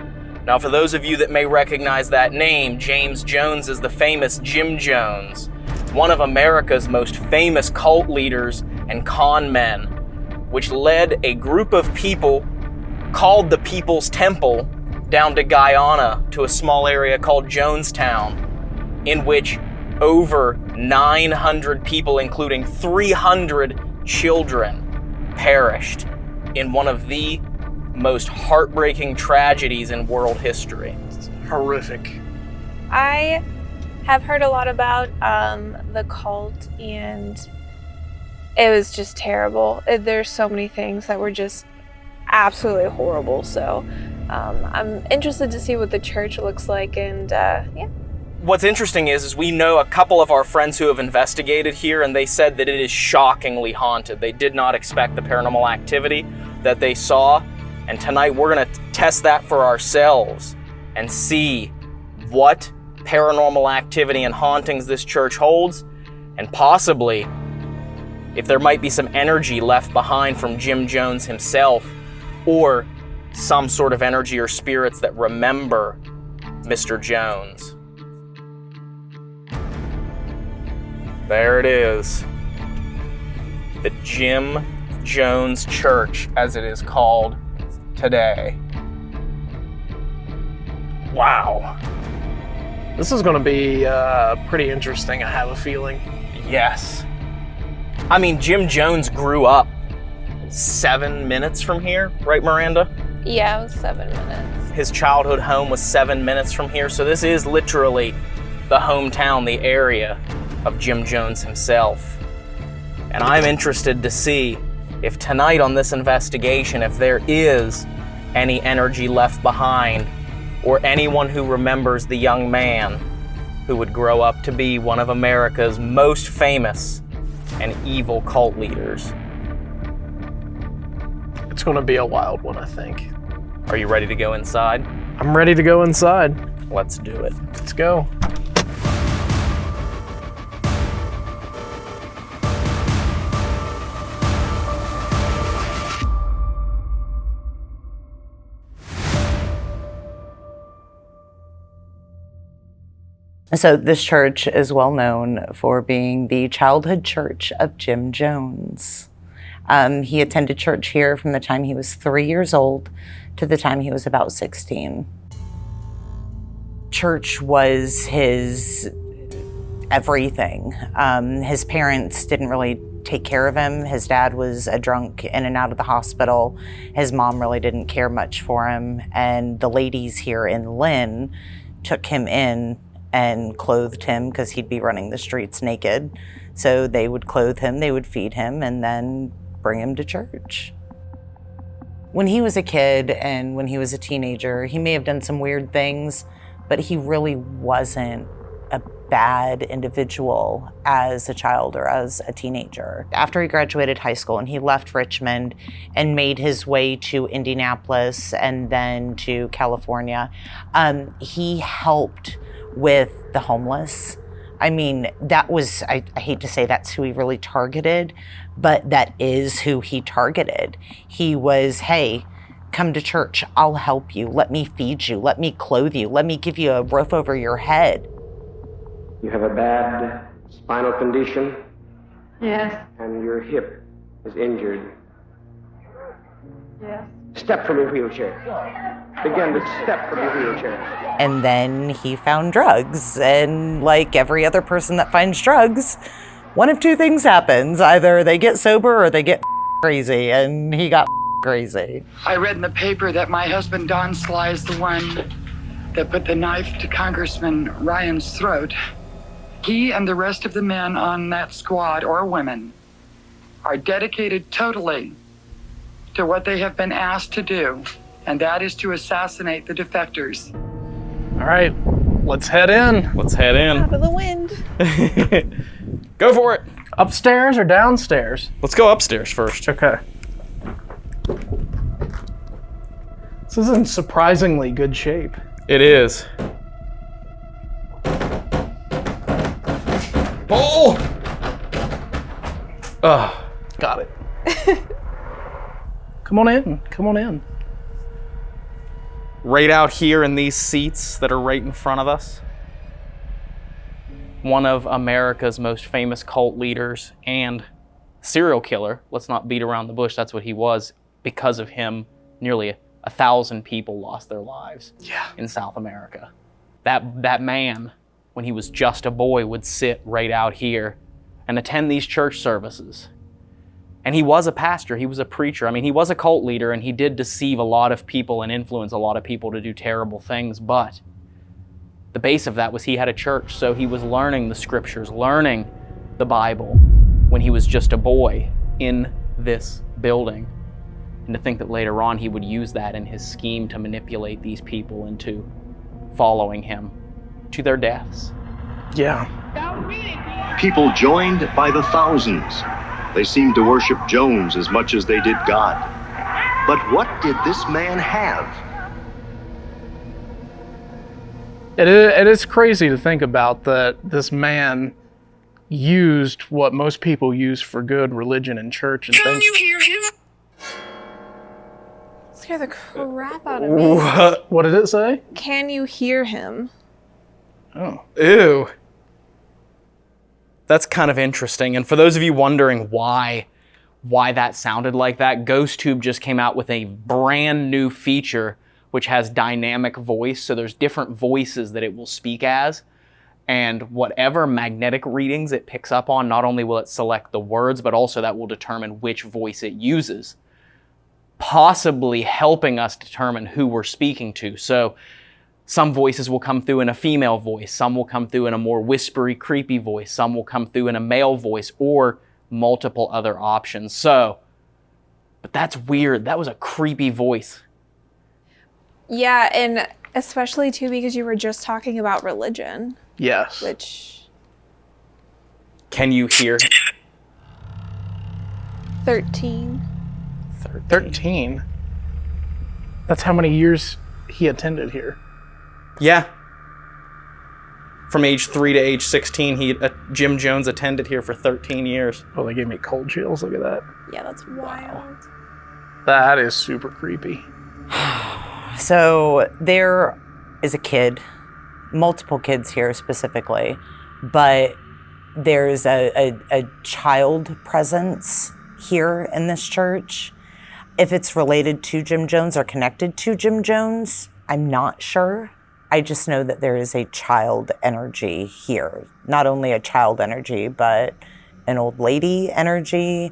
Now, for those of you that may recognize that name, James Jones is the famous Jim Jones, one of America's most famous cult leaders and con men, which led a group of people called the People's Temple down to Guyana to a small area called Jonestown, in which over 900 people, including 300 children, perished in one of the most heartbreaking tragedies in world history. It's horrific. I have heard a lot about the cult, and it was just terrible. There's so many things that were just absolutely horrible. So I'm interested to see what the church looks like, and yeah. What's interesting is we know a couple of our friends who have investigated here, and they said that it is shockingly haunted. They did not expect the paranormal activity that they saw, and tonight we're gonna test that for ourselves and see what paranormal activity and hauntings this church holds, and possibly if there might be some energy left behind from Jim Jones himself, or some sort of energy or spirits that remember Mr. Jones. There it is. The Jim Jones Church, as it is called today. Wow. This is going to be pretty interesting, I have a feeling. Yes. I mean, Jim Jones grew up 7 minutes from here, right, Miranda? Yeah, it was 7 minutes. His childhood home was 7 minutes from here, so this is literally the hometown, the area of Jim Jones himself. And I'm interested to see if tonight on this investigation, if there is any energy left behind, or anyone who remembers the young man who would grow up to be one of America's most famous and evil cult leaders. It's going to be a wild one, I think. Are you ready to go inside? I'm ready to go inside. Let's do it. Let's go. So this church is well known for being the childhood church of Jim Jones. He attended church here from the time he was 3 years old to the time he was about 16. Church was his everything. His parents didn't really take care of him. His dad was a drunk in and out of the hospital. His mom really didn't care much for him. And the ladies here in Lynn took him in and clothed him because he'd be running the streets naked. So they would clothe him, they would feed him, and then bring him to church. When he was a kid and when he was a teenager, he may have done some weird things, but he really wasn't a bad individual as a child or as a teenager. After he graduated high school and he left Richmond and made his way to Indianapolis and then to California, he helped with the homeless. I mean, that was, I hate to say that's who he really targeted, but that is who he targeted. He was, hey, Come to church. I'll help you. Let me feed you. Let me clothe you. Let me give you a roof over your head. You have a bad spinal condition. Yes. And your hip is injured. Yes. Step from your wheelchair. Begin to step from your wheelchair. And then he found drugs. And like every other person that finds drugs, one of two things happens. Either they get sober or they get crazy. And he got crazy. I read in the paper that my husband Don Sly is the one that put the knife to Congressman Ryan's throat. He and the rest of the men on that squad, or women, are dedicated totally to what they have been asked to do, and that is to assassinate the defectors. All right, let's head in. Let's head in. Out of the wind. Go for it. Upstairs or downstairs? Let's go upstairs first. Okay. This is in surprisingly good shape. It is. Oh! Got it. Come on in. Come on in. Right out here in these seats that are right in front of us, one of America's most famous cult leaders and serial killer. Let's not beat around the bush. That's what he was. Because of him, nearly 1,000 people lost their lives in South America. That man, when he was just a boy, would sit right out here and attend these church services. And he was a pastor, he was a preacher. I mean, he was a cult leader, and he did deceive a lot of people and influence a lot of people to do terrible things, but the base of that was he had a church, so he was learning the scriptures, learning the Bible when he was just a boy in this building. And to think that later on he would use that in his scheme to manipulate these people into following him to their deaths. Yeah. People joined by the thousands. They seemed to worship Jones as much as they did God. But what did this man have? It is crazy to think about that this man used what most people use for good, religion and church and things. Can you hear him? Scare the crap out of me. What did it say? Can you hear him? Oh. Ew. That's kind of interesting. And for those of you wondering why that sounded like that, GhostTube just came out with a brand new feature which has dynamic voice. So there's different voices that it will speak as. And whatever magnetic readings it picks up on, not only will it select the words, but also that will determine which voice it uses, possibly helping us determine who we're speaking to. So some voices will come through in a female voice, some will come through in a more whispery, creepy voice, some will come through in a male voice, or multiple other options. So, but that's weird. That was a creepy voice. Yeah, and especially too because you were just talking about religion. Yes. Which... Can you hear? 13. 13? That's how many years he attended here. Yeah. From age 3 to age 16, Jim Jones attended here for 13 years. Oh, they gave me cold chills. Look at that. Yeah, that's wild. That is super creepy. So there is a kid, multiple kids here specifically, but there's a child presence here in this church. If it's related to Jim Jones or connected to Jim Jones, I'm not sure. I just know that there is a child energy here. Not only a child energy, but an old lady energy,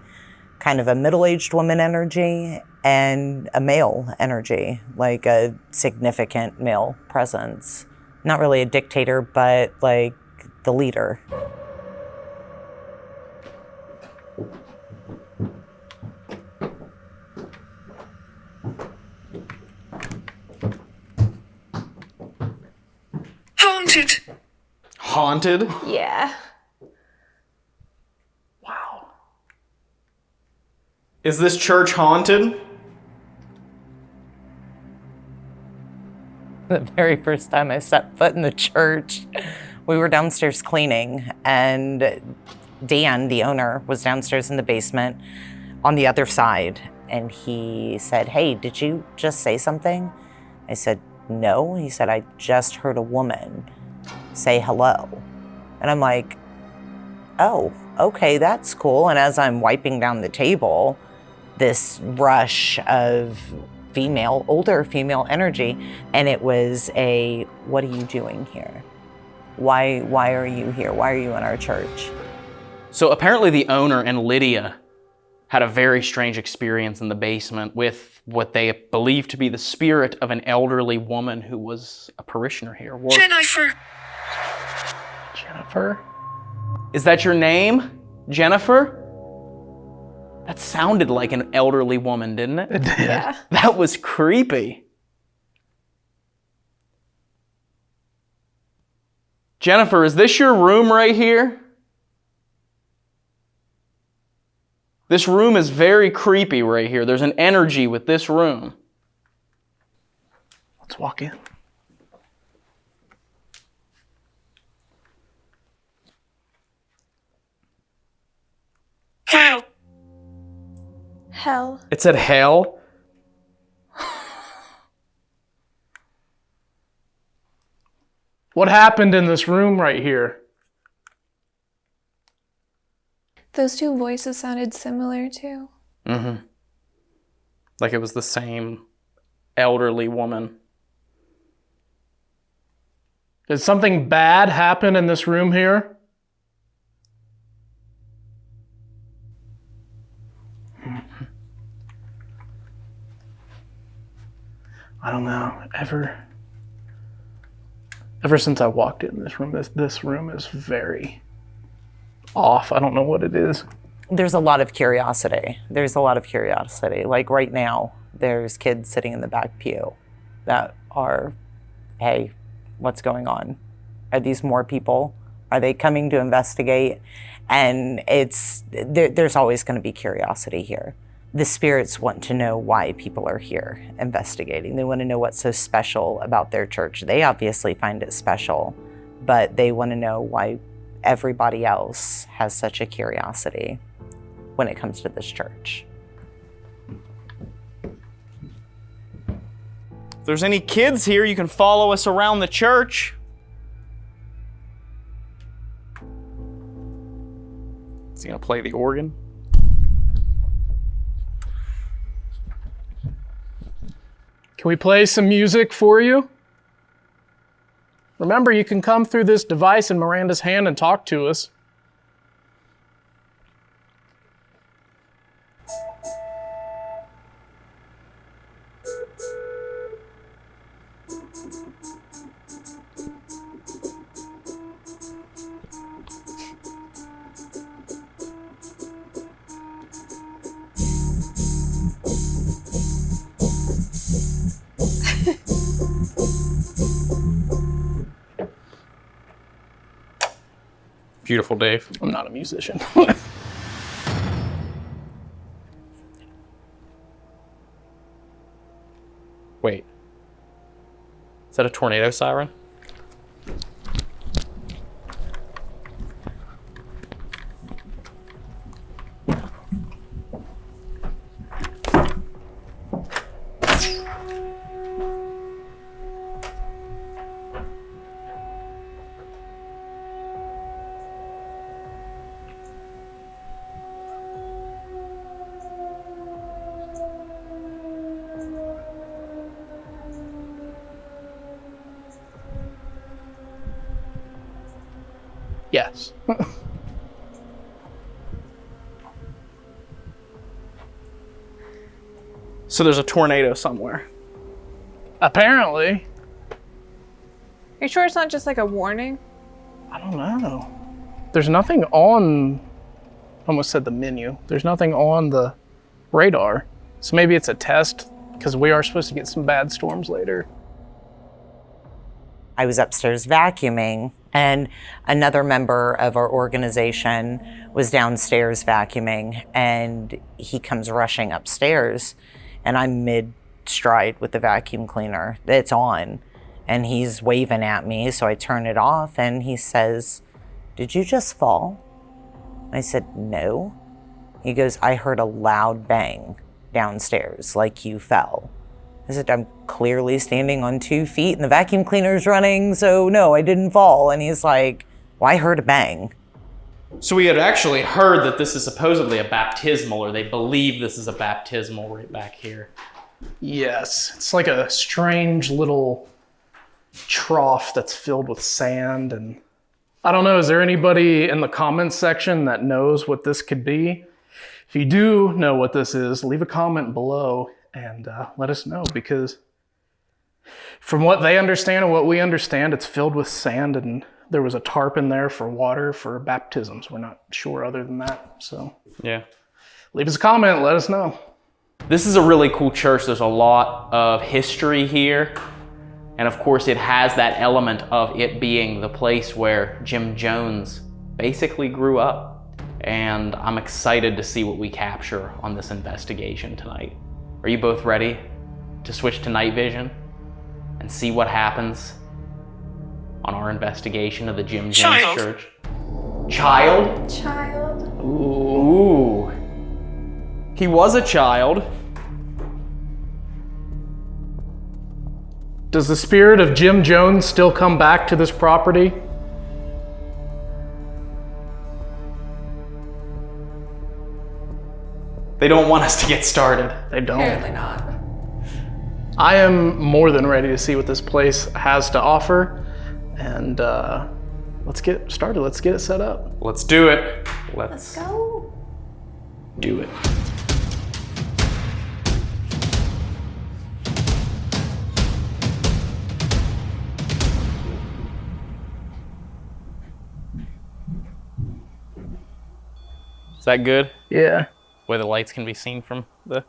kind of a middle-aged woman energy, and a male energy, like a significant male presence. Not really a dictator, but like the leader. Haunted. Haunted? Yeah. Wow. Is this church haunted? The very first time I stepped foot in the church, we were downstairs cleaning, and Dan, the owner, was downstairs in the basement on the other side. and he said, "Hey, did you just say something?" I said, "No." He said, "I just heard a woman say hello." And I'm like, "Oh, okay, that's cool." And as I'm wiping down the table, this rush of older female energy, and it was a, "What are you doing here? Why are you here? Why are you in our church?" So apparently the owner and Lydia had a very strange experience in the basement with what they believe to be the spirit of an elderly woman who was a parishioner here. Jennifer. Jennifer? Is that your name? Jennifer? That sounded like an elderly woman, didn't it? It did. Yeah. That was creepy. Jennifer, is this your room right here? This room is very creepy right here. There's an energy with this room. Let's walk in. Hell. Hell. It said hell. What happened in this room right here? Those two voices sounded similar too. Mm-hmm. Like it was the same elderly woman. Did something bad happen in this room here? I don't know. Ever since I walked in this room, this room is very off. I don't know what it is. There's a lot of curiosity. Like right now, there's kids sitting in the back pew that are, "Hey, what's going on? Are these more people? Are they coming to investigate?" And there's always going to be curiosity here. The spirits want to know why people are here investigating. They want to know what's so special about their church. They obviously find it special, but they want to know why everybody else has such a curiosity when it comes to this church. If there's any kids here, you can follow us around the church. Is he gonna play the organ? Can we play some music for you? Remember, you can come through this device in Miranda's hand and talk to us. Beautiful, Dave. I'm not a musician. Wait. Is that a tornado siren? Yes. So there's a tornado somewhere. Apparently. Are you sure it's not just like a warning? I don't know. There's nothing on, almost said the menu. There's nothing on the radar. So maybe it's a test because we are supposed to get some bad storms later. I was upstairs vacuuming, and another member of our organization was downstairs vacuuming, and he comes rushing upstairs, and I'm mid-stride with the vacuum cleaner. It's on, and he's waving at me, so I turn it off, and he says, "Did you just fall?" I said, "No." He goes, "I heard a loud bang." downstairs, like you fell. I said, I'm clearly standing on 2 feet and the vacuum cleaner's running, so no, I didn't fall. And he's like, well, I heard a bang. So we had actually heard that this is supposedly a baptismal, or they believe this is a baptismal right back here. Yes, it's like a strange little trough that's filled with sand. And I don't know, is there anybody in the comments section that knows what this could be? If you do know what this is, leave a comment below and let us know, because from what they understand and what we understand, it's filled with sand, and there was a tarp in there for water for baptisms. We're not sure other than that. So yeah, leave us a comment, let us know. This is a really cool church. There's a lot of history here. And of course, it has that element of it being the place where Jim Jones basically grew up. And I'm excited to see what we capture on this investigation tonight. Are you both ready to switch to night vision and see what happens on our investigation of the Jim Jones Church? Child? Child. Ooh. He was a child. Does the spirit of Jim Jones still come back to this property? They don't want us to get started. They don't. Apparently not. I am more than ready to see what this place has to offer. And let's get started. Let's get it set up. Let's do it. Let's go. Do it. Is that good? Yeah. Where the lights can be seen from the...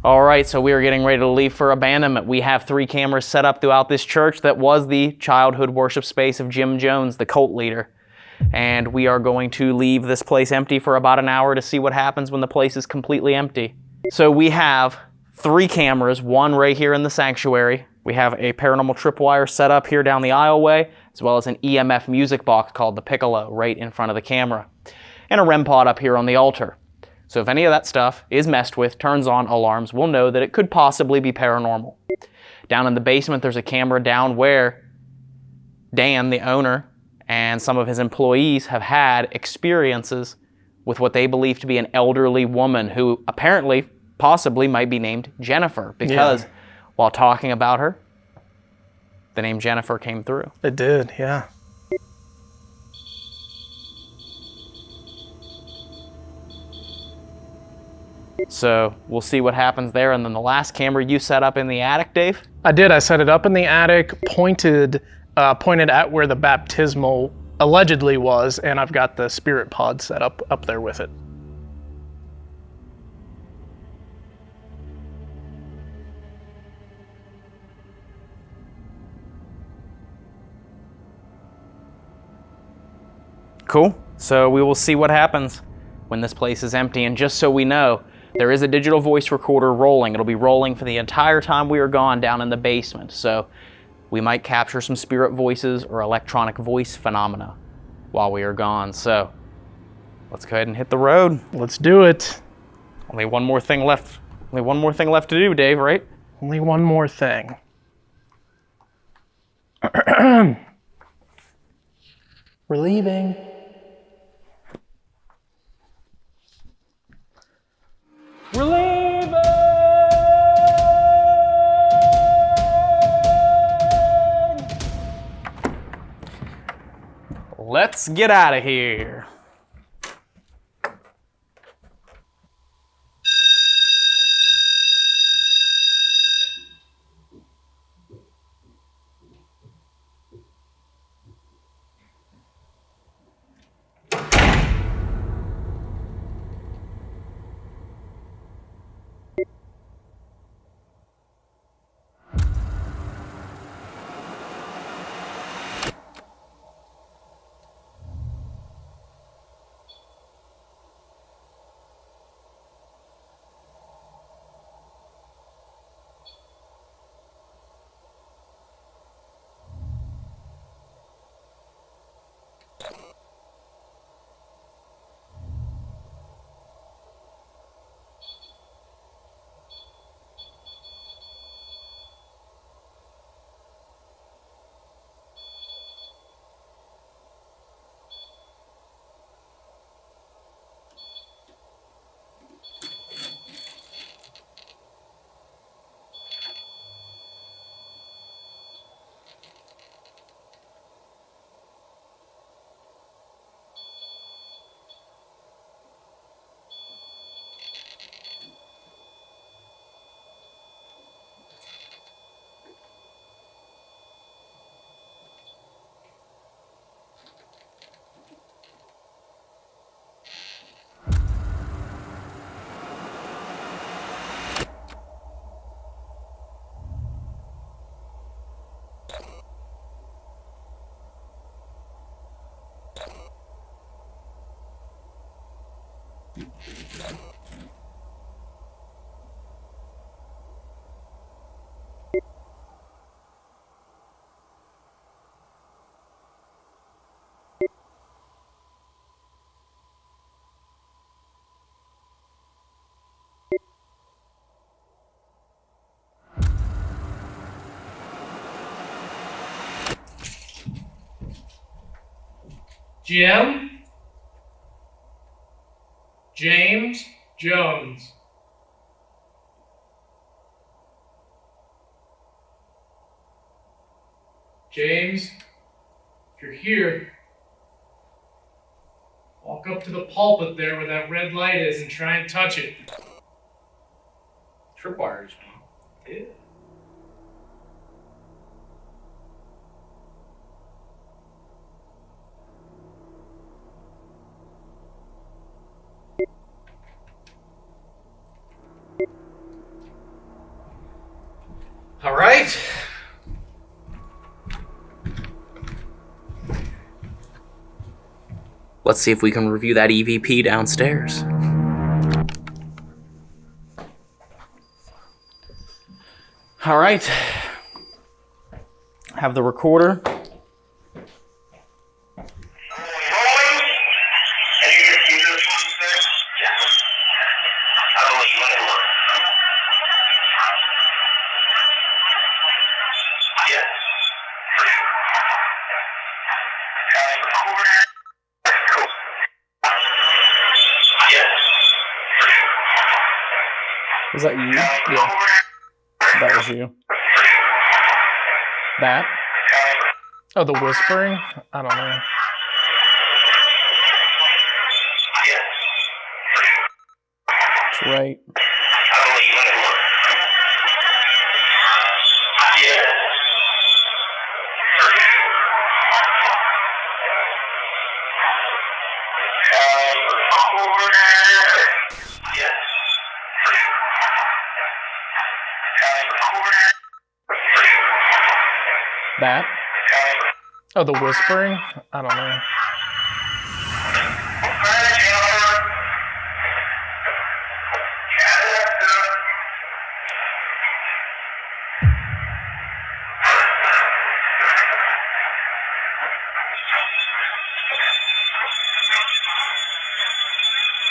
All right, so we are getting ready to leave for abandonment. We have 3 cameras set up throughout this church that was the childhood worship space of Jim Jones, the cult leader. And we are going to leave this place empty for about an hour to see what happens when the place is completely empty. So we have 3 cameras, one right here in the sanctuary. We have a paranormal tripwire set up here down the aisleway, as well as an EMF music box called the Piccolo right in front of the camera, and a REM pod up here on the altar. So if any of that stuff is messed with, turns on alarms, we'll know that it could possibly be paranormal. Down in the basement, there's a camera down where Dan, the owner, and some of his employees have had experiences with what they believe to be an elderly woman who apparently, possibly, might be named Jennifer, because while talking about her, the name Jennifer came through. It did, yeah. So we'll see what happens there. And then the last camera you set up in the attic, Dave? I did. I set it up in the attic, pointed at where the baptismal allegedly was, and I've got the spirit pod set up there with it. Cool. So we will see what happens when this place is empty. And just so we know, there is a digital voice recorder rolling. It'll be rolling for the entire time we are gone down in the basement. So we might capture some spirit voices or electronic voice phenomena while we are gone. So let's go ahead and hit the road. Let's do it. Only one more thing left. Only one more thing left to do, Dave, right? Only one more thing. We're leaving. We're leaving! Let's get out of here. Jim? James Jones. James, if you're here, walk up to the pulpit there where that red light is and try and touch it. Tripwires. Yeah. All right. Let's see if we can review that EVP downstairs. All right. Have the recorder. Was that you? Yeah. That was you. That? Oh, the whispering? I don't know. That's right. That? Oh, the whispering? I don't know.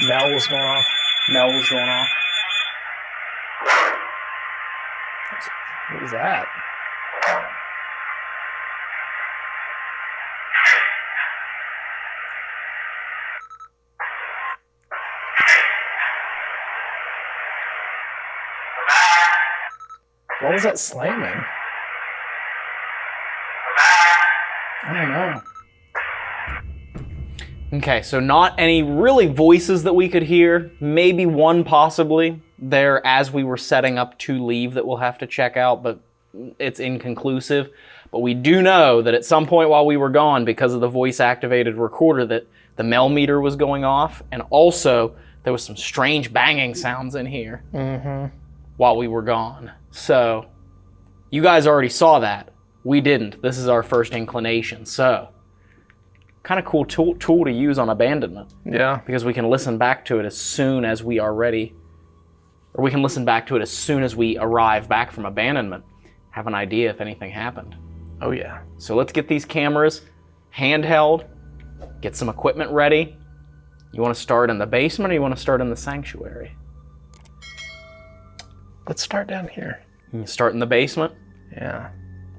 Mel was going off. Mel was going off. What was that? What was that slamming? I don't know. Okay, so not any really voices that we could hear. Maybe one possibly there as we were setting up to leave that we'll have to check out, but it's inconclusive. But we do know that at some point while we were gone, because of the voice-activated recorder, that the Mel meter was going off, and also there was some strange banging sounds in here while we were gone. So you guys already saw that. We didn't. This is our first inclination. So kind of cool tool to use on abandonment. Yeah. Because we can listen back to it as soon as we are ready, or we can listen back to it as soon as we arrive back from abandonment, have an idea if anything happened. Oh yeah. So let's get these cameras handheld, get some equipment ready. You want to start in the basement or you want to start in the sanctuary? Let's start down here. You start in the basement? Yeah.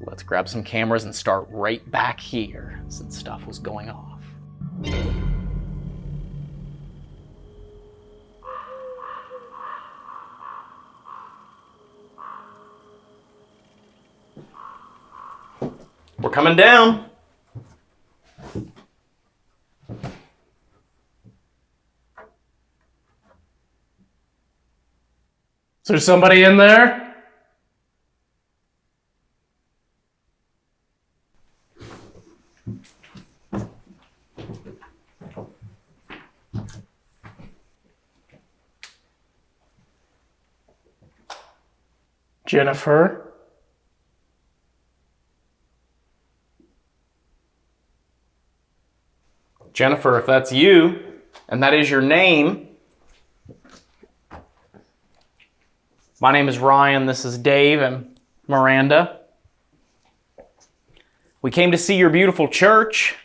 Let's grab some cameras and start right back here since stuff was going off. We're coming down. Is there somebody in there? Jennifer? Jennifer, if that's you, and that is your name, My name is Ryan, this is Dave and Miranda. We came to see your beautiful church.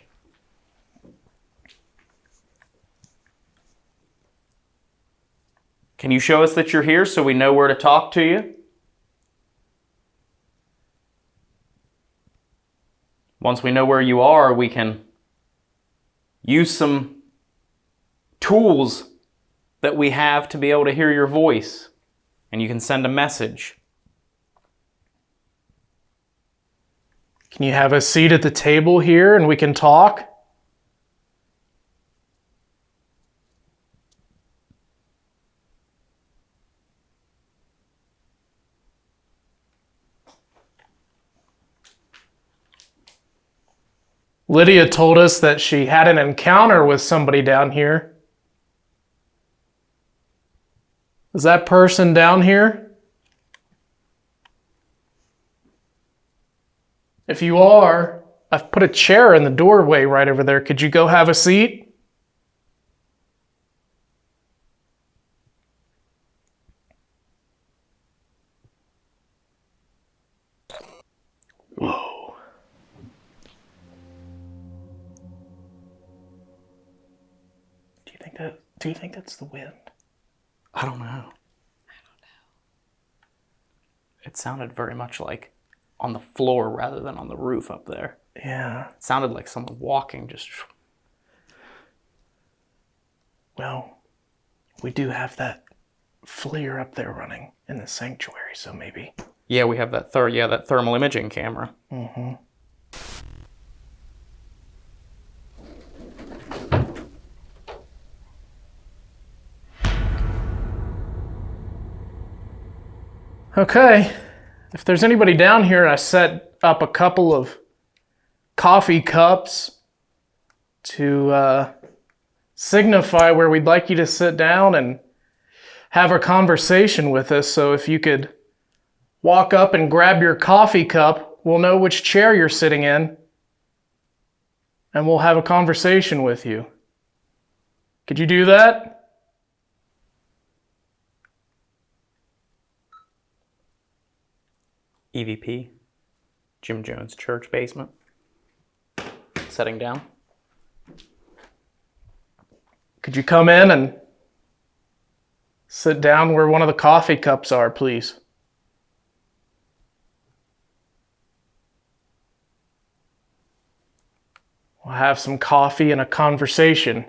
Can you show us that you're here so we know where to talk to you? Once we know where you are, we can use some tools that we have to be able to hear your voice, and you can send a message. Can you have a seat at the table here and we can talk? Lydia told us that she had an encounter with somebody down here. Is that person down here? If you are, I've put a chair in the doorway right over there. Could you go have a seat? Whoa. Do you think that's the wind? I don't know. It sounded very much like on the floor rather than on the roof up there. Yeah. It sounded like someone walking just... Well, we do have that FLIR up there running in the sanctuary, so maybe. Yeah, we have that that thermal imaging camera. Mm-hmm. Okay, if there's anybody down here, I set up a couple of coffee cups to signify where we'd like you to sit down and have a conversation with us. So if you could walk up and grab your coffee cup, we'll know which chair you're sitting in, and we'll have a conversation with you. Could you do that? EVP, Jim Jones church basement. Setting down. Could you come in and sit down where one of the coffee cups are, please? We'll have some coffee and a conversation.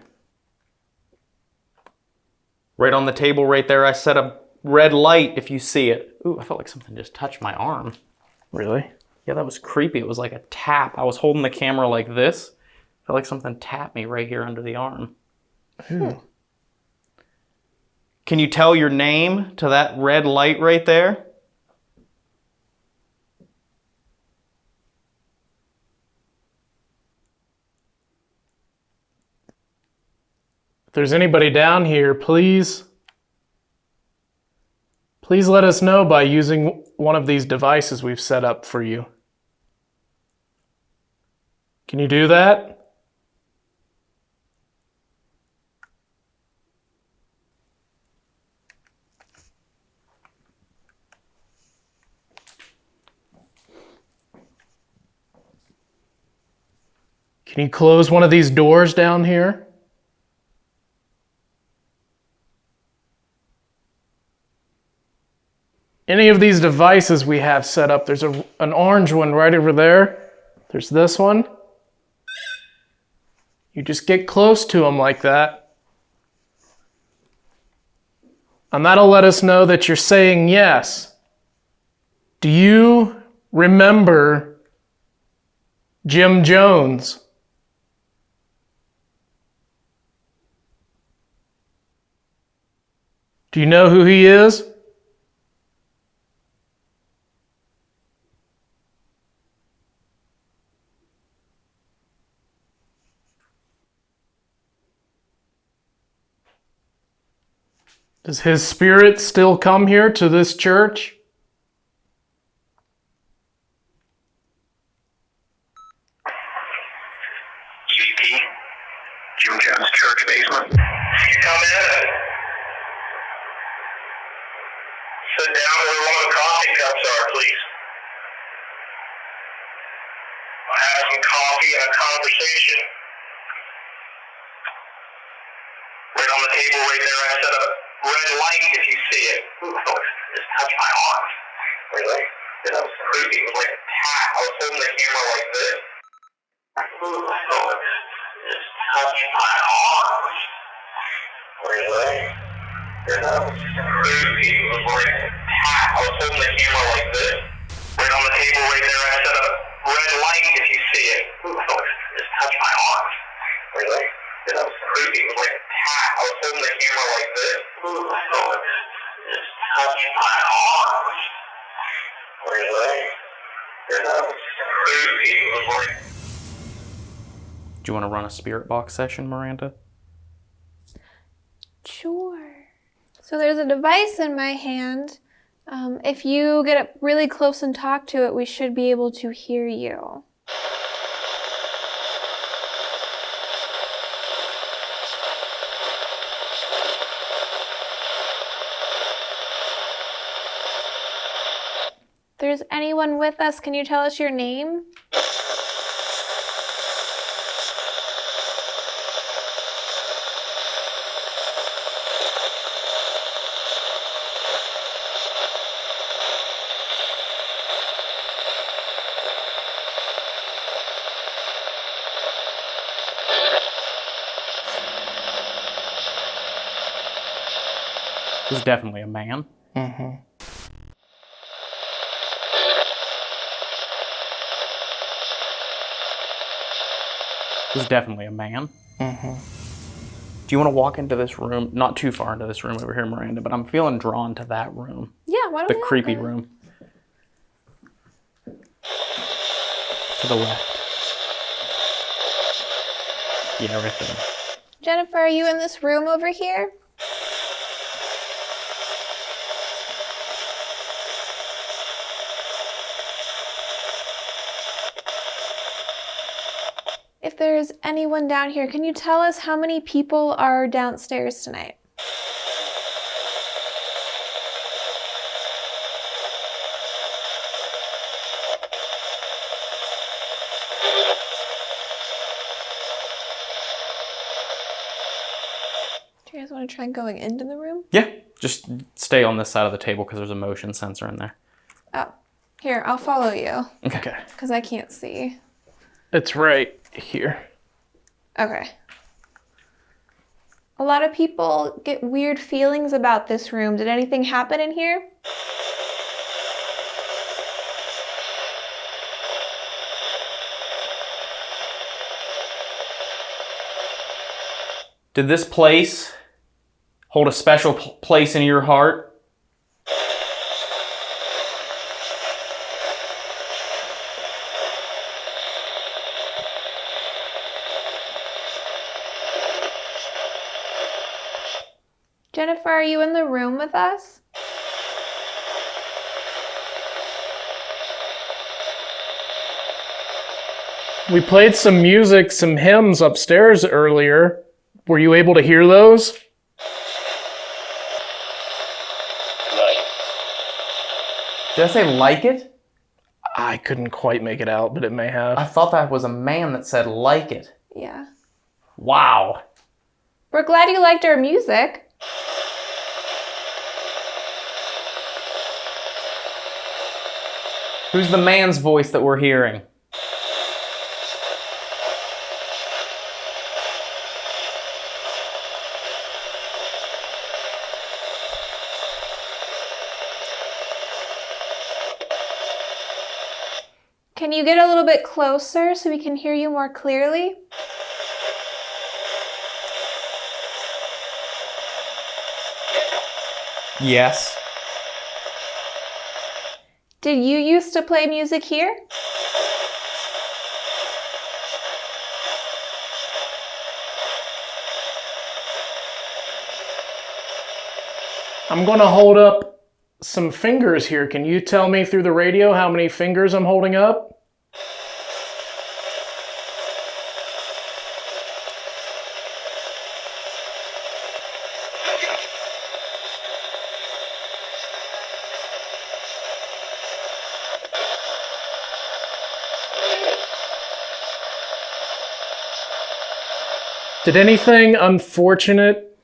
Right on the table right there, I set a red light if you see it. Ooh, I felt like something just touched my arm. Really? Yeah, that was creepy. It was like a tap. I was holding the camera like this. I felt like something tapped me right here under the arm. Ooh. Can you tell your name to that red light right there? If there's anybody down here, please let us know by using one of these devices we've set up for you. Can you do that? Can you close one of these doors down here? Any of these devices we have set up, there's an orange one right over there. There's this one. You just get close to them like that. And that'll let us know that you're saying yes. Do you remember Jim Jones? Do you know who he is? Does his spirit still come here to this church? EVP, Jim Jones church basement. You come in and Sit down where one of the coffee cups are, please. I'll have some coffee and a conversation. Right on the table right there, I set a red light if you see it. Ooh, just touch my arm. Really? That was creepy. It was like a tap. I was holding the camera like this. Ooh, just touch my arm. Really? That was creepy. It was like a tap. I was holding the camera like this. Right on the table right there, I set a red light if you see it. Ooh, just touch my arm. Really? That was creepy. It was like a tap. I was holding the camera like this. Ooh, just touch my arm. Really? That was creepy. It was like... Do you want to run a spirit box session, Miranda? Sure. So there's a device in my hand. If you get up really close and talk to it, we should be able to hear you. If there's anyone with us, can you tell us your name? This is definitely a man. Mm-hmm. This is definitely a man. Mm-hmm. Do you want to walk into this room? Not too far into this room over here, Miranda, but I'm feeling drawn to that room. Yeah, why don't The we creepy go? room. To the left. Yeah, right there. Jennifer, are you in this room over here? If there's anyone down here, can you tell us how many people are downstairs tonight? Do you guys want to try going into the room? Yeah, just stay on this side of the table because there's a motion sensor in there. Oh, here, I'll follow you. Okay. Because I can't see. It's right here. Okay. A lot of people get weird feelings about this room. Did anything happen in here? Did this place hold a special place in your heart? Jennifer, are you in the room with us? We played some music, some hymns upstairs earlier. Were you able to hear those? Did I say like it? I couldn't quite make it out, but it may have. I thought that was a man that said like it. Yeah. Wow. We're glad you liked our music. Who's the man's voice that we're hearing? Can you get a little bit closer so we can hear you more clearly? Yes. Did you used to play music here? I'm going to hold up some fingers here. Can you tell me through the radio how many fingers I'm holding up? Did anything unfortunate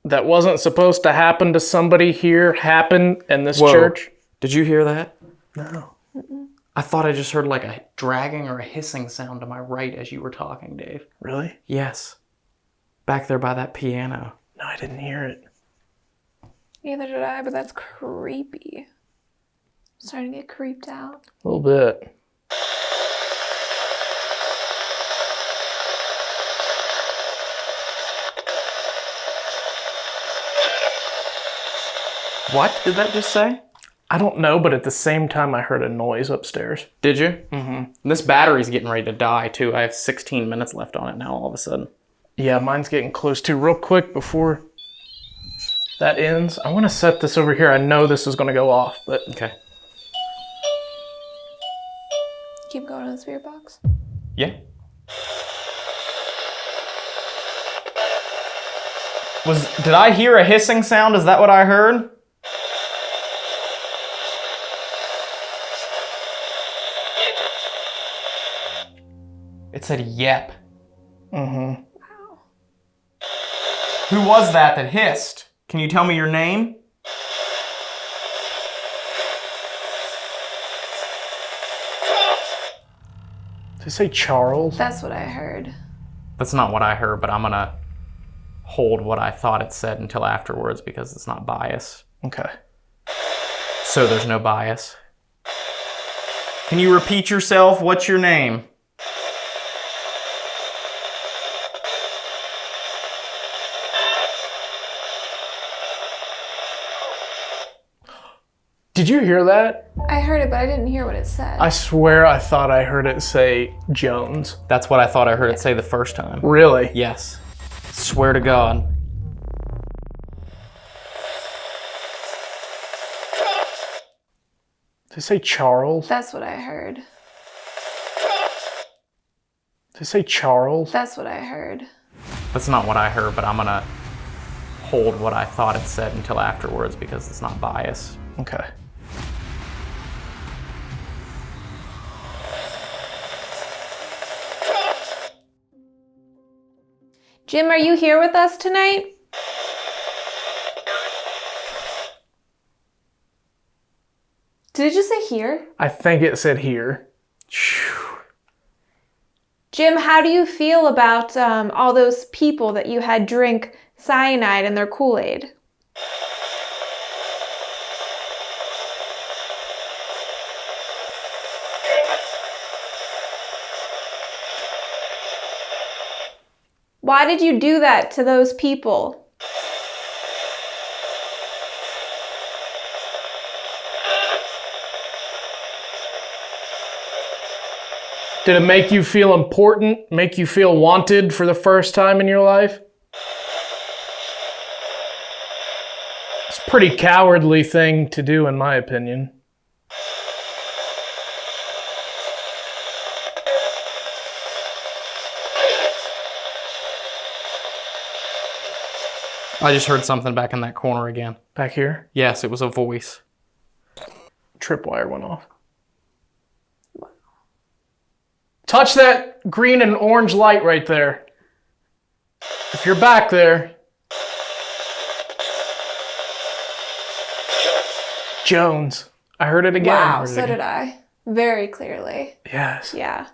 that wasn't supposed to happen to somebody here happen in this church? Did you hear that? No. I thought I just heard like a dragging or a hissing sound to my right as you were talking, Dave. Really? Yes. Back there by that piano. No, I didn't hear it. Neither did I, but that's creepy. I'm starting to get creeped out. A little bit. What did that just say? I don't know, but at the same time, I heard a noise upstairs. Did you? Mm-hmm. This battery's getting ready to die, too. I have 16 minutes left on it now, all of a sudden. Yeah, mine's getting close to. Real quick, before that ends, I want to set this over here. I know this is going to go off, but... Okay. Keep going to the spirit box. Yeah. Did I hear a hissing sound? Is that what I heard? It said yep. Mm-hmm. Wow. Who was that hissed? Can you tell me your name? Did it say Charles? That's what I heard. That's not what I heard, but I'm gonna hold what I thought it said until afterwards because it's not biased. Okay. So there's no bias. Can you repeat yourself? What's your name? Did you hear that? I heard it, but I didn't hear what it said. I swear I thought I heard it say Jones. That's what I thought I heard it say the first time. Really? Yes. Swear to God. Did it say Charles? That's what I heard. Did it say Charles? That's what I heard. That's not what I heard, but I'm gonna hold what I thought it said until afterwards because it's not biased. Okay. Jim, are you here with us tonight? Did it just say here? I think it said here. Jim, how do you feel about all those people that you had drink cyanide in their Kool-Aid? Why did you do that to those people? Did it make you feel important? Make you feel wanted for the first time in your life? It's a pretty cowardly thing to do, in my opinion. I just heard something back in that corner again. Back here? Yes, it was a voice. Tripwire went off. Touch that green and orange light right there. If you're back there. Jones. I heard it again. Wow, so did I. Very clearly. Yes. Yeah.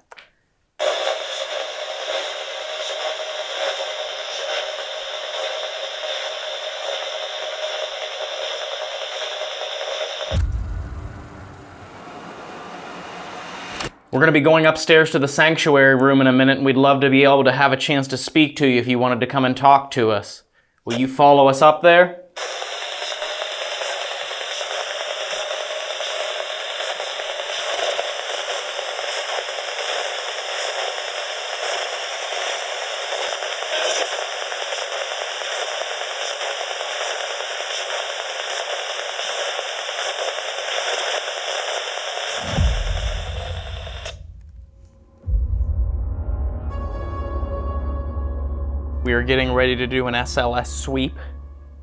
We're going to be going upstairs to the sanctuary room in a minute, and we'd love to be able to have a chance to speak to you if you wanted to come and talk to us. Will you follow us up there? We are getting ready to do an SLS sweep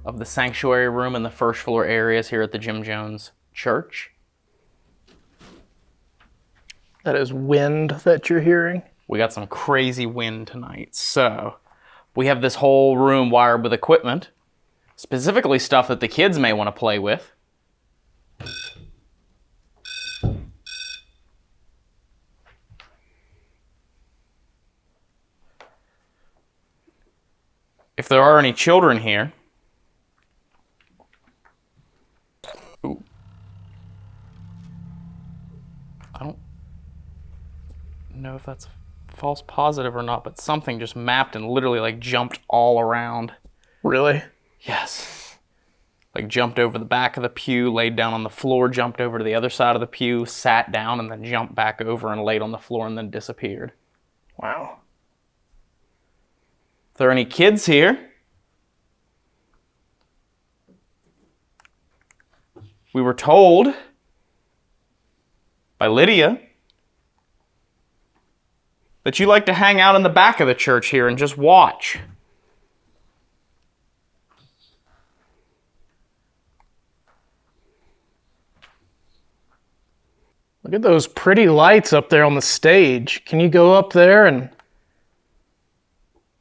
of the sanctuary room and the first floor areas here at the Jim Jones Church. That is wind that you're hearing? We got some crazy wind tonight. So, We have this whole room wired with equipment, specifically stuff that the kids may want to play with. If there are any children here. Ooh. I don't know if that's a false positive or not, but something just mapped and literally like jumped all around. Really? Yes. Like jumped over the back of the pew, laid down on the floor, jumped over to the other side of the pew, sat down, and then jumped back over and laid on the floor and then disappeared. Wow. If there are any kids here, we were told by Lydia that you like to hang out in the back of the church here and just watch. Look at those pretty lights up there on the stage. Can you go up there and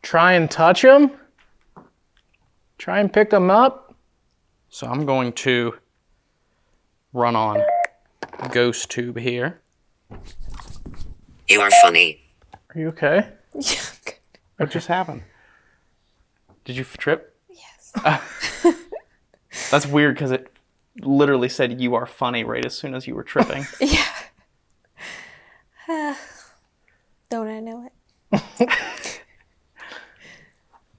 try and touch them? Try and pick them up? So I'm going to run on ghost tube here. You are funny. Are you okay? Yeah. What just happened? Did you trip? Yes. That's weird because it literally said you are funny right as soon as you were tripping. Yeah. Don't I know it?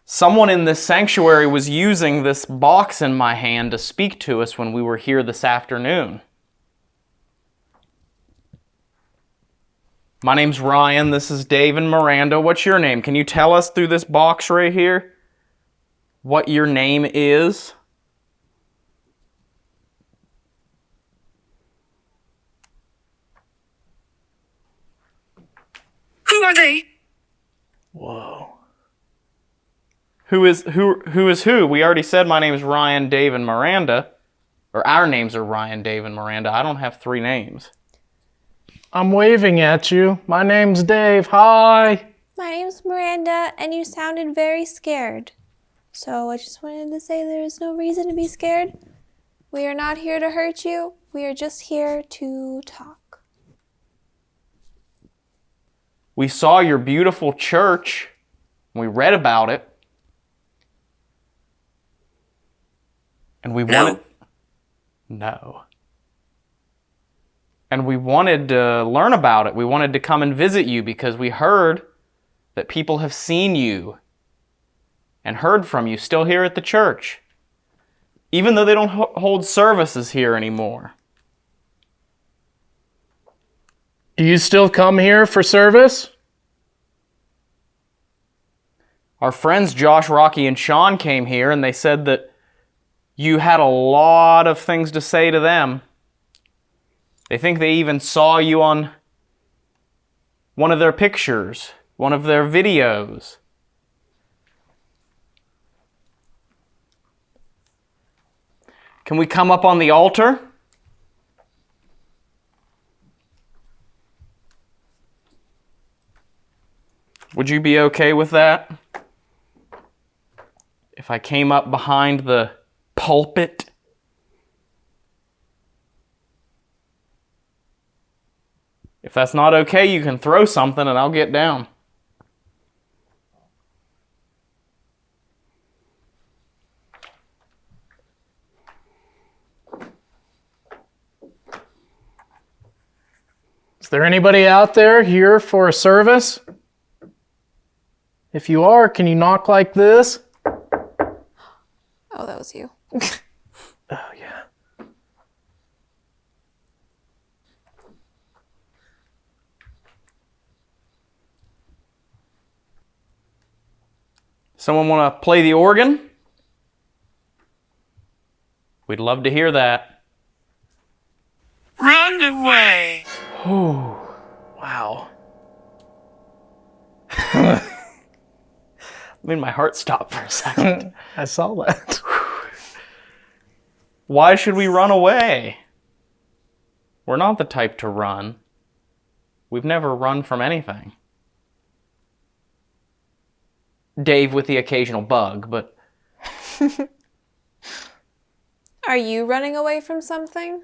Someone in this sanctuary was using this box in my hand to speak to us when we were here this afternoon. My name's Ryan, this is Dave and Miranda. What's your name? Can you tell us through this box right here what your name is? Who are they? Whoa. Who is who? We already said my name is Ryan, Dave, and Miranda. Or our names are Ryan, Dave, and Miranda. I don't have 3 names. I'm waving at you. My name's Dave. Hi. My name's Miranda, and you sounded very scared. So I just wanted to say there is no reason to be scared. We are not here to hurt you. We are just here to talk. We saw your beautiful church. We read about it. And we wanted... No. And we wanted to learn about it. We wanted to come and visit you because we heard that people have seen you and heard from you still here at the church, even though they don't hold services here anymore. Do you still come here for service? Our friends Josh, Rocky, and Sean came here and they said that you had a lot of things to say to them. They think they even saw you on one of their pictures, one of their videos. Can we come up on the altar? Would you be okay with that? If I came up behind the pulpit? If that's not okay, you can throw something and I'll get down. Is there anybody out there here for a service? If you are, can you knock like this? Oh, that was you. Oh, yeah. Someone want to play the organ? We'd love to hear that. Run away. Oh, wow. Made my heart stop for a second. I saw that. Why should we run away? We're not the type to run. We've never run from anything. Dave with the occasional bug, but... Are you running away from something?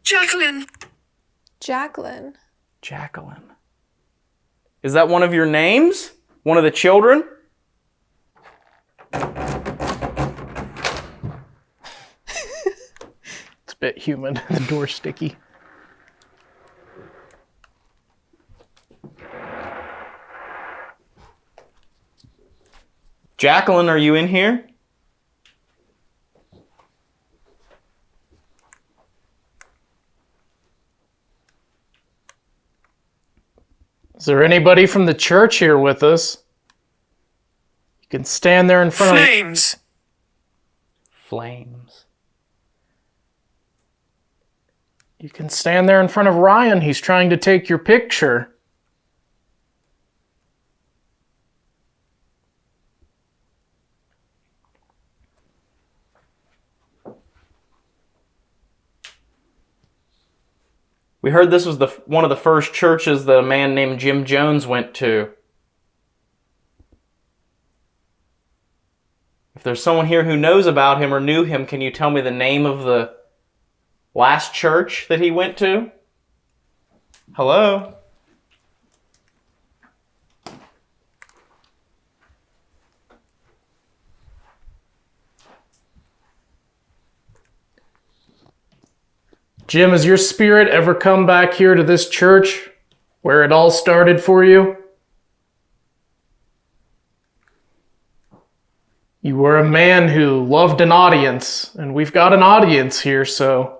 Jacqueline. Jacqueline. Jacqueline. Is that one of your names? One of the children? It's a bit humid. The door's sticky. Jacqueline, are you in here? Is there anybody from the church here with us? You can stand there in front Flames. Flames. You can stand there in front of Ryan. He's trying to take your picture. We heard this was one of the first churches that a man named Jim Jones went to. If there's someone here who knows about him or knew him, can you tell me the name of the last church that he went to? Hello? Jim, has your spirit ever come back here to this church where it all started for you? You were a man who loved an audience, and we've got an audience here, so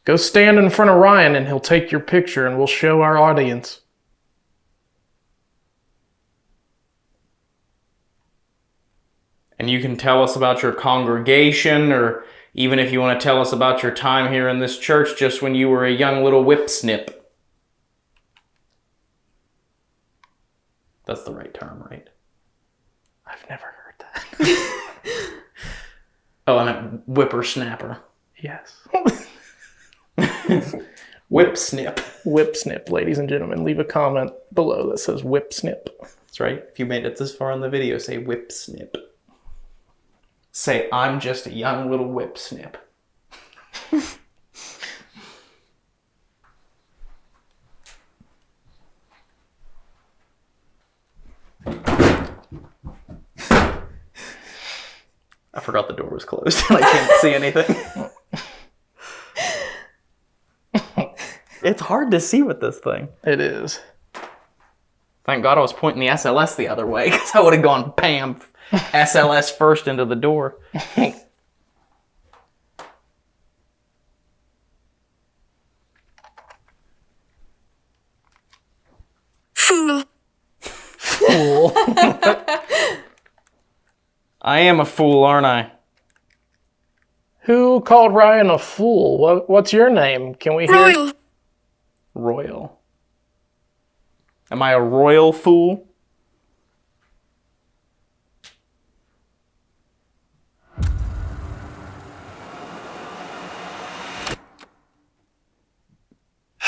go stand in front of Ryan and he'll take your picture and we'll show our audience. And you can tell us about your congregation, or even if you want to tell us about your time here in this church just when you were a young little whipsnip. That's the right term, right? I've never heard that. Oh, I meant whippersnapper. Yes. Whipsnip. Whipsnip, ladies and gentlemen. Leave a comment below that says whipsnip. That's right. If you made it this far in the video, say whipsnip. Say, I'm just a young little whipsnip. I forgot the door was closed and I can't see anything. It's hard to see with this thing. It is. Thank God I was pointing the SLS the other way, because I would have gone bam, SLS first into the door. Fool. Fool. I am a fool, aren't I? Who called Ryan a fool? What's your name? Can we hear? Royal. Royal. Am I a royal fool?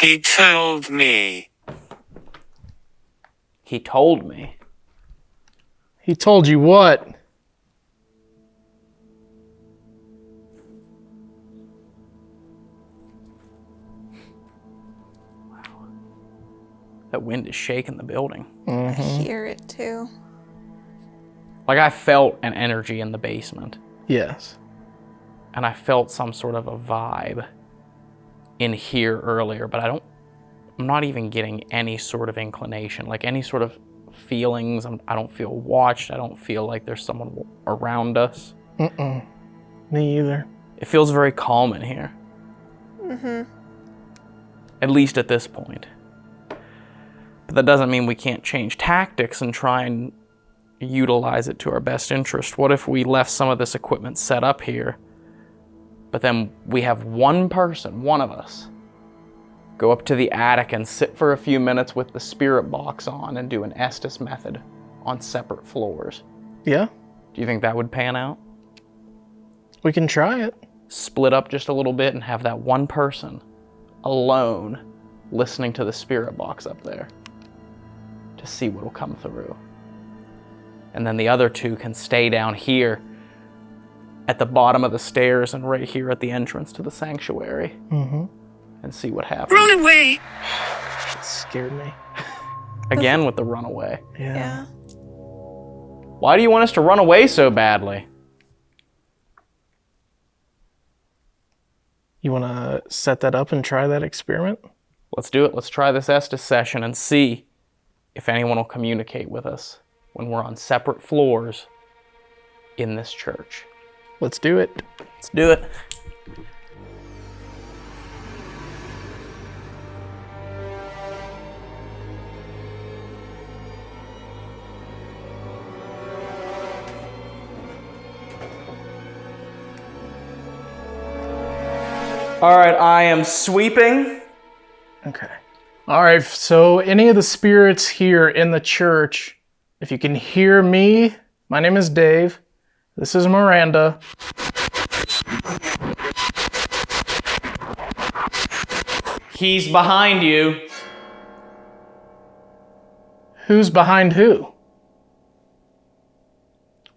He told me. He told me. He told you what? That wind is shaking the building. I hear it too. Like, I felt an energy in the basement. Yes. And I felt some sort of a vibe in here earlier, but I'm not even getting any sort of inclination, like any sort of feelings. I don't feel watched. I don't feel like there's someone around us. Me either. It feels very calm in here. At least at this point. But that doesn't mean we can't change tactics and try and utilize it to our best interest. What if we left some of this equipment set up here, but then we have one person, one of us, go up to the attic and sit for a few minutes with the spirit box on and do an Estes method on separate floors? Yeah. Do you think that would pan out? We can try it. Split up just a little bit and have that one person alone listening to the spirit box up there to see what will come through. And then the other two can stay down here at the bottom of the stairs and right here at the entrance to the sanctuary and see what happens. Run away! It scared me. Again with the runaway. Yeah. Why do you want us to run away so badly? You want to set that up and try that experiment? Let's do it. Let's try this Estes session and see if anyone will communicate with us when we're on separate floors in this church. Let's do it. Let's do it. All right, I am sweeping. Okay. All right, so any of the spirits here in the church, if you can hear me, my name is Dave. This is Miranda. He's behind you. Who's behind who?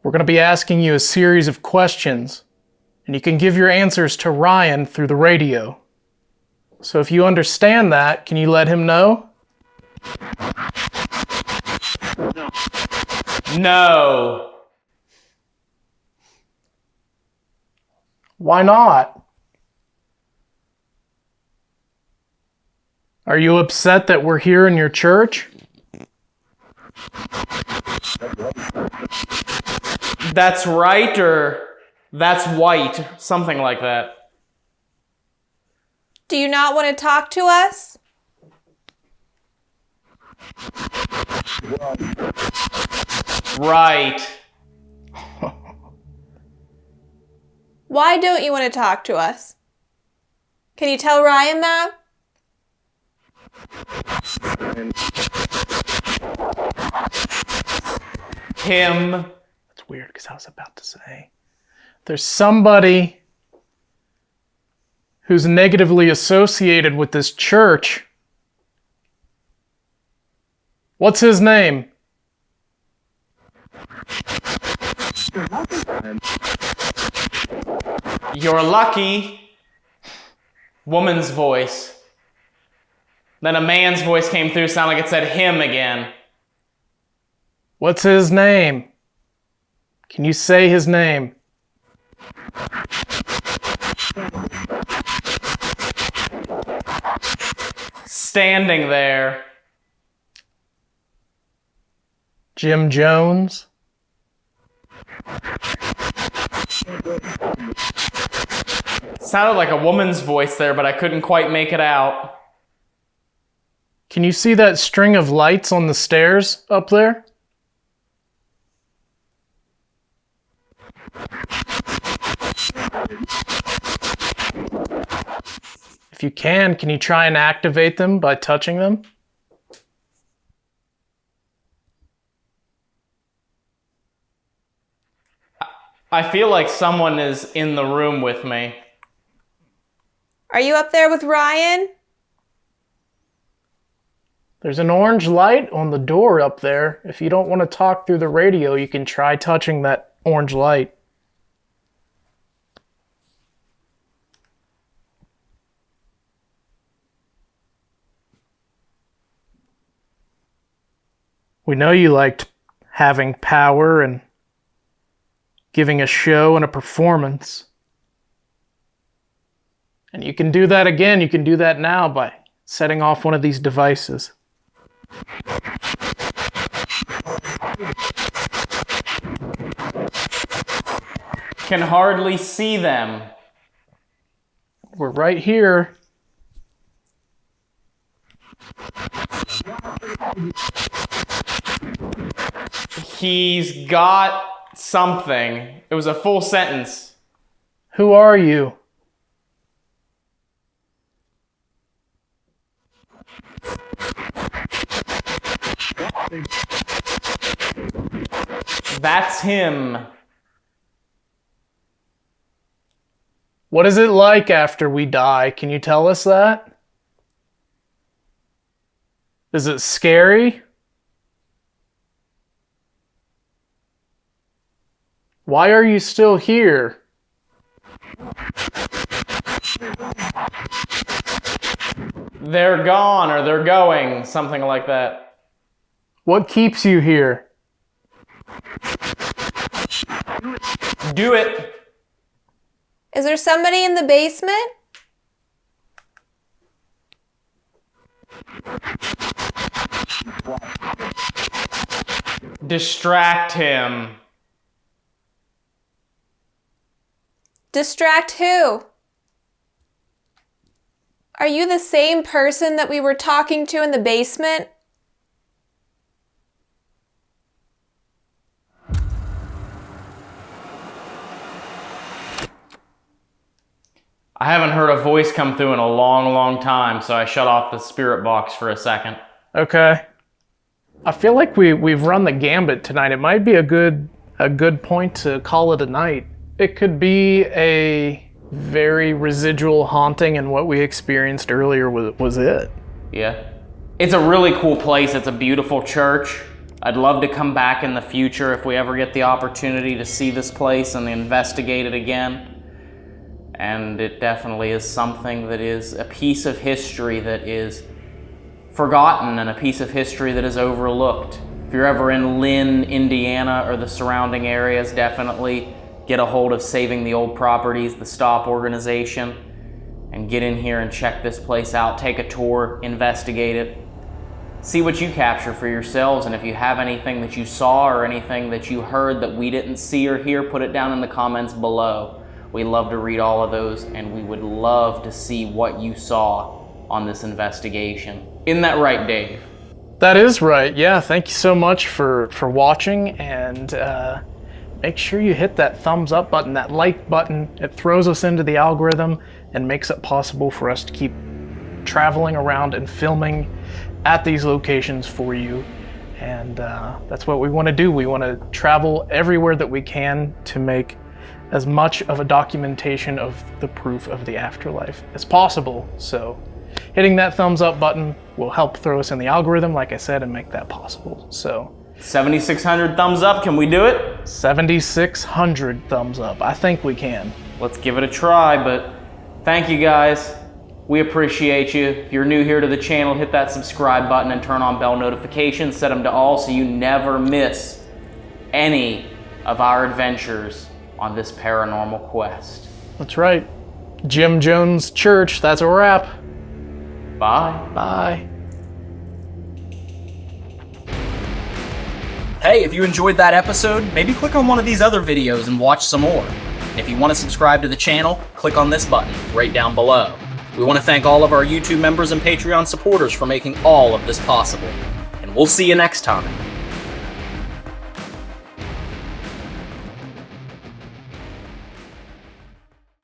We're going to be asking you a series of questions, and you can give your answers to Ryan through the radio. So if you understand that, can you let him know? No. Why not? Are you upset that we're here in your church? That's right, or that's white, something like that. Do you not want to talk to us? Right. Why don't you want to talk to us? Can you tell Ryan that? Him. That's weird because I was about to say there's somebody who's negatively associated with this church. What's his name? You're lucky. Woman's voice. Then a man's voice came through, sounded like it said him again. What's his name? Can you say his name? Standing there. Jim Jones? Sounded like a woman's voice there, but I couldn't quite make it out. Can you see that string of lights on the stairs up there? If you can you try and activate them by touching them? I feel like someone is in the room with me. Are you up there with Ryan? There's an orange light on the door up there. If you don't want to talk through the radio, you can try touching that orange light. We know you liked having power and giving a show and a performance. And you can do that again. You can do that now by setting off one of these devices. Can hardly see them. We're right here. He's got something. It was a full sentence. Who are you? That's him. What is it like after we die? Can you tell us that? Is it scary? Why are you still here? They're gone or they're going, something like that. What keeps you here? Do it. Is there somebody in the basement? Distract him. Distract who? Are you the same person that we were talking to in the basement? I haven't heard a voice come through in a long, long time, so I shut off the spirit box for a second. Okay. I feel like we've run the gambit tonight. It might be a good point to call it a night. It could be a very residual haunting, and what we experienced earlier was it. Yeah. It's a really cool place. It's a beautiful church. I'd love to come back in the future if we ever get the opportunity to see this place and investigate it again. And it definitely is something that is a piece of history that is forgotten and a piece of history that is overlooked. If you're ever in Lynn, Indiana, or the surrounding areas, definitely get a hold of Saving the Old Properties, the STOP organization, and get in here and check this place out. Take a tour, investigate it, see what you capture for yourselves, and if you have anything that you saw or anything that you heard that we didn't see or hear, put it down in the comments below. We love to read all of those, and we would love to see what you saw on this investigation. Isn't that right, Dave? That is right. Yeah, thank you so much for watching, and make sure you hit that thumbs up button, that like button. It throws us into the algorithm and makes it possible for us to keep traveling around and filming at these locations for you. And that's what we want to do. We want to travel everywhere that we can to make as much of a documentation of the proof of the afterlife as possible. So hitting that thumbs up button will help throw us in the algorithm, like I said, and make that possible. So 7,600 thumbs up, can we do it? 7,600 thumbs up, I think we can. Let's give it a try, but thank you guys. We appreciate you. If you're new here to the channel, hit that subscribe button and turn on bell notifications, set them to all so you never miss any of our adventures on this paranormal quest. That's right. Jim Jones Church, that's a wrap. Bye. Bye. Hey, if you enjoyed that episode, maybe click on one of these other videos and watch some more. And if you want to subscribe to the channel, click on this button right down below. We want to thank all of our YouTube members and Patreon supporters for making all of this possible. And we'll see you next time.